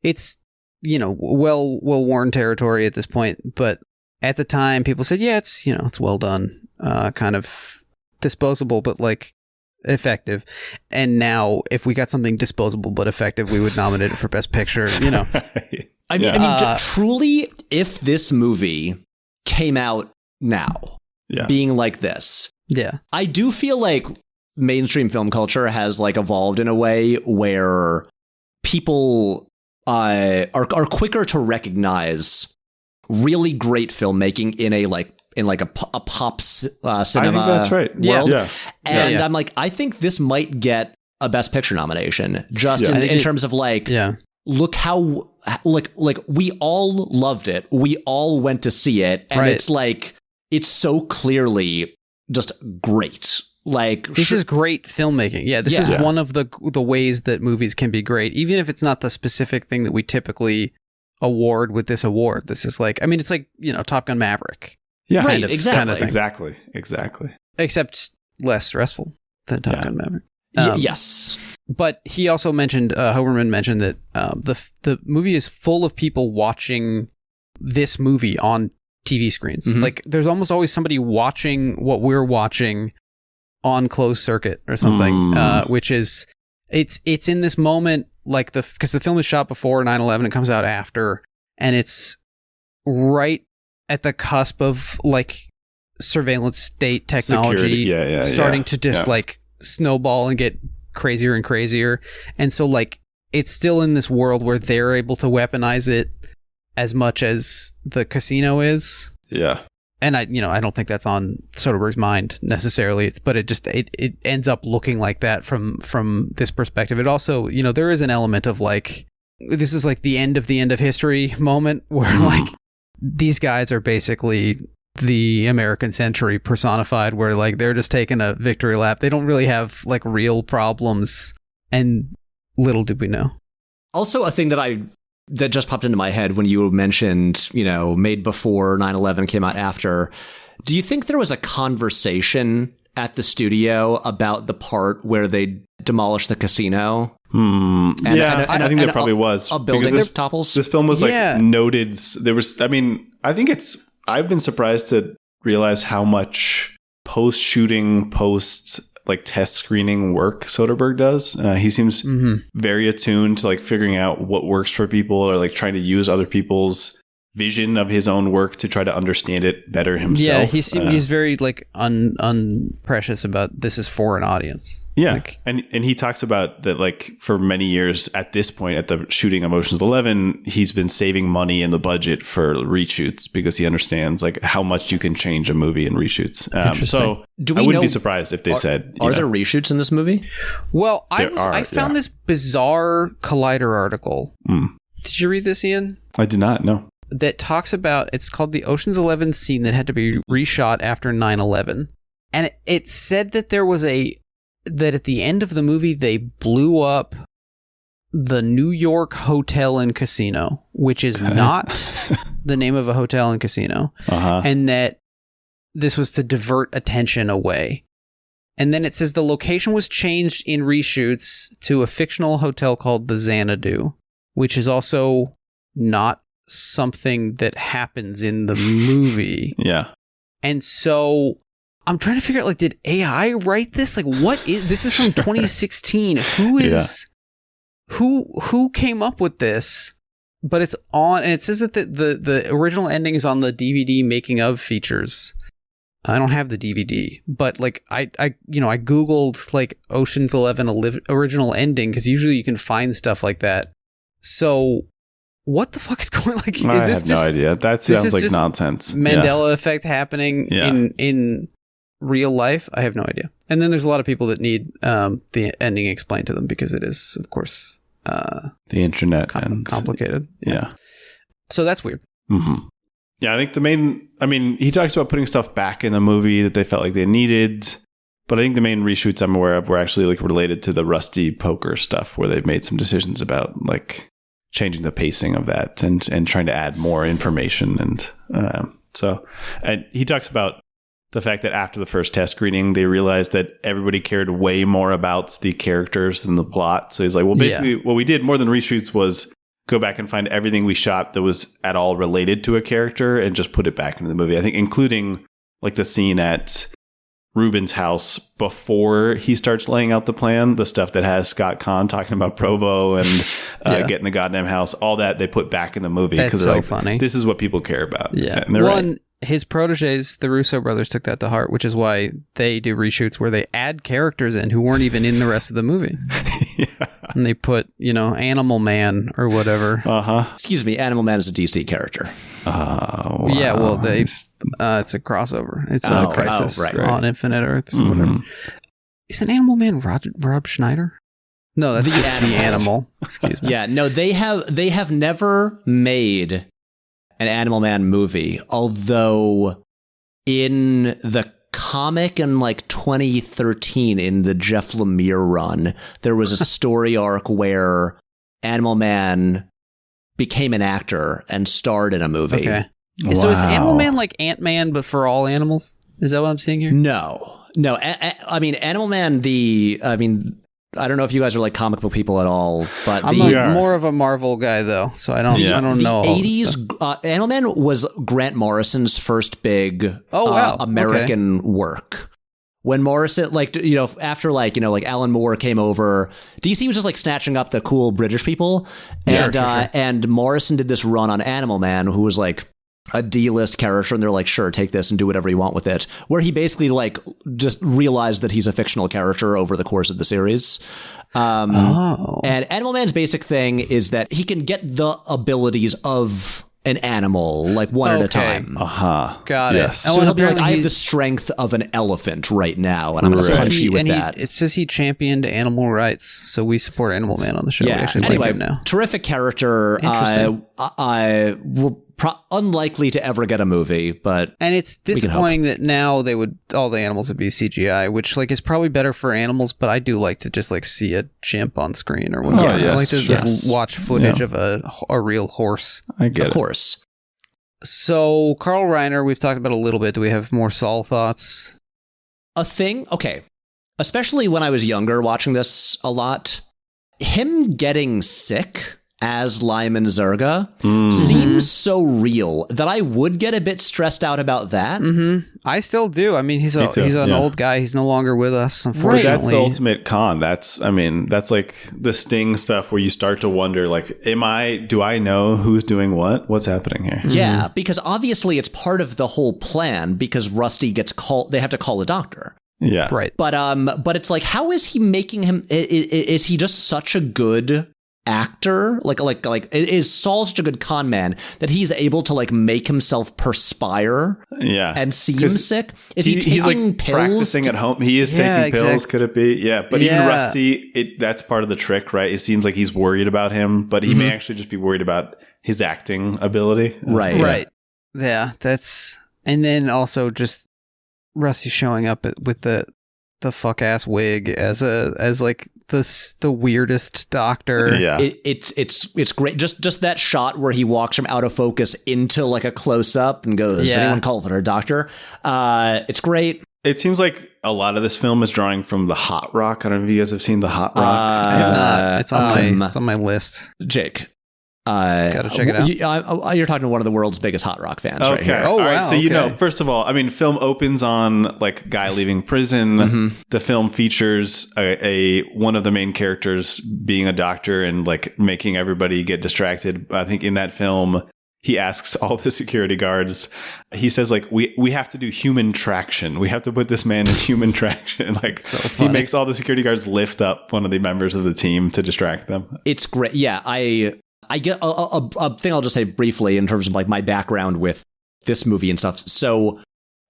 it's, well-worn territory at this point, but at the time, people said, yeah, it's, it's well done, kind of disposable, but, like, effective. And now, if we got something disposable but effective, we would nominate it for Best Picture, I mean, truly, if this movie came out now, being like this, I do feel like mainstream film culture has like evolved in a way where people are quicker to recognize really great filmmaking in a pop cinema. I think that's right. World. Yeah. And I'm like, I think this might get a Best Picture nomination just in terms of like, look how like we all loved it. We all went to see it. And it's like, it's so clearly just great. Like, this is great filmmaking. Yeah, this is one of the ways that movies can be great, even if it's not the specific thing that we typically award with this award. This is like, I mean, it's like, Top Gun Maverick. Yeah, right, exactly. Exactly. Except less stressful than Top Gun Maverick. Yes. But he also mentioned, Hoberman mentioned that the movie is full of people watching this movie on TV screens. Mm-hmm. Like, there's almost always somebody watching what we're watching on closed circuit or something, which is, it's in this moment, like, because the film is shot before 9/11, it comes out after, and it's right at the cusp of, like, surveillance state technology starting to just like snowball and get crazier and crazier. And so, like, it's still in this world where they're able to weaponize it as much as the casino is. Yeah. And I don't think that's on Soderbergh's mind necessarily, but it ends up looking like that from this perspective. It also, there is an element of, like, this is like the end of history moment where like these guys are basically the American century personified, where like they're just taking a victory lap. They don't really have like real problems, and little did we know. Also, a thing that just popped into my head when you mentioned, made before 9/11, came out after. Do you think there was a conversation at the studio about the part where they demolished the casino? I think there probably was. A building topples? This film was like noted. There was, I think I've been surprised to realize how much post-shooting, like test screening work Soderbergh does. He seems very attuned to like figuring out what works for people, or like trying to use other people's vision of his own work to try to understand it better himself. Yeah, he's very like unprecious about this is for an audience. Yeah, like, and he talks about that, like, for many years at this point, at the shooting of Ocean's 11, he's been saving money in the budget for reshoots because he understands like how much you can change a movie in reshoots. So I wouldn't be surprised if they said, are there reshoots in this movie? Well, I found this bizarre Collider article. Did you read this, Ian? I did not, no. That talks about, it's called the Ocean's 11 scene that had to be reshot after 9/11. And it said that that at the end of the movie, they blew up the New York Hotel and Casino, which is not the name of a hotel and casino. And that this was to divert attention away. And then it says the location was changed in reshoots to a fictional hotel called the Xanadu, which is also not something that happens in the movie. Yeah. And so I'm trying to figure out, like, did AI write this? Like, what is this? Is from 2016. Who came up with this? But it's on, and it says that the original ending is on the DVD making of features. I don't have the DVD, but like I Googled like Ocean's 11 original ending, because usually you can find stuff like that. So what the fuck is going on? Like, I have no idea. That sounds like nonsense. Mandela effect happening in real life? I have no idea. And then there's a lot of people that need the ending explained to them, because it is, of course, the internet and complicated. Yeah. So that's weird. Mm-hmm. Yeah, I think he talks about putting stuff back in the movie that they felt like they needed. But I think the main reshoots I'm aware of were actually like related to the Rusty Poker stuff, where they've made some decisions about like changing the pacing of that and trying to add more information. And and he talks about the fact that after the first test screening, they realized that everybody cared way more about the characters than the plot. So he's like, well, basically what we did more than reshoots was go back and find everything we shot that was at all related to a character and just put it back into the movie. I think including like the scene at Ruben's house before he starts laying out the plan, the stuff that has Scott Conn talking about Provo and getting the goddamn house, all that they put back in the movie. That's so funny. This is what people care about. Yeah. And they're right. His proteges, the Russo brothers, took that to heart, which is why they do reshoots where they add characters in who weren't even in the rest of the movie. Yeah. And they put, Animal Man or whatever. Excuse me, Animal Man is a DC character. Wow. Yeah, well, it's a crossover. It's a Crisis on Infinite Earths or whatever. Is an Animal Man Rob Schneider? No, that's the animal. Excuse me. Yeah, no, they have never made an Animal Man movie, although in the comic in like 2013 in the Jeff Lemire run, there was a story arc where Animal Man became an actor and starred in a movie. Okay. Wow. So is Animal Man like Ant-Man but for all animals? Is that what I'm seeing here? No. I mean, Animal Man, I don't know if you guys are like comic book people at all, but I'm more of a Marvel guy though, so I don't know. The 80s, Animal Man was Grant Morrison's first big American work. When Morrison, after Alan Moore came over, DC was just like snatching up the cool British people, and and Morrison did this run on Animal Man, who was like a D-list character, and they're like, sure, take this and do whatever you want with it, where he basically like just realized that he's a fictional character over the course of the series. And Animal Man's basic thing is that he can get the abilities of an animal, like one at a time. Got it. So he'll be like, I have the strength of an elephant right now, and I'm going to punch you with that. It says he championed animal rights, so we support Animal Man on the show. Yeah. We actually Anyway, like him now. Terrific character. Interesting. Unlikely to ever get a movie, but and it's disappointing that now all the animals would be CGI, which like is probably better for animals, but I do like to just like see a chimp on screen or whatever. I like to just watch footage of a real horse. I get it. Of course. So Carl Reiner, we've talked about a little bit. Do we have more Saul thoughts? Okay. Especially when I was younger watching this a lot, him getting sick as Lyman Zerga seems so real that I would get a bit stressed out about that. I still do. I mean, he's an old guy. He's no longer with us, unfortunately. That's the ultimate con. That's like the Sting stuff where you start to wonder, like, do I know who's doing what? What's happening here? Yeah, because obviously it's part of the whole plan because Rusty gets called, they have to call a doctor. Yeah. Right. But it's like, how is he making him, is he just such a good actor? Like is Saul such a good con man that he's able to like make himself perspire and seem sick? Is he taking he's like pills? Practicing at home. He is taking pills. Could it be? Yeah. But even Rusty, that's part of the trick, right? It seems like he's worried about him, but he may actually just be worried about his acting ability. Right. Yeah. And then also just Rusty showing up with the fuck ass wig as like the weirdest doctor. Yeah. It's great. Just that shot where he walks from out of focus into like a close up and goes, anyone call for a doctor? It's great. It seems like a lot of this film is drawing from the Hot Rock. I don't know if you guys have seen the Hot Rock. I have not. It's on my list. Jake. Gotta check it out. You're talking to one of the world's biggest Hot Rock fans right here. Oh, wow. Right, so, first of all, I mean, film opens on like guy leaving prison. The film features one of the main characters being a doctor and like making everybody get distracted. I think in that film, he asks all the security guards, he says like, we have to do human traction. We have to put this man in human traction. Like he makes all the security guards lift up one of the members of the team to distract them. It's great. Yeah. I get a thing I'll just say briefly in terms of like my background with this movie and stuff. So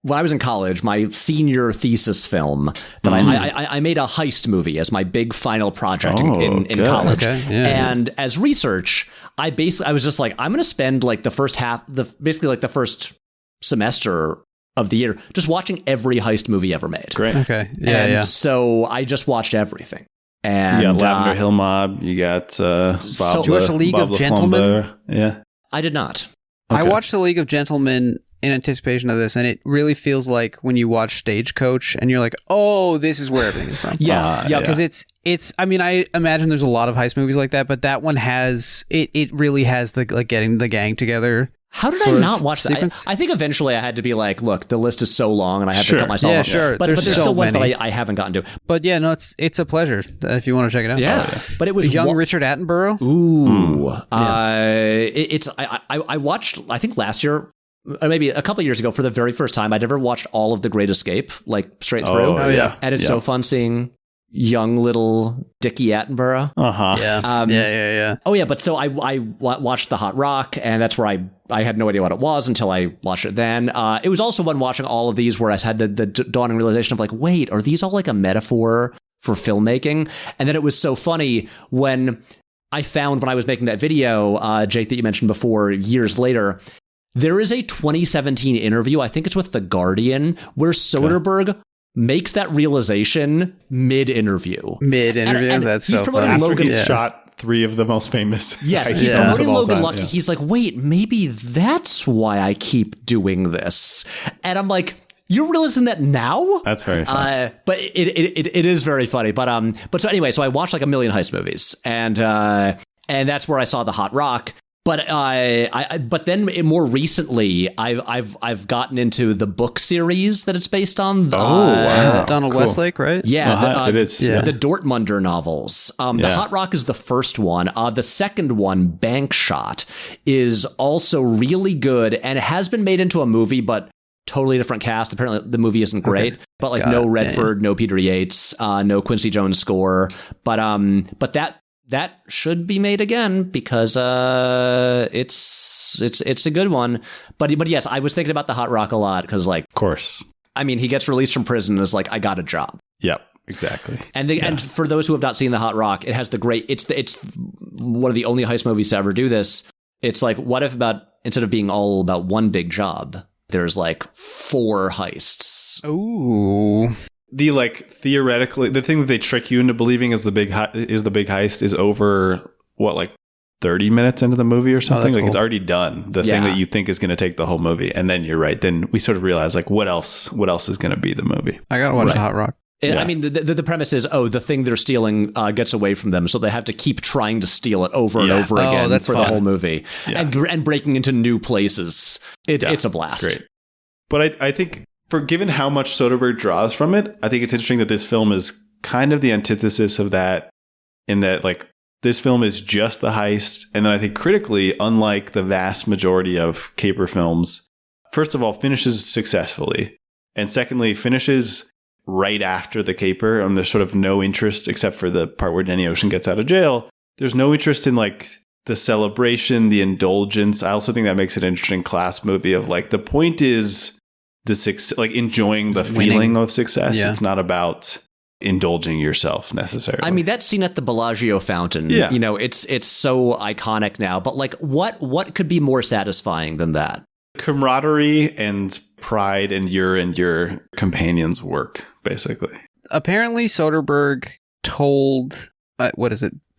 when I was in college, my senior thesis film that I made a heist movie as my big final project in college. Okay. And as research, I was just like, I'm going to spend like the first semester of the year just watching every heist movie ever made. Great. Okay. Yeah. So I just watched everything. And you got Lavender Hill Mob. You got Bob. Did you watch The League of Gentlemen? Yeah, I did not. Okay. I watched The League of Gentlemen in anticipation of this, and it really feels like when you watch Stagecoach and you're like, oh, this is where everything is from. Yeah, because it's I mean, I imagine there's a lot of heist movies like that, but that one has it really has the like getting the gang together. How did I not watch that? I think eventually I had to be like, look, the list is so long and I have to cut myself off. Sure. But there's still ones that I haven't gotten to. But yeah, no, it's a pleasure if you want to check it out. Yeah. But it was young Richard Attenborough. Ooh. I watched, I think last year, or maybe a couple of years ago, for the very first time, I'd ever watched all of The Great Escape, like straight through. Oh, yeah. And it's so fun seeing young little Dickie Attenborough. Yeah. Oh yeah, but so I watched The Hot Rock, and that's where I had no idea what it was until I watched it then. It was also fun watching all of these where I had the dawning realization of like, wait, are these all like a metaphor for filmmaking? And then it was so funny when I found, when I was making that video, Jake, that you mentioned before, years later, there is a 2017 interview, I think it's with The Guardian, where Soderbergh makes that realization mid-interview. And that's he's so promoting funny. After he's shot 3 of the most famous. Yes, he's promoting Logan Lucky. Yeah. He's like, wait, maybe that's why I keep doing this. And I'm like, you're realizing that now? That's very funny. But it is very funny. But so anyway, so I watched like a million heist movies, and that's where I saw The Hot Rock. But but then more recently, I've gotten into the book series that it's based on. Wow. Donald Westlake, right? Yeah, it is. The Dortmunder novels. The Hot Rock is the first one. The second one, Bank Shot, is also really good, and it has been made into a movie, but totally different cast. Apparently, the movie isn't great, but like no Redford, no Peter Yates, no Quincy Jones score, but that should be made again because it's a good one. But yes, I was thinking about The Hot Rock a lot because, like, of course, I mean, he gets released from prison and is like, I got a job. Yep, exactly. And for those who have not seen The Hot Rock, it has the great. It's one of the only heist movies to ever do this. It's like, what if instead of being all about one big job, there's like 4 heists. Ooh. The theoretically, the thing that they trick you into believing is the big heist is over what, like 30 minutes into the movie or something. Like, cool. It's already done. The thing that you think is going to take the whole movie, and then you're right. Then we sort of realize like what else is going to be the movie. I gotta watch The Hot Rock. I mean, the premise is, the thing they're stealing gets away from them, so they have to keep trying to steal it over and over again for the whole movie, and breaking into new places. It's a blast. It's great. But I think, given how much Soderbergh draws from it, I think it's interesting that this film is kind of the antithesis of that, in that, like, this film is just the heist, and then I think critically, unlike the vast majority of caper films, first of all, finishes successfully, and secondly, finishes right after the caper, and there's sort of no interest, except for the part where Danny Ocean gets out of jail. There's no interest in, like, the celebration, the indulgence. I also think that makes it an interesting class movie of, like, the point is enjoying the feeling of success. It's not about indulging yourself necessarily. I mean, that scene at the Bellagio fountain, you know, it's so iconic now, but like what could be more satisfying than that? Camaraderie and pride in your companion's work, basically. Apparently Soderbergh told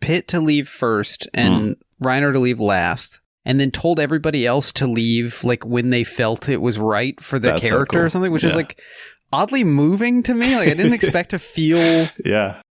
Pitt to leave first and Reiner to leave last, and then told everybody else to leave like when they felt it was right for the character or something, which is like oddly moving to me. Like, I didn't expect to feel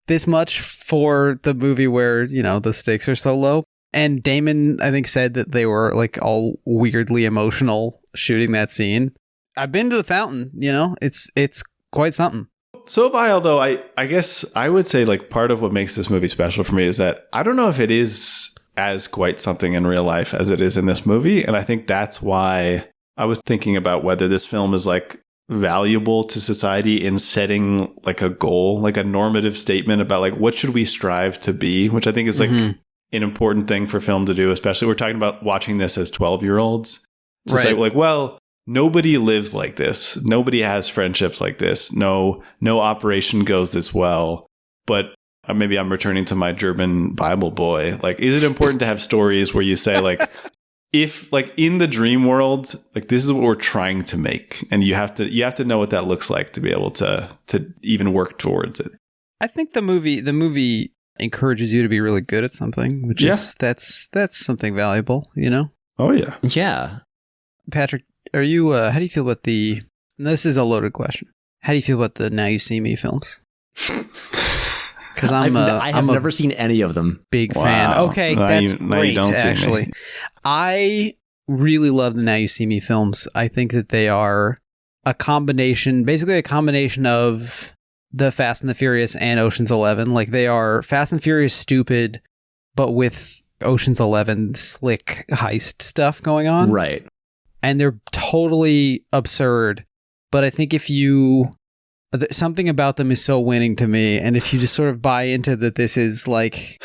this much for the movie where, you know, the stakes are so low. And Damon, I think, said that they were like all weirdly emotional shooting that scene. I've been to the fountain, you know, it's quite something. So have I, although I guess I would say, like, part of what makes this movie special for me is that I don't know if it is as quite something in real life as it is in this movie. And I think that's why I was thinking about whether this film is, like, valuable to society in setting, like, a goal, like a normative statement about, like, what should we strive to be, which I think is, like, an important thing for film to do, especially we're talking about watching this as 12-year-olds. To say, like, well, nobody lives like this. Nobody has friendships like this. No operation goes this well. But maybe I'm returning to my German Bible boy. Like, is it important to have stories where you say, like, if, like, in the dream world, like, this is what we're trying to make, and you have to know what that looks like to be able to even work towards it. I think the movie encourages you to be really good at something, which is that's something valuable, you know? Oh yeah. Yeah. Patrick, are you how do you feel about the this is a loaded question. How do you feel about the Now You See Me films? Because I have never seen any of them. Big fan. Okay, that's great, actually. I really love the Now You See Me films. I think that they are basically a combination of the Fast and the Furious and Ocean's 11. Like, they are Fast and Furious stupid, but with Ocean's 11 slick heist stuff going on. Right. And they're totally absurd. But I think something about them is so winning to me. And if you just sort of buy into that, this is like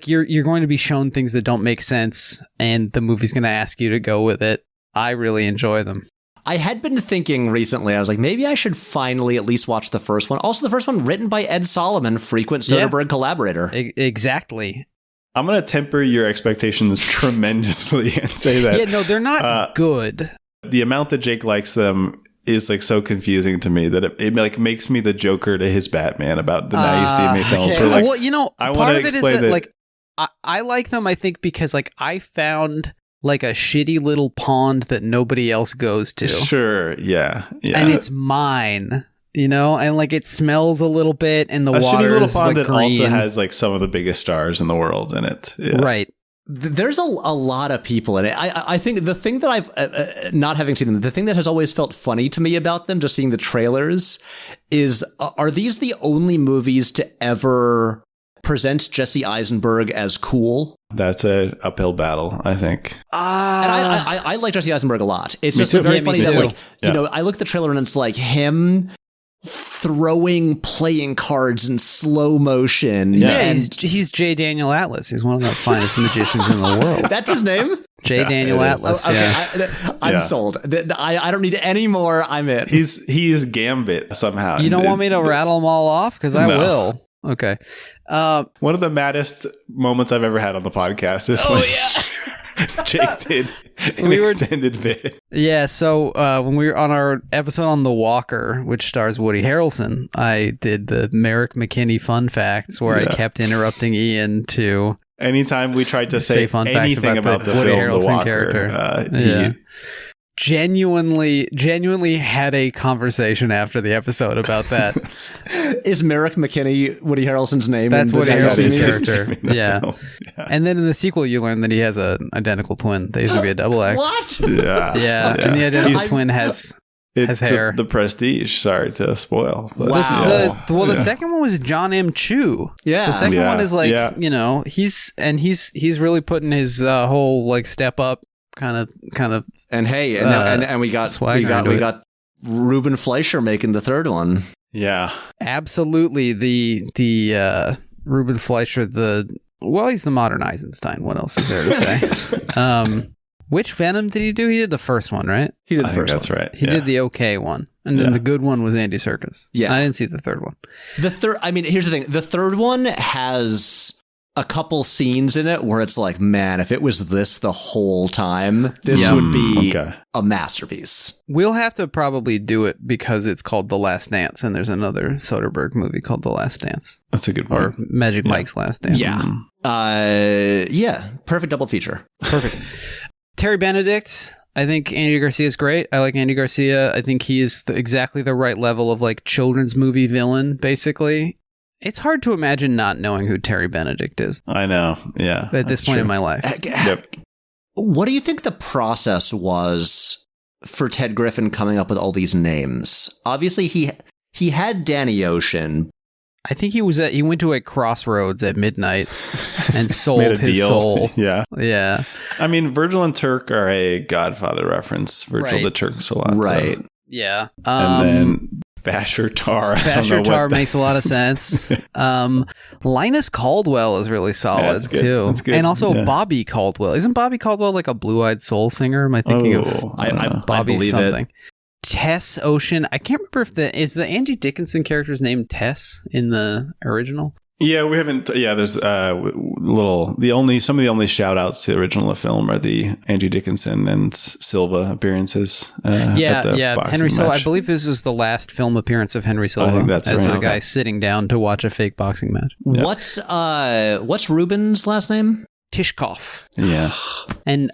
you're going to be shown things that don't make sense, and the movie's going to ask you to go with it. I really enjoy them. I had been thinking recently, I was like, maybe I should finally at least watch the first one. Also, the first one written by Ed Solomon, frequent Soderbergh collaborator. Exactly. I'm going to temper your expectations tremendously and say that. Yeah, no, they're not good. The amount that Jake likes them is like so confusing to me that it like makes me the Joker to his Batman about the Now You See Me films. Okay. Like, well, you know, I part of it is that, that like, I like them, I think, because like I found like a shitty little pond that nobody else goes to. Sure, yeah. And it's mine, you know, and like it smells a little bit, and the water shitty little is pond like that green. also has like some of the biggest stars in the world in it. Yeah. Right. There's a lot of people in it. I think the thing that I've, not having seen them, the thing that has always felt funny to me about them, just seeing the trailers, is are these the only movies to ever present Jesse Eisenberg as cool? That's an uphill battle, I think. And I like Jesse Eisenberg a lot. It's just very funny that, like, you know, I look at the trailer and it's like him throwing playing cards in slow motion. Yeah, and he's J. Daniel Atlas. He's one of the finest magicians in the world. That's his name? J. Daniel Atlas. Okay, I'm sold. I don't need any more. I'm in. He's Gambit somehow. You don't want me to rattle them all off? Because I will. Okay. One of the maddest moments I've ever had on the podcast is when Jake did an extended bit. Yeah, so when we were on our episode on The Walker, which stars Woody Harrelson, I did the Merrick McKinney fun facts where I kept interrupting Ian to... Anytime we tried to say fun anything facts about the Woody film Harrelson The Walker, character. Genuinely had a conversation after the episode about that. Is Merrick McKinney Woody Harrelson's name? That's Woody Harrelson's character. Yeah. And then in the sequel, you learn that he has an identical twin. They used to be a double act. What? Yeah. And the identical twin has hair. The Prestige. Sorry to spoil. But wow. The second one was John M. Chu. Yeah. The second one is like, you know, he's really putting his whole like step up kind of. And hey, and we got Ruben Fleischer making the third one. Yeah. Absolutely. The Ruben Fleischer, he's the modern Eisenstein. What else is there to say? Which Venom did he do? He did the first one, right? He did the first one. That's right. He did the okay one. And then the good one was Andy Serkis. Yeah. I didn't see the third one. Here's the thing. The third one has a couple scenes in it where it's like, man, if it was this the whole time, this would be a masterpiece. We'll have to probably do it because it's called The Last Dance, and there's another Soderbergh movie called The Last Dance. That's a good one. Or Magic Mike's Last Dance. Yeah. Perfect double feature. Perfect. Terry Benedict. I think Andy Garcia is great. I like Andy Garcia. I think he is exactly the right level of like children's movie villain, basically. It's hard to imagine not knowing who Terry Benedict is. I know. Yeah. At this point in my life. What do you think the process was for Ted Griffin coming up with all these names? Obviously, he had Danny Ocean. I think he went to a crossroads at midnight and sold his soul. Yeah. Yeah. I mean, Virgil and Turk are a Godfather reference. Virgil the Turk's a lot. Right. So. Yeah. And then Basher Tar. Basher Tar makes a lot of sense. Linus Caldwell is really solid too. That's good. And also Bobby Caldwell. Isn't Bobby Caldwell like a blue-eyed soul singer? Am I thinking of Bobby something? Tess Ocean. I can't remember if is the Angie Dickinson character's name Tess in the original? Yeah, we haven't. Yeah, there's some of the only shout outs to the original film are the Andrew Dickinson and Silva appearances. Henry Silva. I believe this is the last film appearance of Henry Silva. I think that's as right. a guy sitting down to watch a fake boxing match. Yeah. What's Ruben's last name? Tishkov. Yeah. And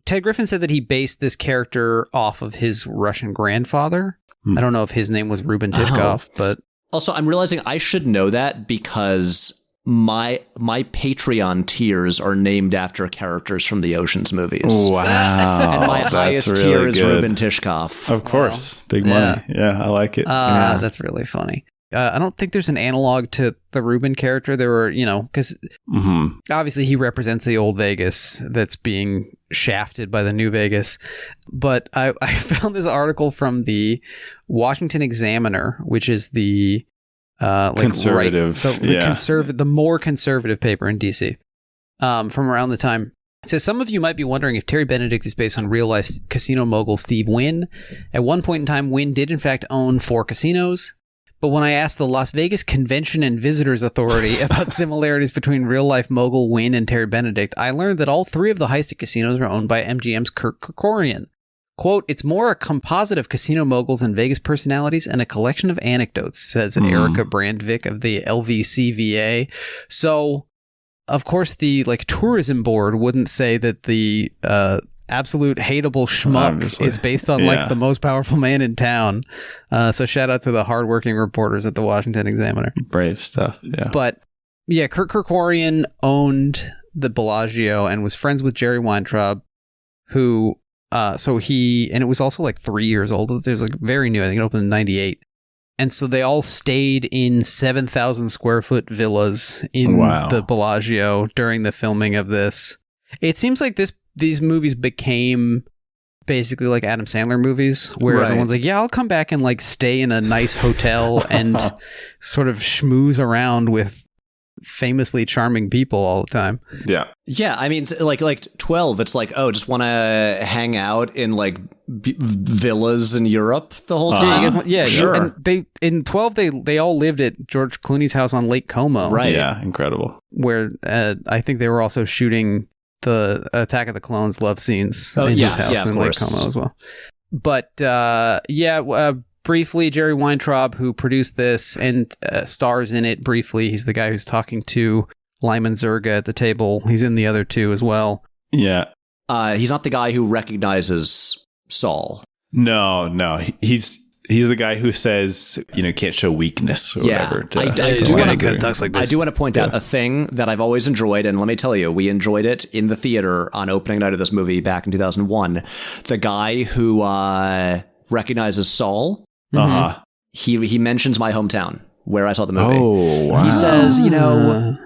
Ted Griffin said that he based this character off of his Russian grandfather. I don't know if his name was Ruben Tishkov, but... Also, I'm realizing I should know that because my Patreon tiers are named after characters from the Ocean's movies. Wow. And my highest really tier is good. Ruben Tishkov. Of course. Big money. Yeah, I like it. That's really funny. I don't think there's an analog to the Ruben character. There were, because obviously he represents the old Vegas that's being shafted by the new Vegas. But I found this article from the Washington Examiner, which is the conservative, the more conservative paper in DC, from around the time. It says, some of you might be wondering if Terry Benedict is based on real-life casino mogul Steve Wynn. At one point in time, Wynn did in fact own 4 casinos. But when I asked the Las Vegas Convention and Visitors Authority about similarities between real-life mogul Wynn and Terry Benedict, I learned that all 3 of the heisted casinos are owned by MGM's Kirk Kerkorian. Quote, it's more a composite of casino moguls and Vegas personalities and a collection of anecdotes, says Erica Brandvik of the LVCVA. So, of course, the tourism board wouldn't say that the absolute hateable schmuck Obviously. is based on the most powerful man in town. So shout out to the hardworking reporters at the Washington Examiner. Brave stuff. Yeah. But yeah, Kirk Kerkorian owned the Bellagio and was friends with Jerry Weintraub, who and it was also 3 years old. It was very new. I think it opened in 98. And so they all stayed in 7,000 square foot villas in the Bellagio during the filming of this. It seems like these movies became basically like Adam Sandler movies, where everyone's like, yeah, I'll come back and stay in a nice hotel and sort of schmooze around with famously charming people all the time. Yeah. Yeah, I mean, like 12, it's just want to hang out in villas in Europe the whole time. Yeah, sure. And in 12 they all lived at George Clooney's house on Lake Como. Right. Yeah, incredible. Where I think they were also shooting the Attack of the Clones love scenes in his house in Lake Como as well. But briefly, Jerry Weintraub, who produced this and stars in it briefly, he's the guy who's talking to Lyman Zerga at the table. He's in the other 2 as well. Yeah. He's not the guy who recognizes Saul. No. He's the guy who says, can't show weakness or whatever. I do want to point out a thing that I've always enjoyed, and let me tell you, we enjoyed it in the theater on opening night of this movie back in 2001. The guy who recognizes Saul, he mentions my hometown where I saw the movie. Oh, wow. He says,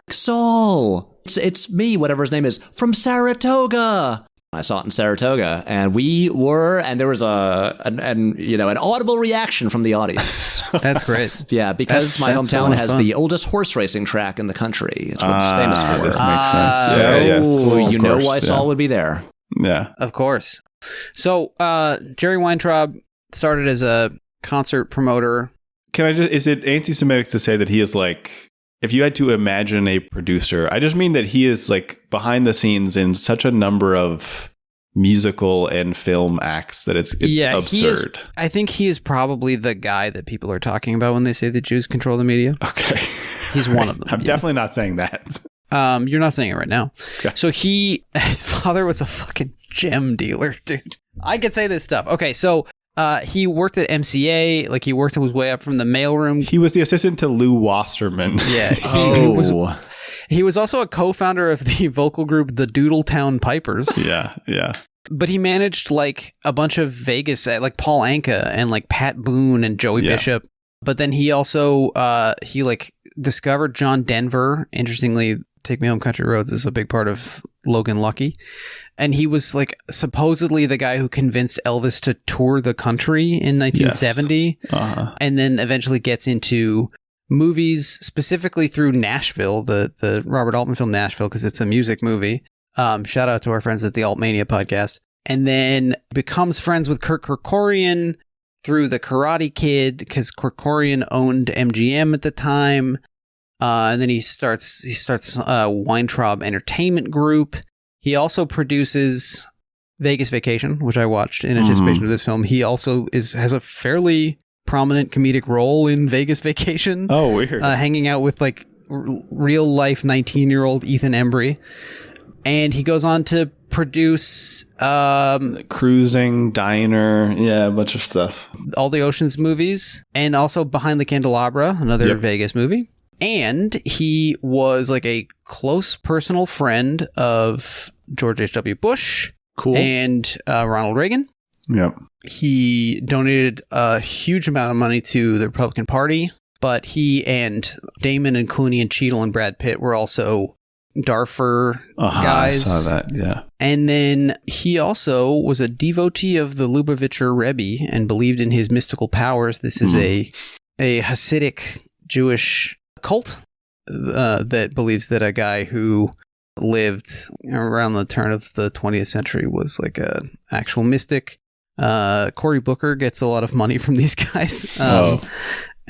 Saul, it's me, whatever his name is, from Saratoga. I saw it in Saratoga, and there was an audible reaction from the audience. That's great. Yeah, because my hometown has the oldest horse racing track in the country. It's what it's famous for. This makes sense. So you know why Saul would be there. Yeah. Of course. So Jerry Weintraub started as a concert promoter. Is it anti-Semitic to say that he is if you had to imagine a producer, I just mean that he is behind the scenes in such a number of musical and film acts that it's absurd. I think he is probably the guy that people are talking about when they say that Jews control the media. Okay. He's one of them. I'm definitely not saying that. You're not saying it right now. Okay. So his father was a fucking gem dealer, dude. I could say this stuff. Okay, so he worked at MCA, he worked his way up from the mailroom. He was the assistant to Lou Wasserman. Yeah. He was also a co-founder of the vocal group The Doodletown Pipers. Yeah. But he managed a bunch of Vegas, Paul Anka and Pat Boone and Joey Bishop. But then he also discovered John Denver. Interestingly, Take Me Home Country Roads is a big part of Logan Lucky. And he was supposedly the guy who convinced Elvis to tour the country in 1970. Yes. And then eventually gets into movies, specifically through Nashville, the Robert Altman film Nashville, because it's a music movie. Shout out to our friends at the Altmania podcast. And then becomes friends with Kirk Kerkorian through The Karate Kid, because Kerkorian owned MGM at the time. And then he starts Weintraub Entertainment Group. He also produces Vegas Vacation, which I watched in anticipation of this film. He also has a fairly prominent comedic role in Vegas Vacation. Oh, weird. Hanging out with like real life 19-year-old Ethan Embry. And he goes on to produce Cruising, Diner, a bunch of stuff. all the Ocean's movies, and also Behind the Candelabra, another Vegas movie. And he was like a close personal friend of George H.W. Bush and Ronald Reagan. Yep. He donated a huge amount of money to the Republican Party, but he and Damon and Clooney and Cheadle and Brad Pitt were also Darfur guys. I saw that, yeah. And then he also was a devotee of the Lubavitcher Rebbe and believed in his mystical powers. This is a Hasidic Jewish cult that believes that a guy who lived around the turn of the 20th century was like a actual mystic. Cory Booker gets a lot of money from these guys.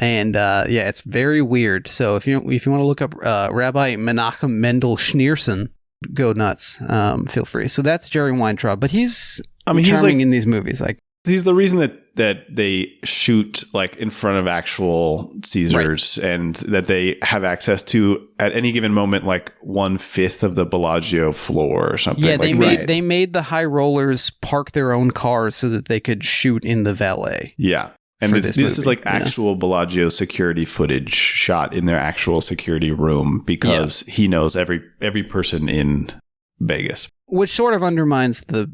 And it's very weird. So if you want to look up Rabbi Menachem Mendel Schneerson, go nuts. Feel free. So that's Jerry Weintraub, but he's charming in these movies. Like he's the reason that they shoot like in front of actual Caesars, and that they have access to at any given moment like 1/5 of the Bellagio floor or something. Yeah, like, they made the high rollers park their own cars so that they could shoot in the valet. Yeah. And this is like actual Bellagio security footage shot in their actual security room because he knows every person in Vegas. Which sort of undermines the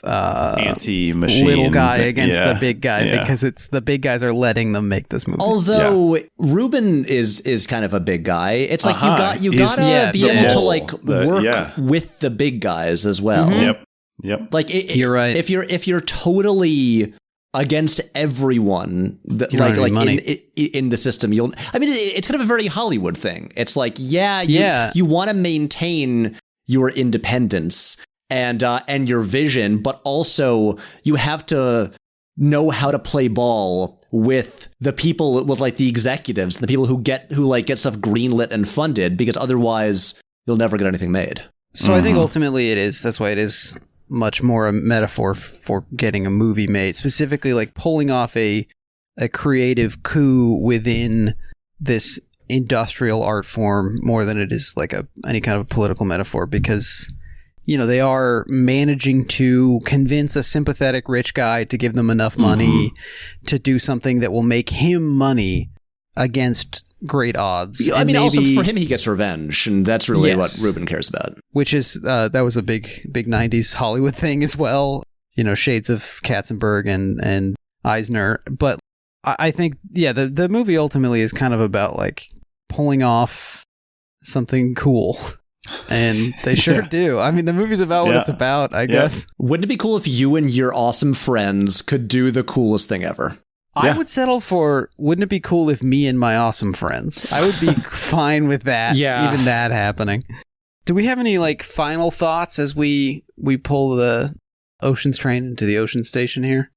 anti-machine little guy against the big guy because it's the big guys are letting them make this movie. Although Ruben is kind of a big guy, it's like you gotta be able to like work with the big guys as well. Yep. Like you're right. If you're totally against everyone that in the system, it's kind of a very Hollywood thing. It's like you want to maintain your independence and your vision, but also you have to know how to play ball with the people, with like the executives, the people who get stuff greenlit and funded, because otherwise you'll never get anything made. So I think ultimately that's why it is much more a metaphor for getting a movie made, specifically like pulling off a creative coup within this industrial art form more than it is like any kind of a political metaphor, because they are managing to convince a sympathetic rich guy to give them enough money to do something that will make him money against great odds. Also for him, he gets revenge, and that's really what Ruben cares about. Which is that was a big 90s Hollywood thing as well. Shades of Katzenberg and Eisner. But I think the movie ultimately is kind of about like pulling off something cool. And they sure do. I mean, the movie's about what it's about, I guess. Wouldn't it be cool if you and your awesome friends could do the coolest thing ever? I would settle for, wouldn't it be cool if me and my awesome friends? I would be fine with that, even that happening. Do we have any like final thoughts as we pull the Ocean's train into the Ocean Station here?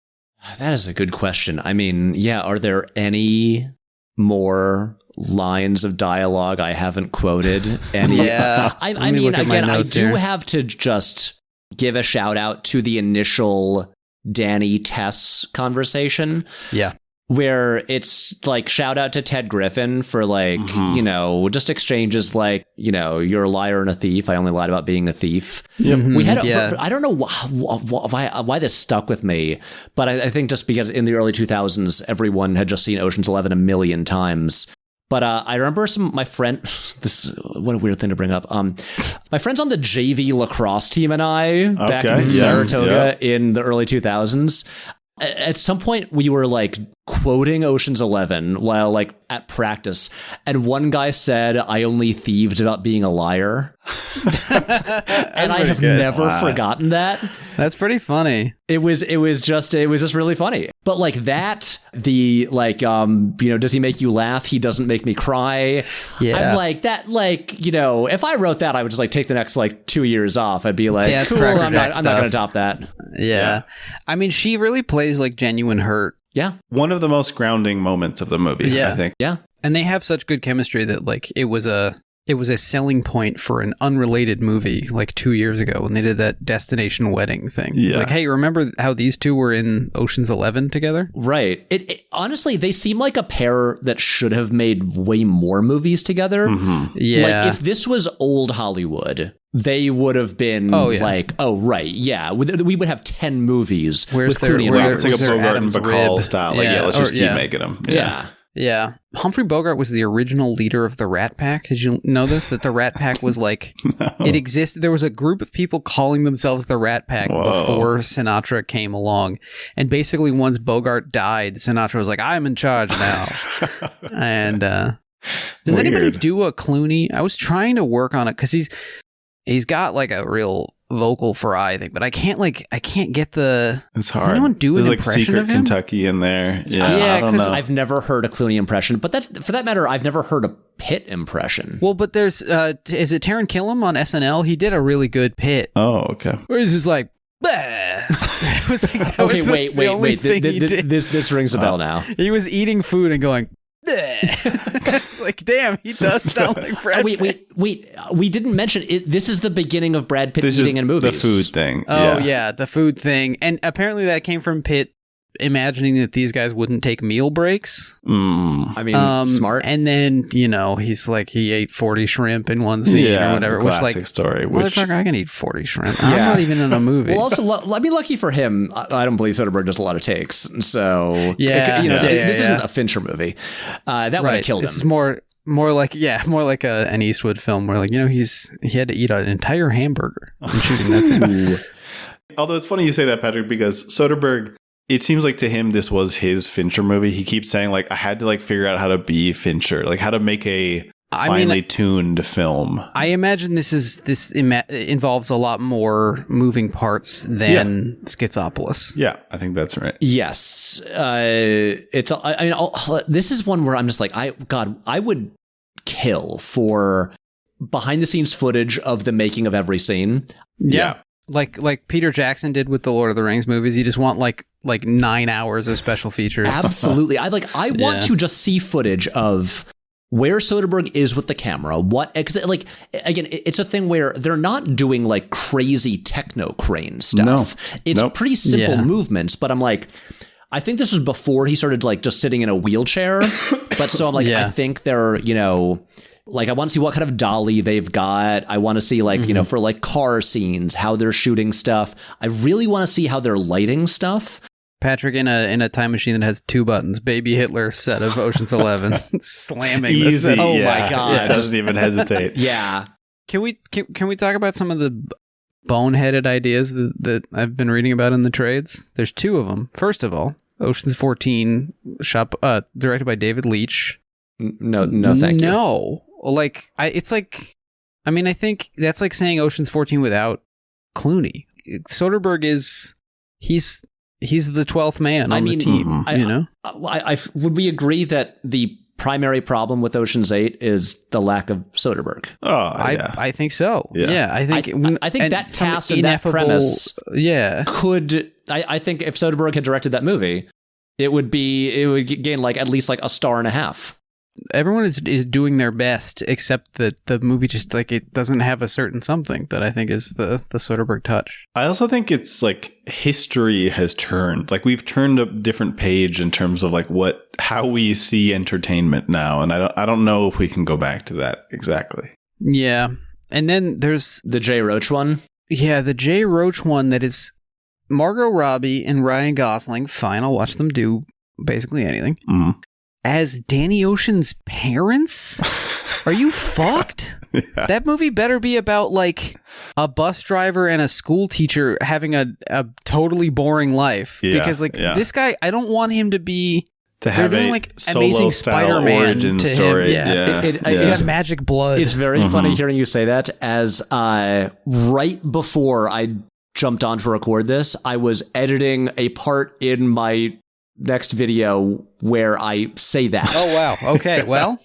That is a good question. I mean, are there any more lines of dialogue I haven't quoted? Any? I mean, again, I do have to just give a shout out to the initial Danny Tess conversation. Where it's like shout out to Ted Griffin for like, just exchanges like, you're a liar and a thief. I only lied about being a thief. We had, I don't know why this stuck with me, but I think just because in the early 2000s, everyone had just seen Ocean's 11 a million times. But I remember my friend, what a weird thing to bring up. My friends on the JV lacrosse team and I, back in Saratoga in the early 2000s, at some point we were like quoting Ocean's 11 while like at practice, and one guy said, "I only thieved about being a liar." And I have never forgotten that. That's pretty funny. It was just really funny. But like that, the like does he make you laugh? He doesn't make me cry. I'm like that, like, if I wrote that, I would just like take the next like 2 years off. I'd be like, cool, I'm not gonna top that. I mean, she really plays like genuine hurt. One of the most grounding moments of the movie, I think. And they have such good chemistry that like it was a selling point for an unrelated movie like 2 years ago when they did that Destination Wedding thing. Yeah. Like, hey, remember how these two were in Ocean's 11 together? Right. It honestly, they seem like a pair that should have made way more movies together. Mm-hmm. Yeah. Like if this was old Hollywood, they would have been like, oh, right. Yeah. We would have 10 movies with Clooney and Roberts. It's like a Bogart and Bacall style. Like, let's just keep making them. Yeah. Humphrey Bogart was the original leader of the Rat Pack. Did you know this? That the Rat Pack was like, it existed. There was a group of people calling themselves the Rat Pack before Sinatra came along. And basically once Bogart died, Sinatra was like, I'm in charge now. And does anybody do a Clooney? I was trying to work on it because he's got like a real vocal fry thing, but I can't get the. It's hard. Does anyone do an like impression Secret of him? Kentucky in there. Yeah, I don't know. I've never heard a Clooney impression, but for that matter, I've never heard a Pitt impression. Well, but there's is it Taron Killam on SNL? He did a really good Pitt. Oh, okay. Where he's just like, it was like okay, wait. This rings a bell now. He was eating food and going. Like, damn, he does sound like Brad Pitt. Wait. We didn't mention it. This is the beginning of Brad Pitt eating in movies. The food thing. Oh, yeah, the food thing. And apparently that came from Pitt imagining that these guys wouldn't take meal breaks. I mean, smart. And then, he's like, he ate 40 shrimp in one scene or whatever. Classic which, like, story. Motherfucker, I can eat 40 shrimp. I'm not even in a movie. Well, also, lucky for him, I don't believe Soderbergh does a lot of takes. So, this isn't a Fincher movie. That would have killed him. It's more like an Eastwood film where, like, he had to eat an entire hamburger in shooting that scene. Although it's funny you say that, Patrick, because Soderbergh, it seems like to him this was his Fincher movie. He keeps saying, like, I had to like figure out how to be Fincher, like how to make a finely tuned film. I imagine this involves a lot more moving parts than Schizopolis. Yeah, I think that's right. Yes, this is one where I'm just like, I would kill for behind the scenes footage of the making of every scene. Yeah. Like Peter Jackson did with the Lord of the Rings movies. You just want like 9 hours of special features. Absolutely. I want to just see footage of where Soderbergh is with the camera. Again, it's a thing where they're not doing like crazy techno crane stuff. It's pretty simple movements, but I'm like, I think this was before he started like just sitting in a wheelchair. But so I'm like, I think they're, like, I want to see what kind of dolly they've got. I want to see, like, for, like, car scenes, how they're shooting stuff. I really want to see how they're lighting stuff. Patrick in a time machine that has 2 buttons. Baby Hitler set of Ocean's 11. Slamming. Easy. Oh, my God. It doesn't even hesitate. Yeah. Can we talk about some of the boneheaded ideas that I've been reading about in the trades? There's 2 of them. First of all, Ocean's 14, directed by David Leitch. No, thank you. No. Like, I think that's like saying Ocean's 14 without Clooney. Soderbergh he's the 12th man on the team, would we agree that the primary problem with Ocean's 8 is the lack of Soderbergh? I think so. Yeah, I think that cast and that premise could. I think if Soderbergh had directed that movie, it would gain like at least like a 1.5 stars. Everyone is doing their best, except that the movie just like it doesn't have a certain something that I think is the Soderbergh touch. I also think it's like history has turned. Like we've turned a different page in terms of like how we see entertainment now, and I don't know if we can go back to that exactly. Yeah, and then there's the Jay Roach one. Yeah, the Jay Roach one that is Margot Robbie and Ryan Gosling. Fine, I'll watch them do basically anything. Mm-hmm. As Danny Ocean's parents? Are you fucked? Yeah. That movie better be about like a bus driver and a school teacher having a totally boring life. Yeah, because this guy, I don't want him to be have doing a like solo Amazing Spider-Man origin to story. Him. It's got magic blood. It's very funny hearing you say that, as right before I jumped on to record this, I was editing a part in my next video where I say that. Oh, wow. Okay, well.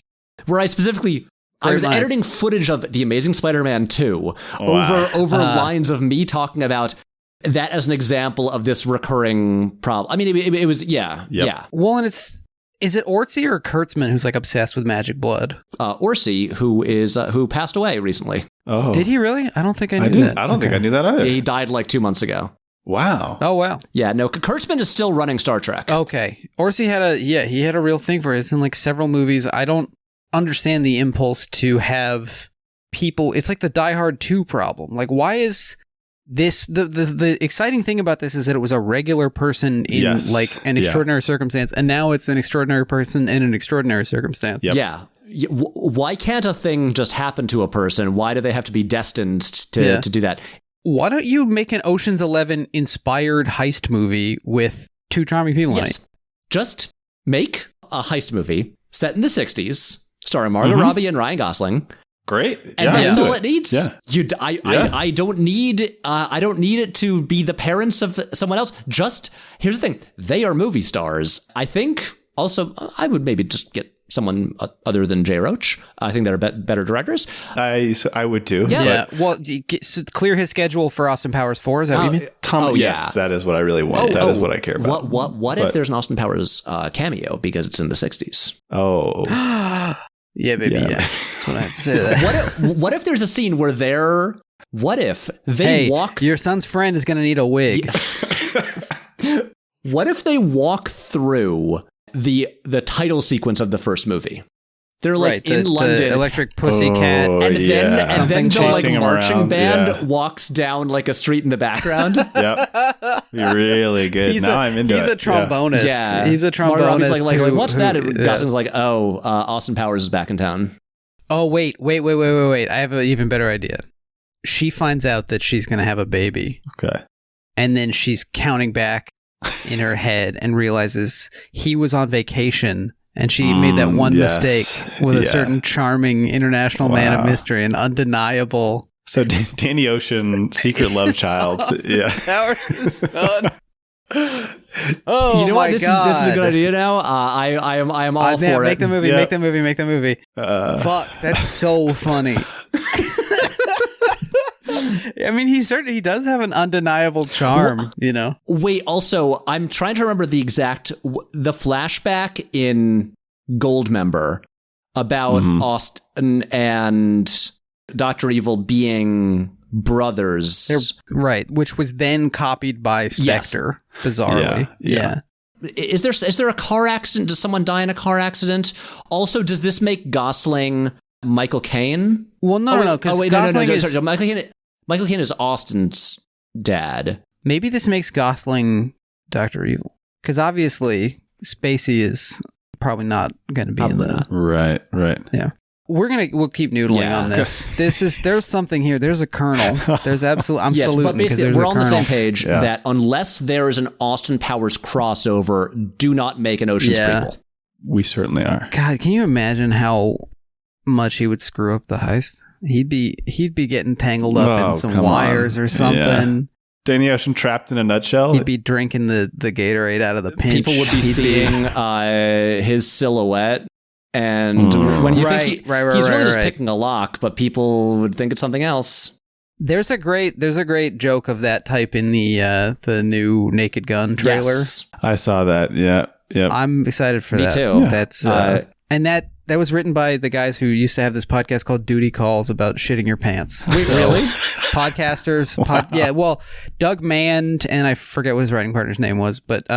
Where I specifically... I was editing footage of The Amazing Spider-Man 2 over lines of me talking about that as an example of this recurring problem. I mean, it was, yeah. Well, and it's Is it Orsi or Kurtzman who's like obsessed with magic blood? Orsi, who passed away recently. Oh, did he really? I don't think I knew that. I don't think I knew that either. He died like 2 months ago. Wow. Oh, wow. Yeah, no, Kurtzman is still running Star Trek. Okay. Orsi he had a real thing for it. It's in like several movies. I don't understand the impulse to have people. It's like the Die Hard 2 problem. Like, why is this the exciting thing about this is that it was a regular person in like an extraordinary circumstance, and now it's an extraordinary person in an extraordinary circumstance. Yep. Yeah. Why can't a thing just happen to a person? Why do they have to be destined to do that? Why don't you make an Ocean's 11 inspired heist movie with two charming people in it? Just make a heist movie set in the 60s, starring Margot Robbie and Ryan Gosling. Great. And that's all it needs. Yeah. I don't need it to be the parents of someone else. Just, here's the thing. They are movie stars. I think also I would maybe just get someone other than Jay Roach. I think they're better directors. I would too. Yeah. Well, clear his schedule for Austin Powers 4. Is that what you mean? Yes, that is what I really want. That is what I care about. What if there's an Austin Powers cameo because it's in the 60s? Oh. Yeah, baby. Yeah. That's what I have to say to that. What if there's a scene where what if they walk... your son's friend is going to need a wig. What if they walk through the title sequence of the first movie? They're like in London, the Electric Pussycat, and then the like marching band Yeah. walks down like a street in the background. Yep, you're really good. I'm into it. He's a trombonist. Yeah, he's a trombonist. Robbie's like, what's that? And Gosling's like, Austin Powers is back in town. Oh wait! I have an even better idea. She finds out that she's going to have a baby. Okay, and then she's counting back in her head and realizes he was on vacation. And she made that one mistake with a certain charming international man of mystery, an undeniable. So Danny Ocean, secret love child. Yeah. Powers' son. Oh, you know what? This is a good idea now. I am all for make it. Make the movie. Fuck, that's so funny. I mean, he does have an undeniable charm, you know. Wait, also, I'm trying to remember the flashback in Goldmember about Austin and Dr. Evil being brothers. Right, which was then copied by Spectre, bizarrely. Yeah. Is there a car accident? Does someone die in a car accident? Also, does this make Gosling Michael Caine? Well, no, because Michael Caine is Austin's dad. Maybe this makes Gosling Dr. Evil. Because obviously, Spacey is probably not going to be in the... Right. Yeah. We'll keep noodling on this. There's something here. There's a kernel. There's absolutely... I'm saluting but basically, because we're on the same kernel. page that unless there is an Austin Powers crossover, do not make an Ocean's prequel. We certainly are. God, can you imagine how much he would screw up the heist? He'd be getting tangled up in some wires or something. Yeah. Danny Ocean trapped in a nutshell. He'd be drinking the Gatorade out of the pinch. People would be seeing his silhouette, and when you think he's really just picking a lock, but people would think it's something else. There's a great joke of that type in the new Naked Gun trailer. Yes. I saw that. Yeah. I'm excited for that. Me too. Yeah. That's and that was written by the guys who used to have this podcast called Duty Calls about shitting your pants. Really? Podcasters. Yeah. Well, Doug Mand and I forget what his writing partner's name was, but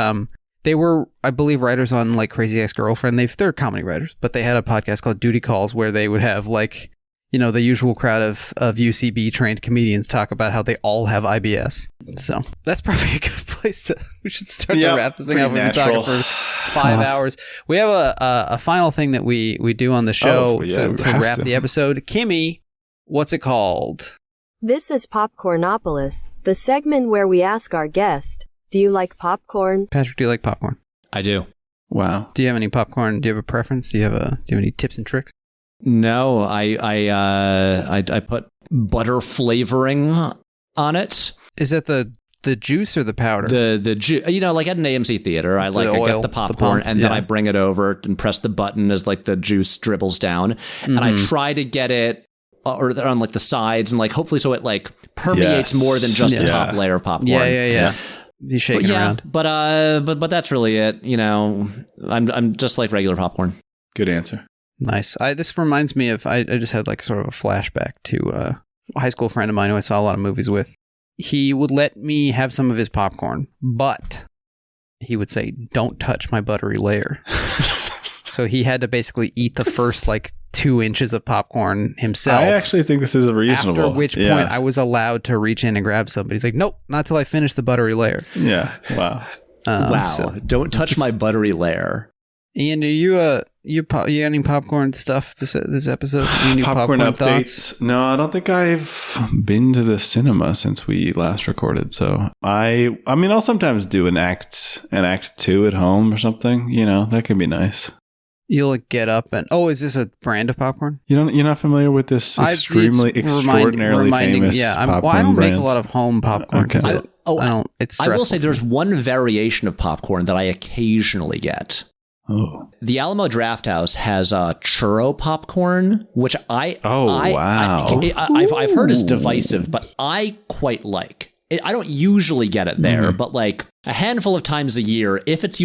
they were, I believe, writers on like Crazy Ex-Girlfriend. They're comedy writers, but they had a podcast called Duty Calls where they would have like, you know, the usual crowd of UCB trained comedians talk about how they all have IBS. So that's probably a good place we should start to wrap this thing up. We've been talking for 5 hours. We have a final thing that we do on the show to wrap the episode. Kimmy, what's it called? This is Popcornopolis, the segment where we ask our guest, do you like popcorn? Patrick, do you like popcorn? I do. Wow. Do you have any popcorn? Do you have a preference? Do you have any tips and tricks? No, I put butter flavoring on it. Is that the juice or the powder? The juice. You know, like at an AMC theater, I get the popcorn and then I bring it over and press the button as like the juice dribbles down, and I try to get it or on like the sides and like hopefully so it like permeates more than just the top layer of popcorn. Yeah. He's shaking around. But that's really it. You know, I'm just like regular popcorn. Good answer. Nice. This reminds me of, I just had like sort of a flashback to a high school friend of mine who I saw a lot of movies with. He would let me have some of his popcorn, but he would say, "Don't touch my buttery layer." So he had to basically eat the first like 2 inches of popcorn himself. I actually think this is reasonable. After which point I was allowed to reach in and grab somebody. He's like, "Nope, not till I finish the buttery layer." Yeah. Wow. Wow. So don't touch my buttery layer. Ian, do you got any popcorn stuff this episode? Any new popcorn updates? Thoughts? No, I don't think I've been to the cinema since we last recorded. So I mean, I'll sometimes do an act 2 at home or something. You know, that could be nice. You'll like get up and is this a brand of popcorn? You're not familiar with this extraordinarily famous popcorn I don't brand? make a lot of home popcorn because Okay. I will say there's one variation of popcorn that I occasionally get. Oh. The Alamo Drafthouse has churro popcorn, which wow. I've heard is divisive, but I quite like. I don't usually get it there, but like a handful of times a year, if it's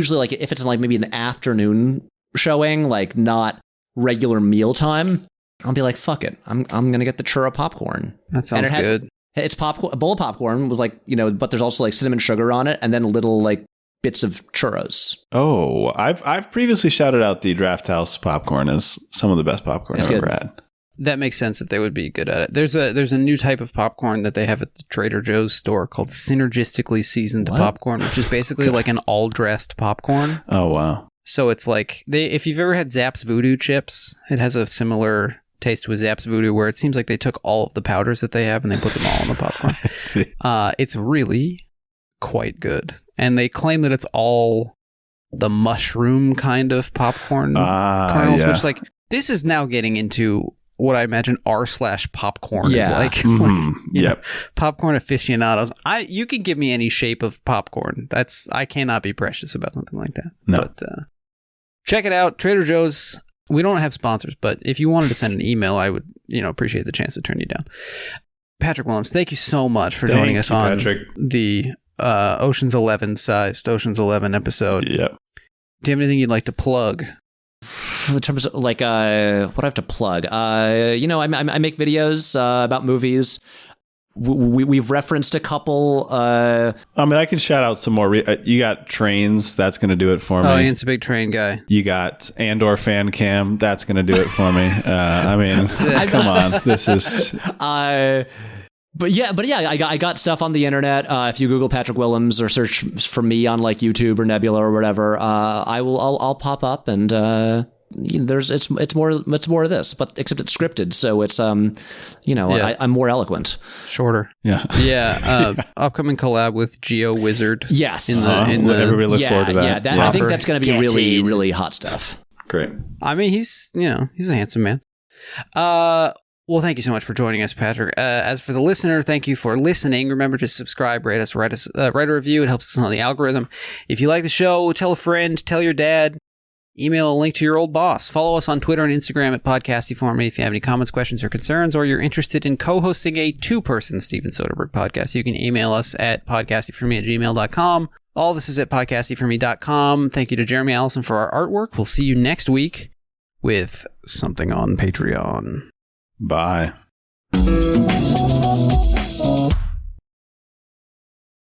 like maybe an afternoon showing, like not regular mealtime, I'll be like, fuck it, I'm gonna get the churro popcorn. That sounds good. It's popcorn. A bowl of popcorn with like, you know, but there's also like cinnamon sugar on it, and then little like bits of churros. Oh, I've previously shouted out the Draft House popcorn as some of the best popcorn I've ever had. That makes sense that they would be good at it. There's a new type of popcorn that they have at the Trader Joe's store called synergistically seasoned popcorn, which is basically like an all-dressed popcorn. Oh, wow. So it's like, if you've ever had Zapp's Voodoo chips, it has a similar taste with Zapp's Voodoo where it seems like they took all of the powders that they have and they put them all in the popcorn. See. It's really quite good. And they claim that it's all the mushroom kind of popcorn kernels, which like, this is now getting into what I imagine r/popcorn is like. Yep. Popcorn aficionados. You can give me any shape of popcorn. I cannot be precious about something like that. No. But check it out. Trader Joe's. We don't have sponsors, but if you wanted to send an email, I would, appreciate the chance to turn you down. Patrick Willems, thank you so much for joining us on the Ocean's 11 sized Ocean's 11 episode. Yep. Do you have anything you'd like to plug? In terms of like what I have to plug, I make videos about movies. We've referenced a couple. I mean, I can shout out some more. You got Trains. That's going to do it for me. Oh, Ian's a big train guy. You got Andor fan cam. That's going to do it for me. I mean, come on. This is. But yeah, I got stuff on the internet. If you Google Patrick Willems or search for me on like YouTube or Nebula or whatever, I'll pop up and it's more of this, but except it's scripted, so it's I'm more eloquent, shorter. Yeah. Upcoming collab with Geo Wizard. Yes, everybody look forward to that. I think that's going to be really really hot stuff. Great. I mean, he's a handsome man. Well, thank you so much for joining us, Patrick. As for the listener, thank you for listening. Remember to subscribe, rate us, write a review. It helps us on the algorithm. If you like the show, tell a friend, tell your dad, email a link to your old boss. Follow us on Twitter and Instagram at Podcastiforme if you have any comments, questions, or concerns, or you're interested in co-hosting a 2-person Steven Soderbergh podcast. You can email us at podcastiforme@gmail.com. All this is at podcastiforme.com. Thank you to Jeremy Allison for our artwork. We'll see you next week with something on Patreon. Bye.